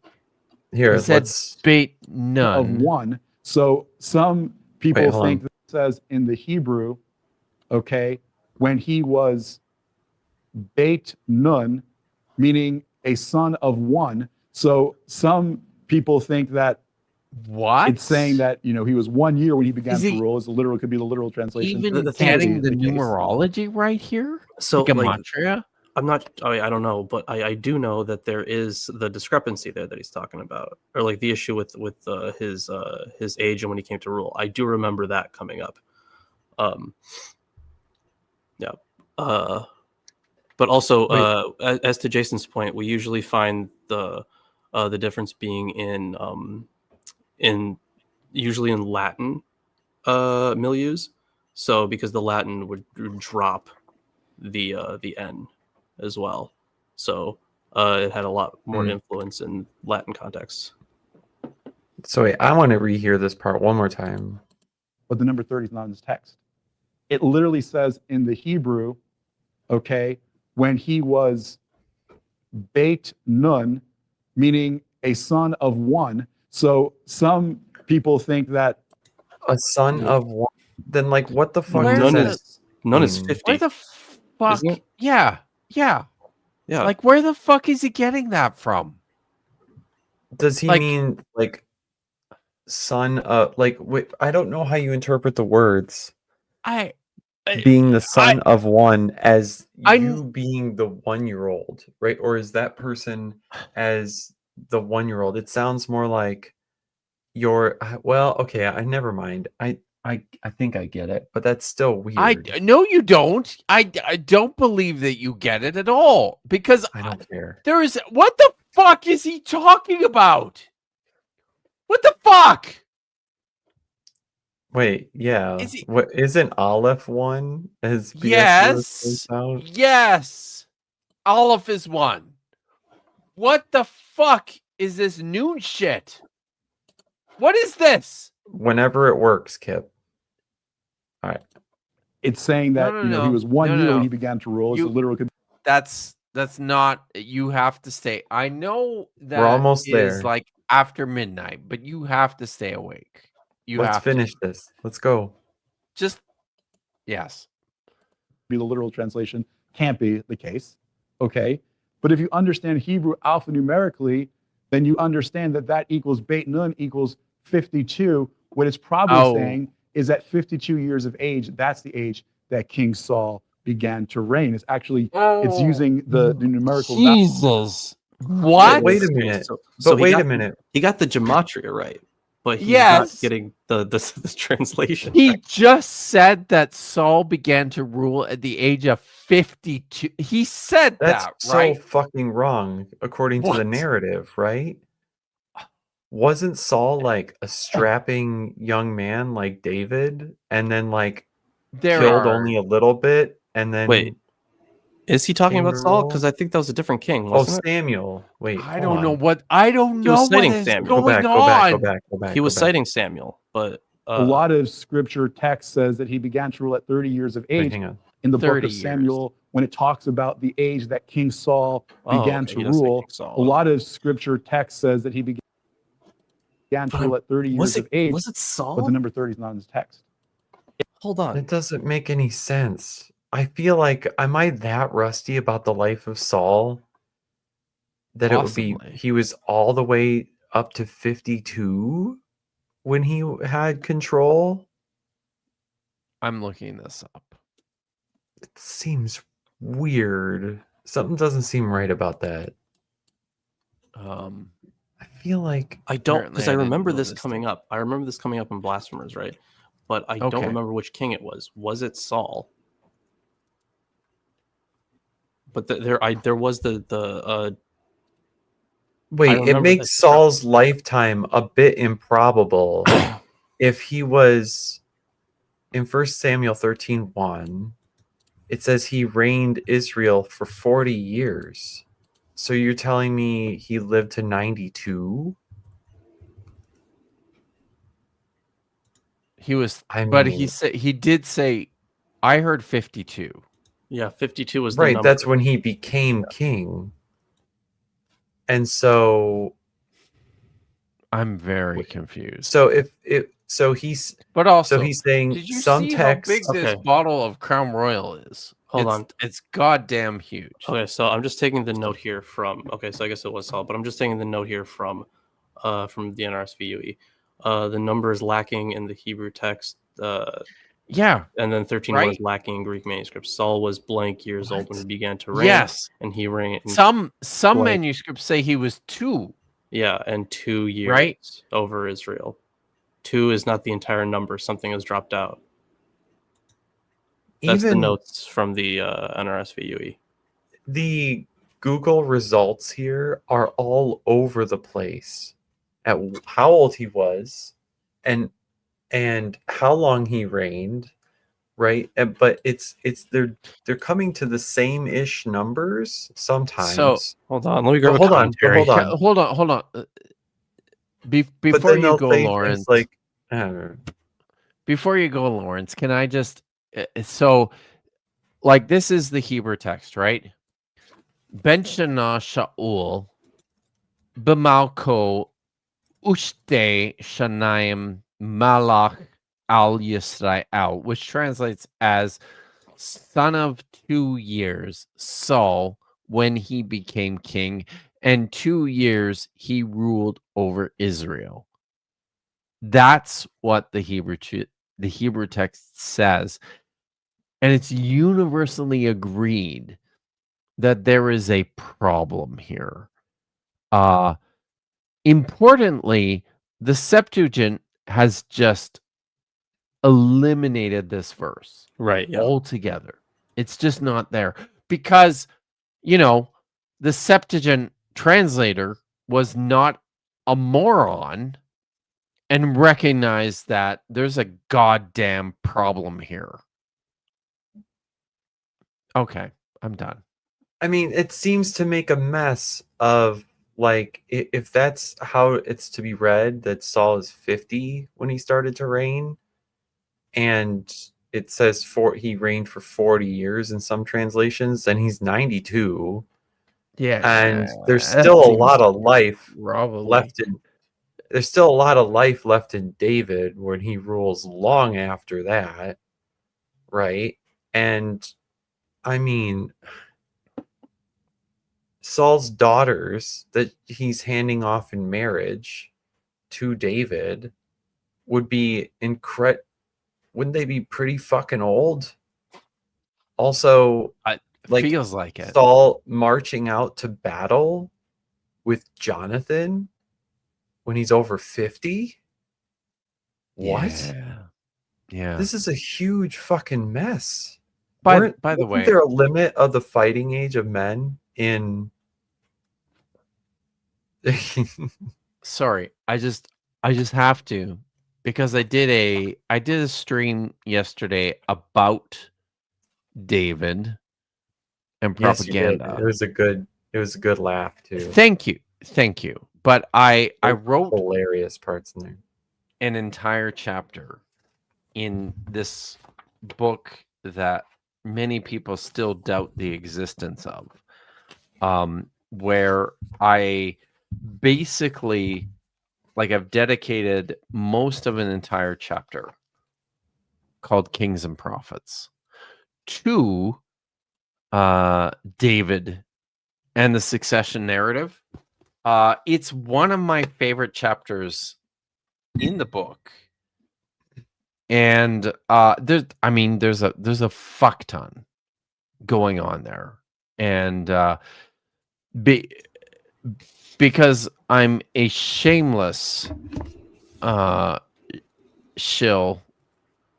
Here, he said Beit Nun of 1. So some people think that it says in the Hebrew, okay, when he was Beit Nun, meaning a son of 1. So some people think that it's saying that he was 1 year when he began to rule. As literal could be the literal translation. Even getting the numerology right here. So gematria. I'm not. I don't know, but I do know that there is the discrepancy there that he's talking about, or like the issue with his age and when he came to rule. I do remember that coming up. But also, as to Jason's point, we usually find the difference being usually in Latin milieus. So because the Latin would drop the N as well, so it had a lot more influence in Latin contexts. So wait, I want to rehear this part one more time. But the number 30 is not in this text. It literally says in the Hebrew, okay, when he was Beit Nun, meaning a son of 1. So some people think that a son of 1. Then like what the fuck Where's does None that is none is mean? 50. Where the fuck? Isn't it? Yeah. Yeah. Like, where the fuck is he getting that from? Does he Like- mean like son like wait, I don't know how you interpret the words. Being the son of one as you being the 1-year-old, right? Or is that person as the 1-year-old? It sounds more like you're well, okay, I never mind. I think I get it, but that's still weird. No, you don't. I don't believe that you get it at all because I don't care. there is what the fuck is he talking about? What the fuck? Wait, yeah. Is he- What isn't Aleph one as BS Yes. out? Yes. Aleph is one. What the fuck is this noon shit? What is this? Whenever it works, Kip. All right. It's saying that he was 1 year when he began to rule. It's a literal. That's not. You have to stay. I know that We're almost is there. like after midnight, but you have to stay awake. Let's finish this. Let's go. Just yes. Be the literal translation can't be the case. Okay. But if you understand Hebrew alphanumerically, then you understand that that equals Beit Nun equals 52. What it's probably saying is at 52 years of age, that's the age that King Saul began to reign. It's actually, it's using the numerical Jesus. What? Wait a minute. So wait a minute. He got the gematria right, but he's Yes. not getting this translation. He right. just said that Saul began to rule at the age of 52. He said That's that, so right? fucking wrong, according to the What? narrative, right? Wasn't Saul like a strapping young man like David, and then like killed only a little bit, and then Wait, is he talking came about to Saul? rule? Because I think that was a different king, Oh, wasn't it? Samuel. Wait, I hold don't know on. what I don't He was know what citing is Samuel. going Go on. back. He was go back. citing Samuel, but a lot of scripture text says that he began to rule at 30 years of Wait, age. hang on. In the book 30 of years. Samuel, when it talks about the age that King Saul began okay, to he does say rule, King Saul, a lot of scripture text says that he began to rule at 30 years of age. Was it Saul? But the number 30 is not in his text. Hold on. It doesn't make any sense. I feel like am I that rusty about the life of Saul that it would be Possibly. he was all the way up to 52 when he had control? I'm looking this up. It seems weird. Something doesn't seem right about that. I feel like I don't, Apparently because I I didn't remember know this this coming thing. up. I remember this coming up in Blasphemers, right? But I Okay. don't remember which king it was. Was it Saul? But there was the wait, it remember makes that- Saul's lifetime a bit improbable if he was in 1 Samuel 13:1. It says he reigned Israel for 40 years. So you're telling me he lived to 92? He was, I but mean- he said he did say. I heard 52. Yeah, 52 was the Right, number. that's when he became king. And so I'm very confused. so he's But also, so he's saying did you some see text how big this Okay. bottle of Crown Royal is? Hold on. It's goddamn huge. Okay, so I'm just taking the note here from. Okay, so I guess it was Saul, but I'm just taking the note here from the NRSV. The number is lacking in the Hebrew text. Yeah. And then 13 Right. was lacking in Greek manuscripts. Saul was blank years old when he began to reign. Yes. And he reigned. Some blank. manuscripts say he was 2. Yeah, and 2 years Right. over Israel. 2 is not the entire number. Something has dropped out. That's the even notes from the NRSV. the Google results here are all over the place at how old he was and how long he reigned, right? But it's they're coming to the same ish numbers sometimes. So hold on, let me grab a hold on, commentary. hold on. Hold on. But Before then you they'll go, say things Lawrence. like I don't know. Before you go, Lawrence, can I just so like this is the Hebrew text, right? Ben Shana Shaul B'malko Ushte Shanaim Malach Al Yisrael, which translates as son of 2 years, Saul, when he became king, and 2 years he ruled over Israel. That's what the Hebrew text says. And it's universally agreed that there is a problem here. Importantly, the Septuagint has just eliminated this verse Right. Yeah. altogether. It's just not there because, the Septuagint translator was not a moron and recognized that there's a goddamn problem here. Okay, I'm done. I mean, it seems to make a mess of, like, if that's how it's to be read, that Saul is 50 when he started to reign, and it says he reigned for 40 years in some translations, then he's 92. Yeah, and there's still a lot of life left in. There's still a lot of life left in David when he rules long after that, right? And I mean, Saul's daughters that he's handing off in marriage to David would be wouldn't they be pretty fucking old? Also, feels like it. Saul marching out to battle with Jonathan when he's over 50? What? Yeah. This is a huge fucking mess. By the Wasn't way, there a limit of the fighting age of men in sorry, I just have to, because I did a stream yesterday about David and Yes, you did. propaganda. It was a good laugh too. Thank you. But I wrote hilarious parts in there. An entire chapter in this book that many people still doubt the existence of, where I basically, I've dedicated most of an entire chapter called Kings and Prophets to David and the succession narrative. It's one of my favorite chapters in the book, and there's a fuck ton going on there, and because I'm a shameless shill,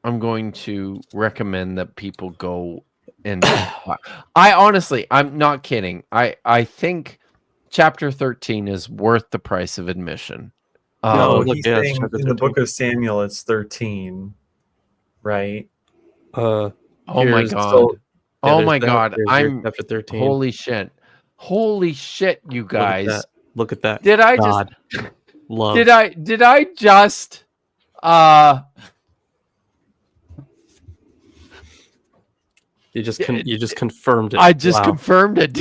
I'm going to recommend that people go and I honestly, I'm not kidding. I think chapter 13 is worth the price of admission. He's saying in the book of Samuel it's 13, right? Oh my god. Oh my god. I'm chapter 13. Holy shit, you guys. Look at that. Did I God. just Love. Did I just You just confirmed it. I just confirmed it.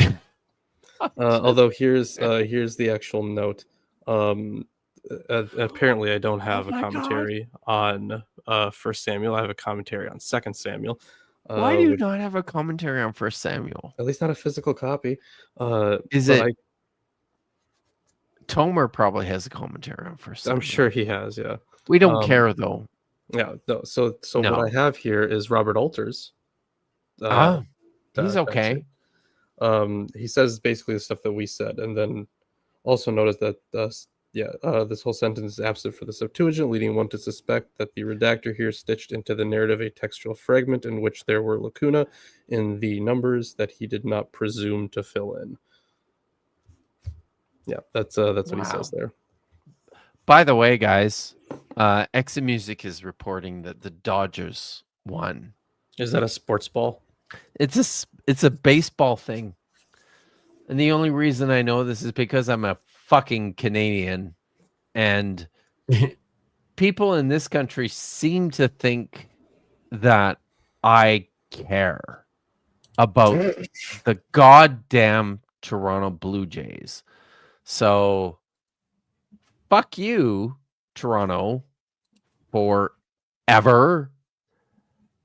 Although here's the actual note. Apparently I don't have a commentary on 1 Samuel. I have a commentary on 2 Samuel. Why do you not have a commentary on 1 Samuel? At least not a physical copy. Is it Tomer probably has a commentary on 1 Samuel. I'm sure he has, yeah. We don't care though. Yeah, no. So No. what I have here is Robert Alters. He's okay. He says basically the stuff that we said, and then also notice that this whole sentence is absent for the Septuagint, leading one to suspect that the redactor here stitched into the narrative a textual fragment in which there were lacuna in the numbers that he did not presume to fill in. Yeah, that's what he says there. By the way, guys, Exit Music is reporting that the Dodgers won. Is that a sports ball? It's a baseball thing. And the only reason I know this is because I'm a fucking Canadian, and people in this country seem to think that I care about the goddamn Toronto Blue Jays. So fuck you, Toronto, for ever.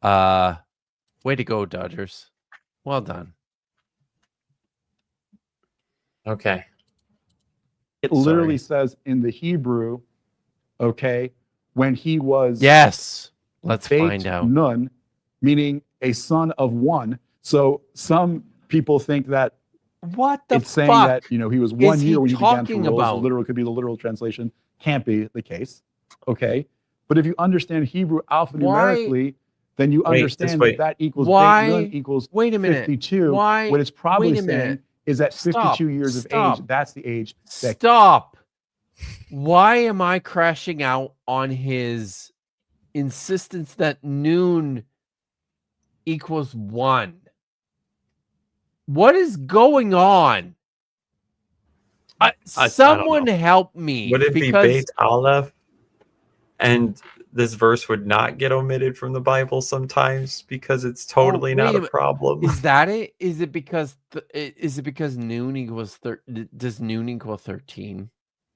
Way to go, Dodgers. Well done. Okay. It literally Sorry. says in the Hebrew, okay, when he was Yes. Let's Beit find out. Nun, meaning a son of one. So some people think that What the it's saying fuck that he was is 1 he year when he began to talking rule. about? Literal could be the literal translation. Can't be the case. Okay. But if you understand Hebrew alphanumerically, then you understand that that equals Beit Nun equals Wait a minute. 52. Why? What it's probably Wait a saying minute. is that 52 years of age, Stop. that's the age that Stop. Why am I crashing out on his insistence that noon equals 1? What is going on? Someone help me. Would it be because Beit Aleph? And this verse would not get omitted from the Bible sometimes because it's totally not a problem. Is that it? Is it because noon equals does noon equal 13?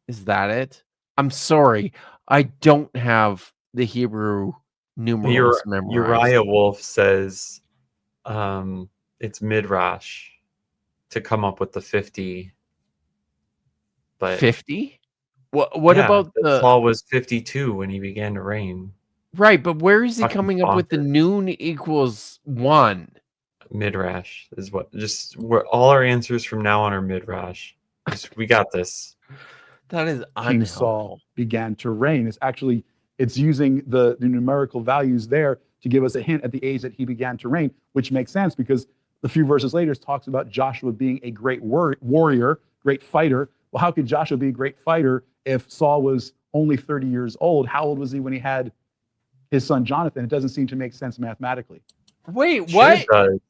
Is that it? I'm sorry. I don't have the Hebrew numerals memorized. Uriah Wolf says it's Midrash to come up with the 50. But 50? What about the Saul was 52 when he began to reign. Right, but where is he Fucking coming up with the noon equals 1? Midrash is what all our answers from now on are Midrash. We got this. That is King Saul began to reign. It's using the numerical values there to give us a hint at the age that he began to reign, which makes sense because a few verses later it talks about Joshua being a great warrior, great fighter. Well, how could Joshua be a great fighter if Saul was only 30 years old? How old was he when he had his son Jonathan? It doesn't seem to make sense mathematically. Wait, what? Sure does.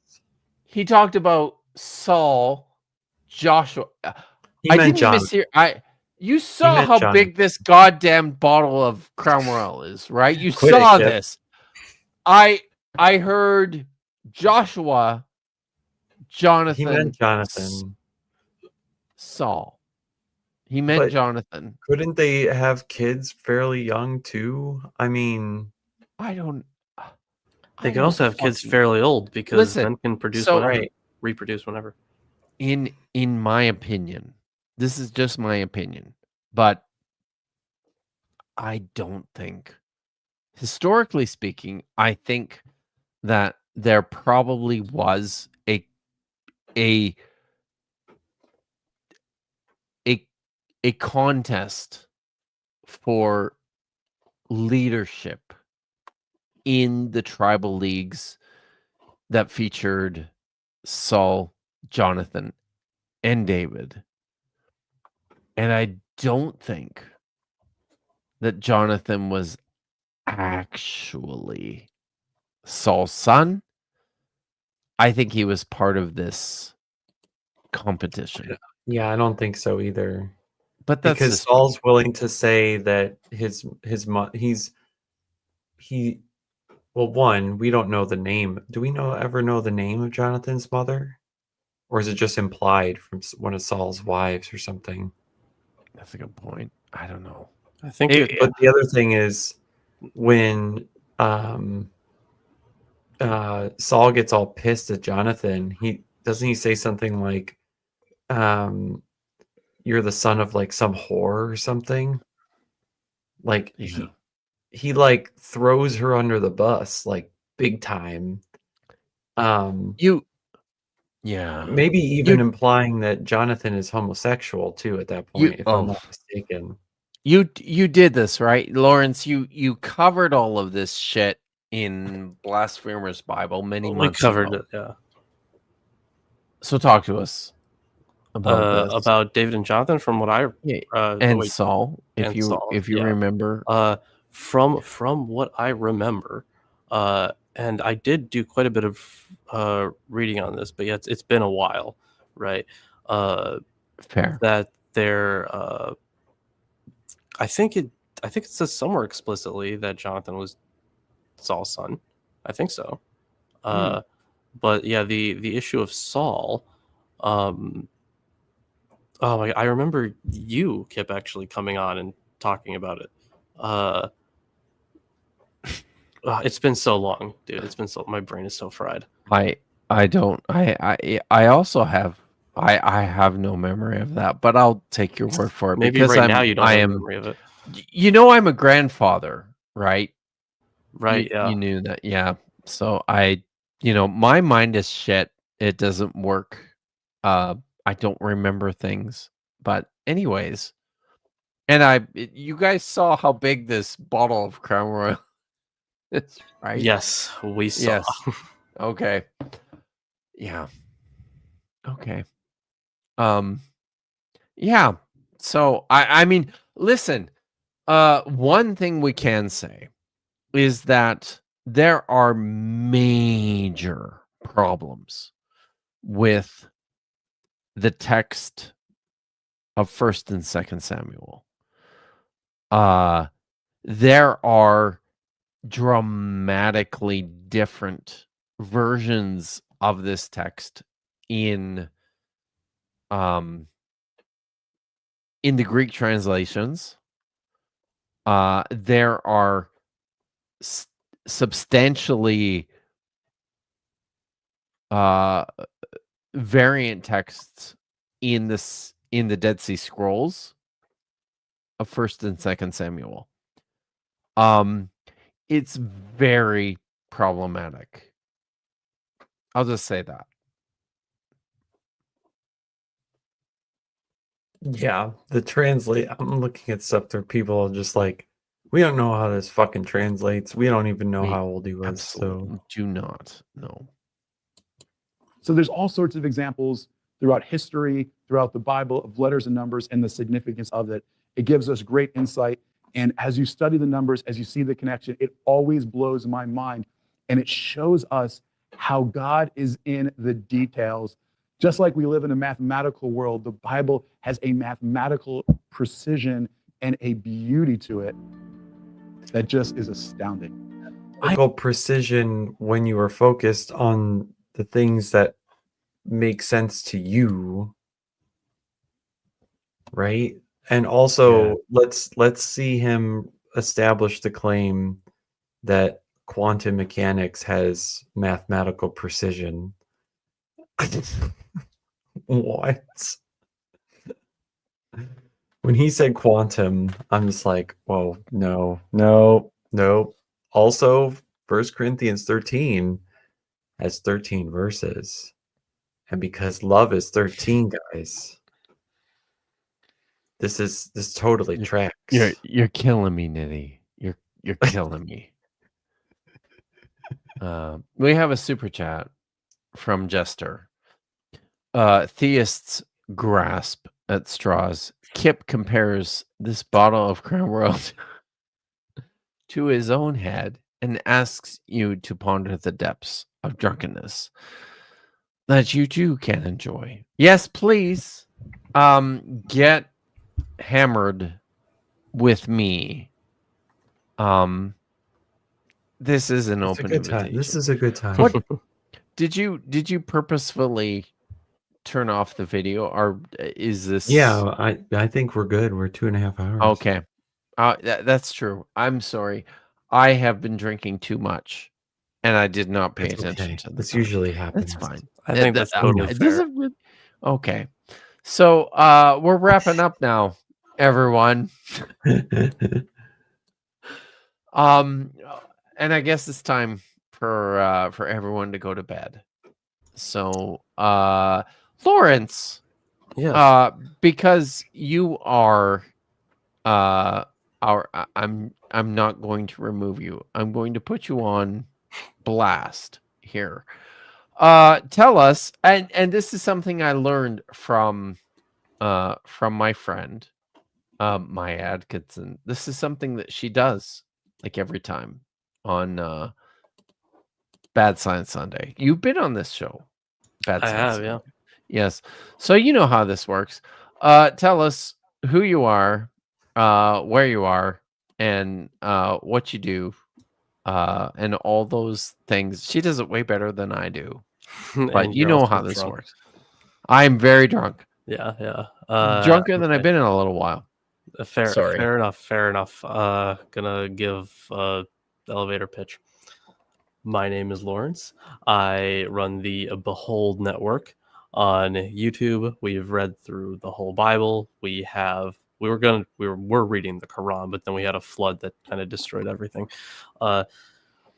He talked about Saul, Joshua. He meant Jonathan. You saw how big this goddamn bottle of Crown Royal is, right? You saw this. I heard Joshua, Jonathan. He meant Jonathan. Saul. He meant Jonathan. Couldn't they have kids fairly young too? I mean, They could also have kids fairly old because men can produce whenever, reproduce whenever. In my opinion, this is just my opinion, but I don't think, historically speaking, I think that there probably was a contest for leadership in the tribal leagues that featured Saul, Jonathan, and David. And I don't think that Jonathan was actually Saul's son. I think he was part of this competition. Yeah, I don't think so either. But that's because Saul's willing to say that one, we don't know the name. Do we ever know the name of Jonathan's mother? Or is it just implied from one of Saul's wives or something? That's a good point. I don't know. I think but the other thing is when Saul gets all pissed at Jonathan, he say something like you're the son of like some whore or something. Like he like throws her under the bus like big time. Maybe even implying that Jonathan is homosexual too at that point, if I'm not mistaken. You did this, right, Lorence? You covered all of this shit in Blasphemer's Bible many months ago. We covered it, yeah. So talk to us about David and Jonathan, from what I and Saul, if you remember. From what I remember, and I did do quite a bit of reading on this, but yeah, it's been a while, right? Fair. That they're I think it says somewhere explicitly that Jonathan was Saul's son. I think so. But yeah, the issue of Saul, I remember you, Kip, actually coming on and talking about it. It's been so long, dude. It's been so. My brain is so fried. I also have I have no memory of that, but I'll take your word for it Maybe because right now you don't I have a am memory of it. you know I'm a grandfather, right? Right, You, yeah. you knew that, yeah. So my mind is shit. It doesn't work. I don't remember things. But anyways, and you guys saw how big this bottle of Crown Royal is, right? Yes, we saw. Yes. Okay. Yeah. Okay. Yeah. So I mean, listen, one thing we can say is that there are major problems with the text of 1st and 2nd Samuel. There are dramatically different versions of this text in the Greek translations. There are substantially variant texts in the Dead Sea Scrolls of 1st and 2nd Samuel. It's very problematic. I'll just say that. Yeah, the translate. I'm looking at stuff there. People are just like, we don't know how this fucking translates. We don't even know We how old he was. absolutely So do not know. So there's all sorts of examples throughout history, throughout the Bible, of letters and numbers and the significance of it. It gives us great insight. And as you study the numbers, as you see the connection, it always blows my mind. And it shows us how God is in the details. Just like we live in a mathematical world, the Bible has a mathematical precision and a beauty to it that just is astounding. Precision when you are focused on the things that make sense to you, right? And also, let's see him establish the claim that quantum mechanics has mathematical precision. What? When he said quantum, I'm just like, whoa, no. Also, 1 Corinthians 13 has 13 verses. And because love is 13, guys, this totally tracks. You're killing me, Nitty. You're killing me. We have a super chat from Jester. Theists grasp at straws. Kip compares this bottle of Crown Royal to his own head and asks you to ponder the depths of drunkenness that you too can enjoy. Yes, please. Get hammered with me. This is an open invitation. This is a good time. What did you purposefully turn off the video, or is this? Yeah, I think we're good. We're 2.5 hours. Okay. That's true. I'm sorry. I have been drinking too much, and I did not pay attention to this. time. Usually happens. That's fine. I think that's totally fair. Okay. So we're wrapping up now, everyone. And I guess it's time for everyone to go to bed. So Lorence, yes. because you are I'm not going to remove you. I'm going to put you on blast here. Tell us, and this is something I learned from my friend Maya Atkinson. This is something that she does like every time on Bad Science Sunday. You've been on this show. I have, yeah. Yes. So you know how this works. Tell us who you are, where you are, and what you do, and all those things. She does it way better than I do. But you know how this works. I'm very drunk. Yeah. Drunker than I've been in a little while. Fair enough. Gonna give elevator pitch. My name is Lorence. I run the Behold Network on YouTube. We've read through the whole Bible. We're reading the Quran, but then we had a flood that kind of destroyed everything.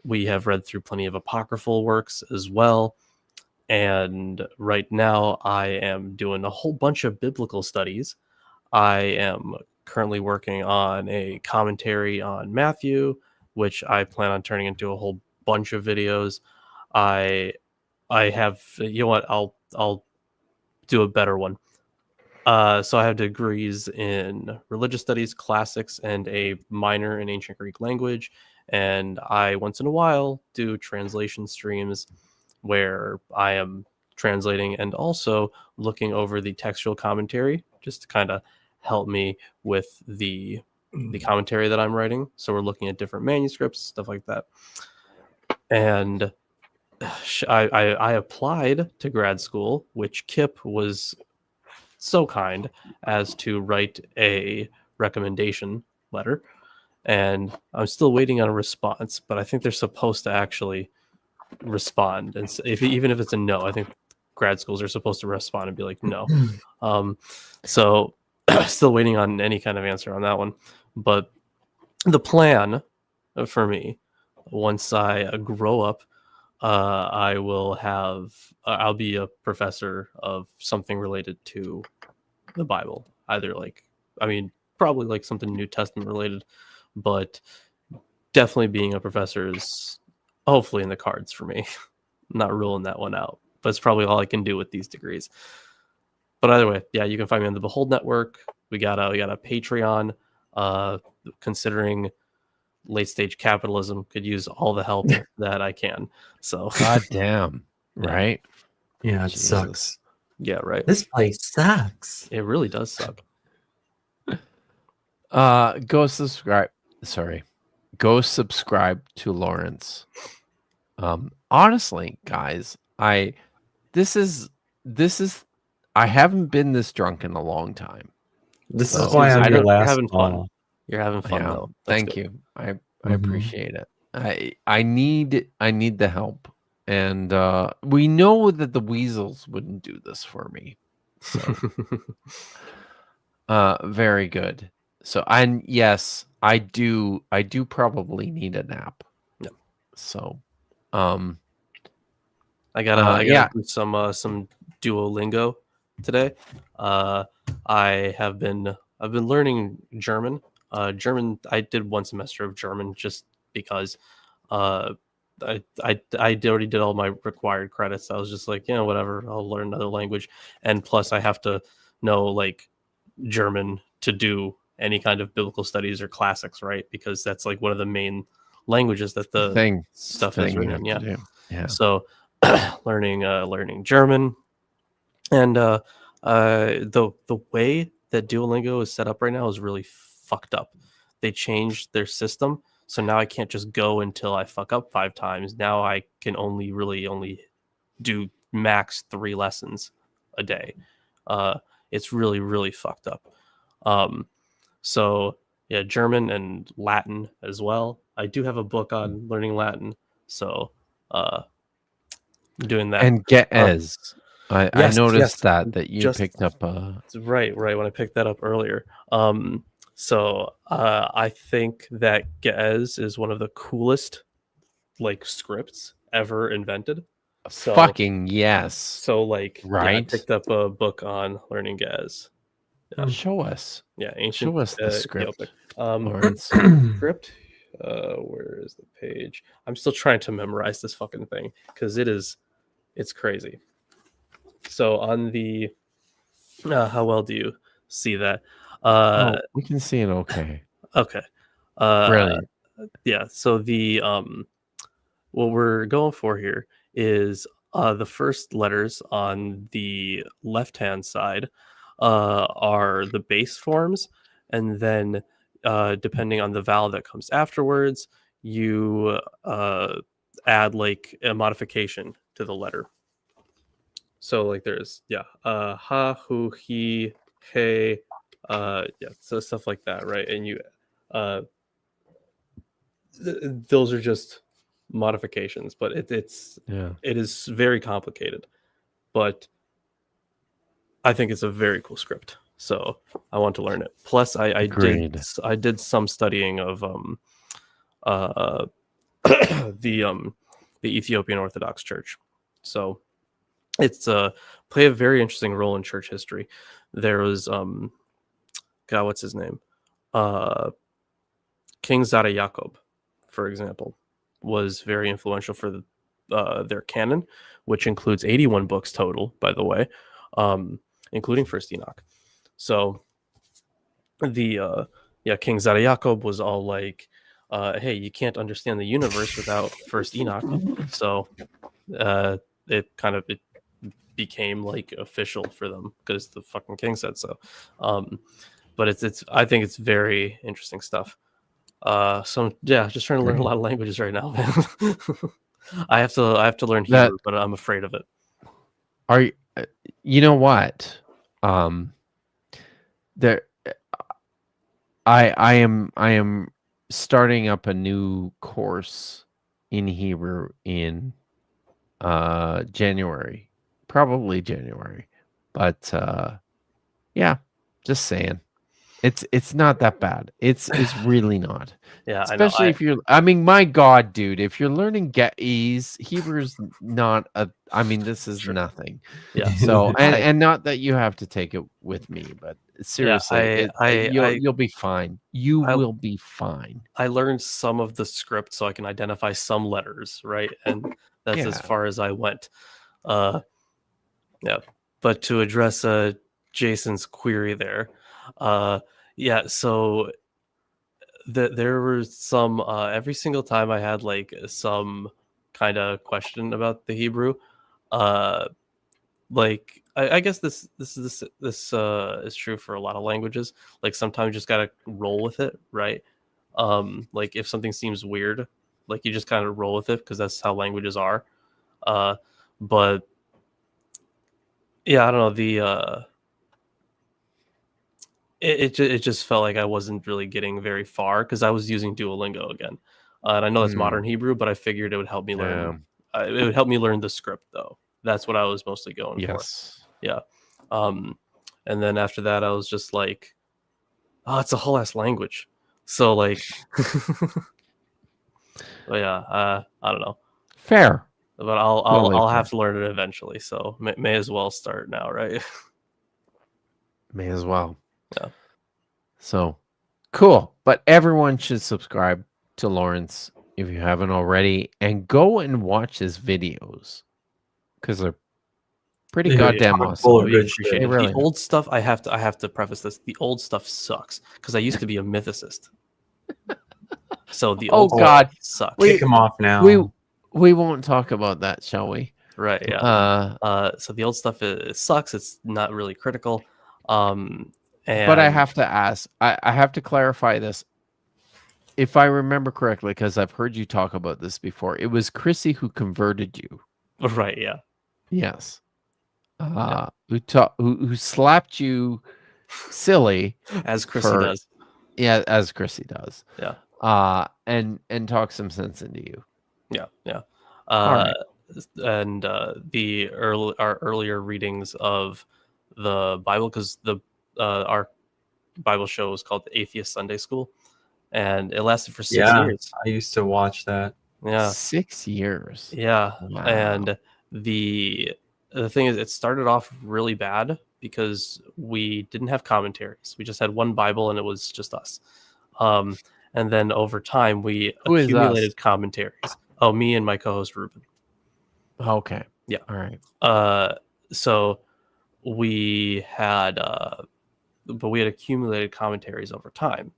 We have read through plenty of apocryphal works as well. And right now I am doing a whole bunch of biblical studies. I am currently working on a commentary on Matthew, which I plan on turning into a whole bunch of videos. I have, you know what, I'll do a better one. So I have degrees in religious studies, classics, and a minor in ancient Greek language. And I once in a while do translation streams where I am translating and also looking over the textual commentary just to kind of help me with the commentary that I'm writing. So we're looking at different manuscripts, stuff like that. And I applied to grad school, which Kip was so kind as to write a recommendation letter. And I'm still waiting on a response, but I think they're supposed to actually respond. And even if it's a no, I think grad schools are supposed to respond and be like, no. So still waiting on any kind of answer on that one. But the plan for me, once I grow up, I'll be a professor of something related to the Bible. Probably like something New Testament related, but definitely being a professor is hopefully in the cards for me. Not ruling that one out, but it's probably all I can do with these degrees. But either way, yeah, you can find me on the Behold Network. We got a Patreon. Considering late stage capitalism, could use all the help that I can. So God damn. Right? Yeah, it Jesus. sucks. Yeah, right. This place sucks. It really does suck. Go subscribe. Sorry. Go subscribe to Lorence. Honestly, guys, I haven't been this drunk in a long time. This So, is why I'm your you're last having fun. call. You're having fun Yeah, though. That's thank good. you. I appreciate it. I need the help. And we know that the Weasels wouldn't do this for me. So very good. So, and yes, I do probably need a nap. Yeah. So I gotta yeah. do some Duolingo today. I've been learning German. German. I did one semester of German just because. I already did all my required credits. I was just like, yeah, whatever. I'll learn another language, and plus I have to know like German to do any kind of biblical studies or classics, right? Because that's like one of the main languages that the stuff is written in. Yeah. Yeah. So learning German, and the way that Duolingo is set up right now is really fucked up. They changed their system, so now I can't just go until I fuck up 5 times. Now I can only do max 3 lessons a day. It's really, really fucked up. So yeah, German and Latin as well. I do have a book on learning Latin, so doing that. And Ge'ez. I noticed yes. that you Just- picked up right when I picked that up earlier. So I think that Ge'ez is one of the coolest like scripts ever invented. So, fucking yes. So like right. I picked up a book on learning Ge'ez. Show us. Yeah, ancient. Show us the script. Lorence. Script. Where is the page? I'm still trying to memorize this fucking thing because it's crazy. So on the how well do you see that? We can see it okay. Okay. Brilliant. Yeah, so the what we're going for here is the first letters on the left-hand side are the base forms, and then depending on the vowel that comes afterwards, you add like a modification to the letter. So like there's ha, hu, he, hey, so stuff like that, right? And you those are just modifications, but it Yeah. is very complicated. But I think it's a very cool script, so I want to learn it. Plus, I did some studying of the Ethiopian Orthodox Church, so it's play a very interesting role in church history. There was God, what's his name? King Zada Jacob, for example, was very influential for their canon, which includes 81 books total, by the way, including First Enoch. So the King Zada Jacob was all like, hey, you can't understand the universe without First Enoch. So it became like official for them because the fucking king said so. But it's I think it's very interesting stuff. So yeah, just trying to learn a lot of languages right now, man. I have to learn Hebrew, but I'm afraid of it. Are you? You know what? There, I am starting up a new course in Hebrew in January, probably January, but yeah, just saying. It's not that bad. It's really not. Yeah, especially if you're. I mean, my God, dude, if you're learning Gettys, Hebrew's not a. I mean, this is nothing. Yeah. So and not that you have to take it with me, but seriously, you'll be fine. You will be fine. I learned some of the script so I can identify some letters, right? And that's as far as I went. Yeah. But to address Jason's query there. Yeah, so there were some every single time I had like some kind of question about the Hebrew, like I guess this is true for a lot of languages. Like sometimes you just gotta roll with it, right? Like if something seems weird, like you just kind of roll with it because that's how languages are. But yeah, I don't know, the it just felt like I wasn't really getting very far because I was using Duolingo again, and I know that's modern Hebrew, but I figured it would help me learn. It would help me learn the script, though. That's what I was mostly going for. Yeah. And then after that, I was just like, "Oh, it's a whole ass language." So like, but yeah, I don't know. Fair, but I'll have to learn it eventually. So may as well start now, right? May as well. Yeah. So cool. But everyone should subscribe to Lorence if you haven't already, and go and watch his videos because they're pretty goddamn awesome. The old stuff, I have to preface this. The old stuff sucks because I used to be a mythicist. So the old God sucks. Kick him off now. We won't talk about that, shall we? Right. Yeah. So the old stuff sucks. It's not really critical. But I have to ask. I have to clarify this. If I remember correctly, because I've heard you talk about this before, it was Chrissy who converted you. Right. Yeah. Yes. Who slapped you silly as Chrissy does. Yeah, as Chrissy does. Yeah. And talk some sense into you. Yeah. Yeah. Right. And our earlier readings of the Bible, because our Bible show was called the Atheist Sunday School, and it lasted for 6 years. I used to watch that. Yeah, 6 years. Yeah. Wow. And the thing is, it started off really bad because we didn't have commentaries. We just had one Bible, and it was just us. And then over time, we accumulated commentaries. Oh, me and my co-host Ruben. Okay. Yeah. All right. So we had accumulated commentaries over time.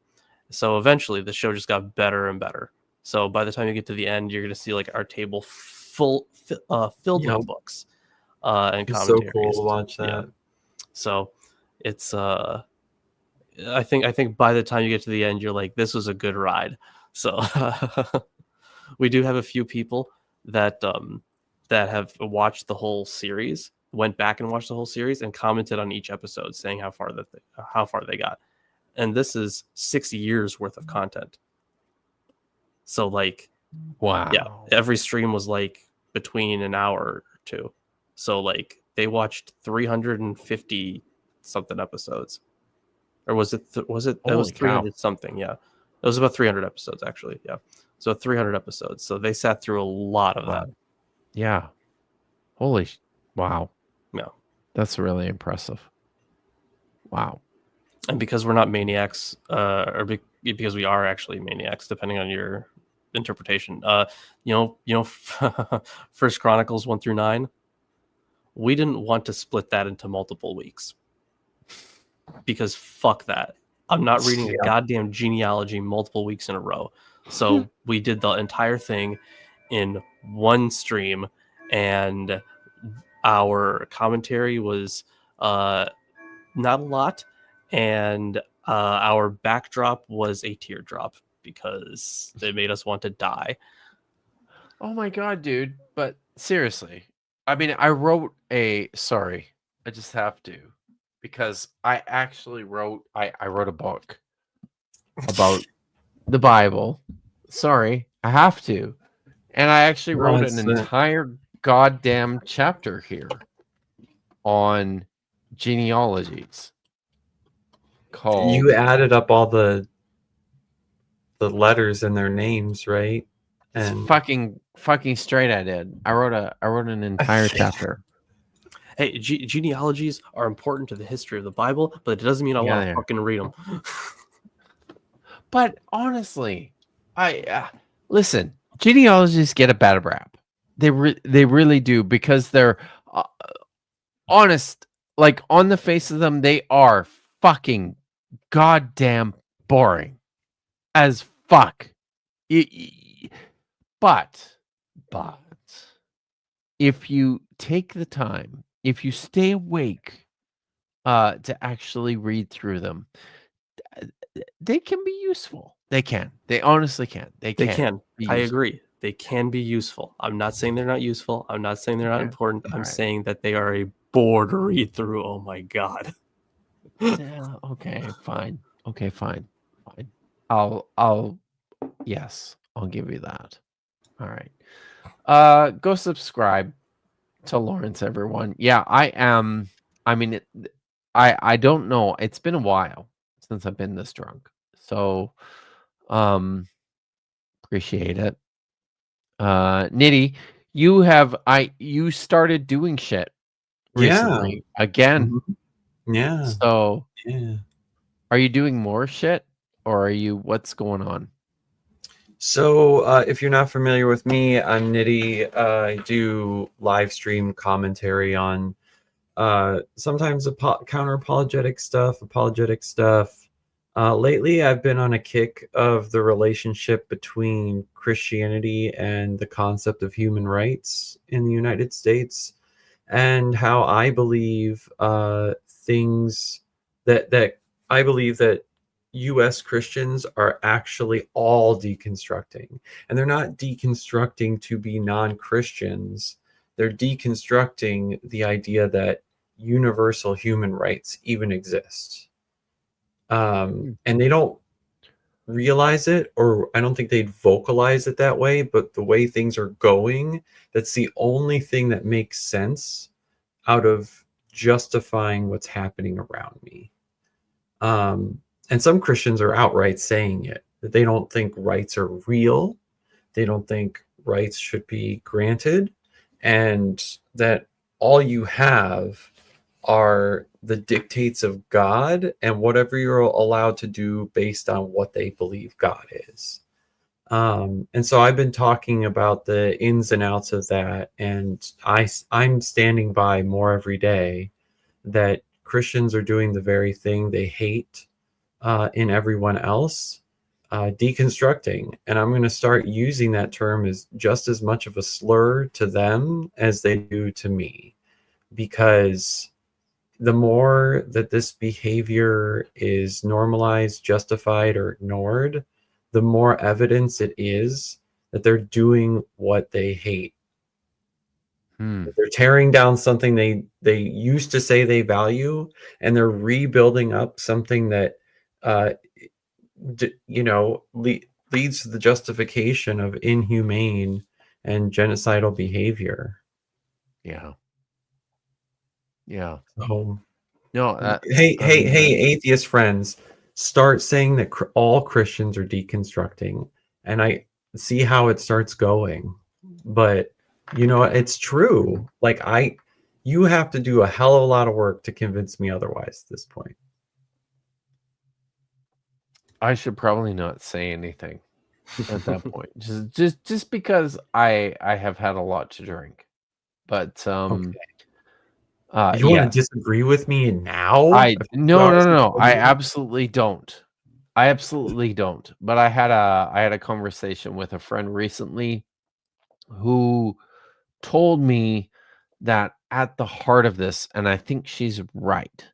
So eventually the show just got better and better. So by the time you get to the end, you're going to see like our table filled with books and commentaries. So cool to watch that. Yeah. So it's I think by the time you get to the end, you're like, this was a good ride. So we do have a few people that have watched the whole series, went back and watched the whole series, and commented on each episode, saying how far they got. And this is 6 years worth of content. So like Wow. Yeah, every stream was like between an hour or two. So like they watched 350 something episodes, or was it? It was Holy 300 cow. something? Yeah, it was about 300 episodes actually. Yeah, so 300 episodes. So they sat through a lot of that. Yeah. Wow. Yeah, That's really impressive. Wow. and because we're not maniacs, because we are actually maniacs, depending on your interpretation. First Chronicles 1-9. We didn't want to split that into multiple weeks because fuck that. I'm not reading a goddamn genealogy multiple weeks in a row. So we did the entire thing in one stream, and our commentary was not a lot, and our backdrop was a teardrop because they made us want to die. Oh my god, dude. But seriously, I mean, sorry, I just have to, because I actually wrote a book about the Bible. Sorry, I have to. And I actually wrote an entire goddamn chapter here on genealogies called You added up all the letters and their names, right? And fucking straight I did. I wrote an entire chapter. Hey, genealogies are important to the history of the Bible, but it doesn't mean I want to fucking read them. But honestly, listen. Genealogies get a bad rap. They really do, because they're honest. Like, on the face of them, they are fucking goddamn boring as fuck. But if you take the time, if you stay awake to actually read through them, they can be useful. They can. They honestly can. They can. I agree. They can be useful. I'm not saying they're not useful. I'm not saying they're not important. I'm saying that they are a bore to read through. Oh my god. Yeah, okay, fine. Okay, fine. Yes, I'll give you that. All right. Go subscribe to Lorence, everyone. Yeah, I am. I mean, I don't know. It's been a while since I've been this drunk. So, appreciate it. Nitty, you started doing shit recently again. Yeah. So, are you doing more shit, or what's going on? So, if you're not familiar with me, I'm Nitty. I do live stream commentary on sometimes counter-apologetic stuff, apologetic stuff. Lately, I've been on a kick of the relationship between Christianity and the concept of human rights in the United States, and how I believe things that I believe that U.S. Christians are actually all deconstructing, and they're not deconstructing to be non-Christians. They're deconstructing the idea that universal human rights even exist. And they don't realize it, or I don't think they'd vocalize it that way, but the way things are going, that's the only thing that makes sense out of justifying what's happening around me. And some Christians are outright saying it, that they don't think rights are real. They don't think rights should be granted, and that all you have are the dictates of God and whatever you're allowed to do based on what they believe God is. And so I've been talking about the ins and outs of that, and I'm standing by more every day that Christians are doing the very thing they hate in everyone else, deconstructing. And I'm going to start using that term as just as much of a slur to them as they do to me, because the more that this behavior is normalized, justified, or ignored, the more evidence it is that they're doing what they hate. They're tearing down something they used to say they value, and they're rebuilding up something that leads to the justification of inhumane and genocidal behavior. Yeah. Yeah. So, No. hey, atheist friends, start saying that all Christians are deconstructing, and I see how it starts going. But you know, it's true. Like you have to do a hell of a lot of work to convince me otherwise at this point. I should probably not say anything at that point. Just because I have had a lot to drink. But You yeah. want to disagree with me now? No. I absolutely don't. But I had a conversation with a friend recently who told me that at the heart of this, and I think she's right,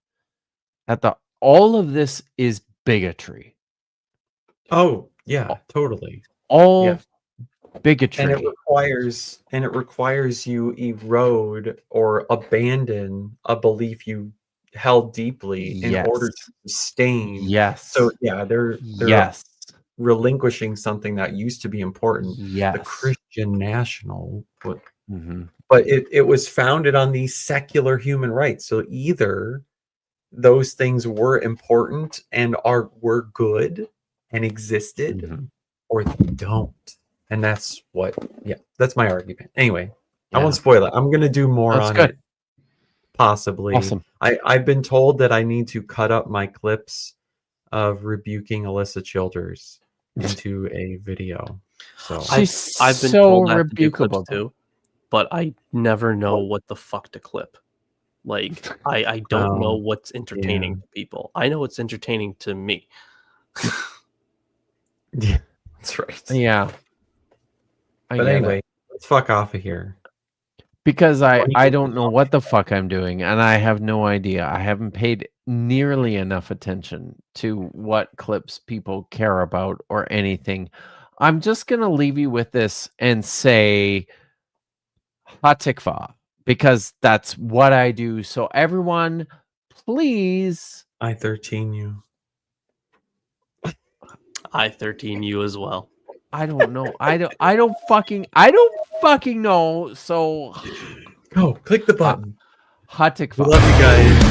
all of this is bigotry. Oh, yeah, totally. All bigotry. And it requires you erode or abandon a belief you held deeply in order to sustain. Yes. So yeah, they're relinquishing something that used to be important. Yes. The Christian national, but it was founded on these secular human rights. So either those things were important and were good and existed, or they don't. And that's that's my argument. Anyway, I won't spoil it. I'm gonna do more on it. Possibly. Awesome. I've been told that I need to cut up my clips of rebuking Alyssa Childers into a video. So I've been told that to do clips too, but I never know what the fuck to clip. Like I don't know what's entertaining to people. I know it's entertaining to me. Yeah, that's right. Yeah. But anyway, let's fuck off of here. Because I don't know what the fuck I'm doing, and I have no idea. I haven't paid nearly enough attention to what clips people care about or anything. I'm just going to leave you with this and say Hatikva, because that's what I do. So everyone, please. I 13 you. I 13 you as well. I don't know. I don't fucking know. So go click the button. Hatikva. We love you guys.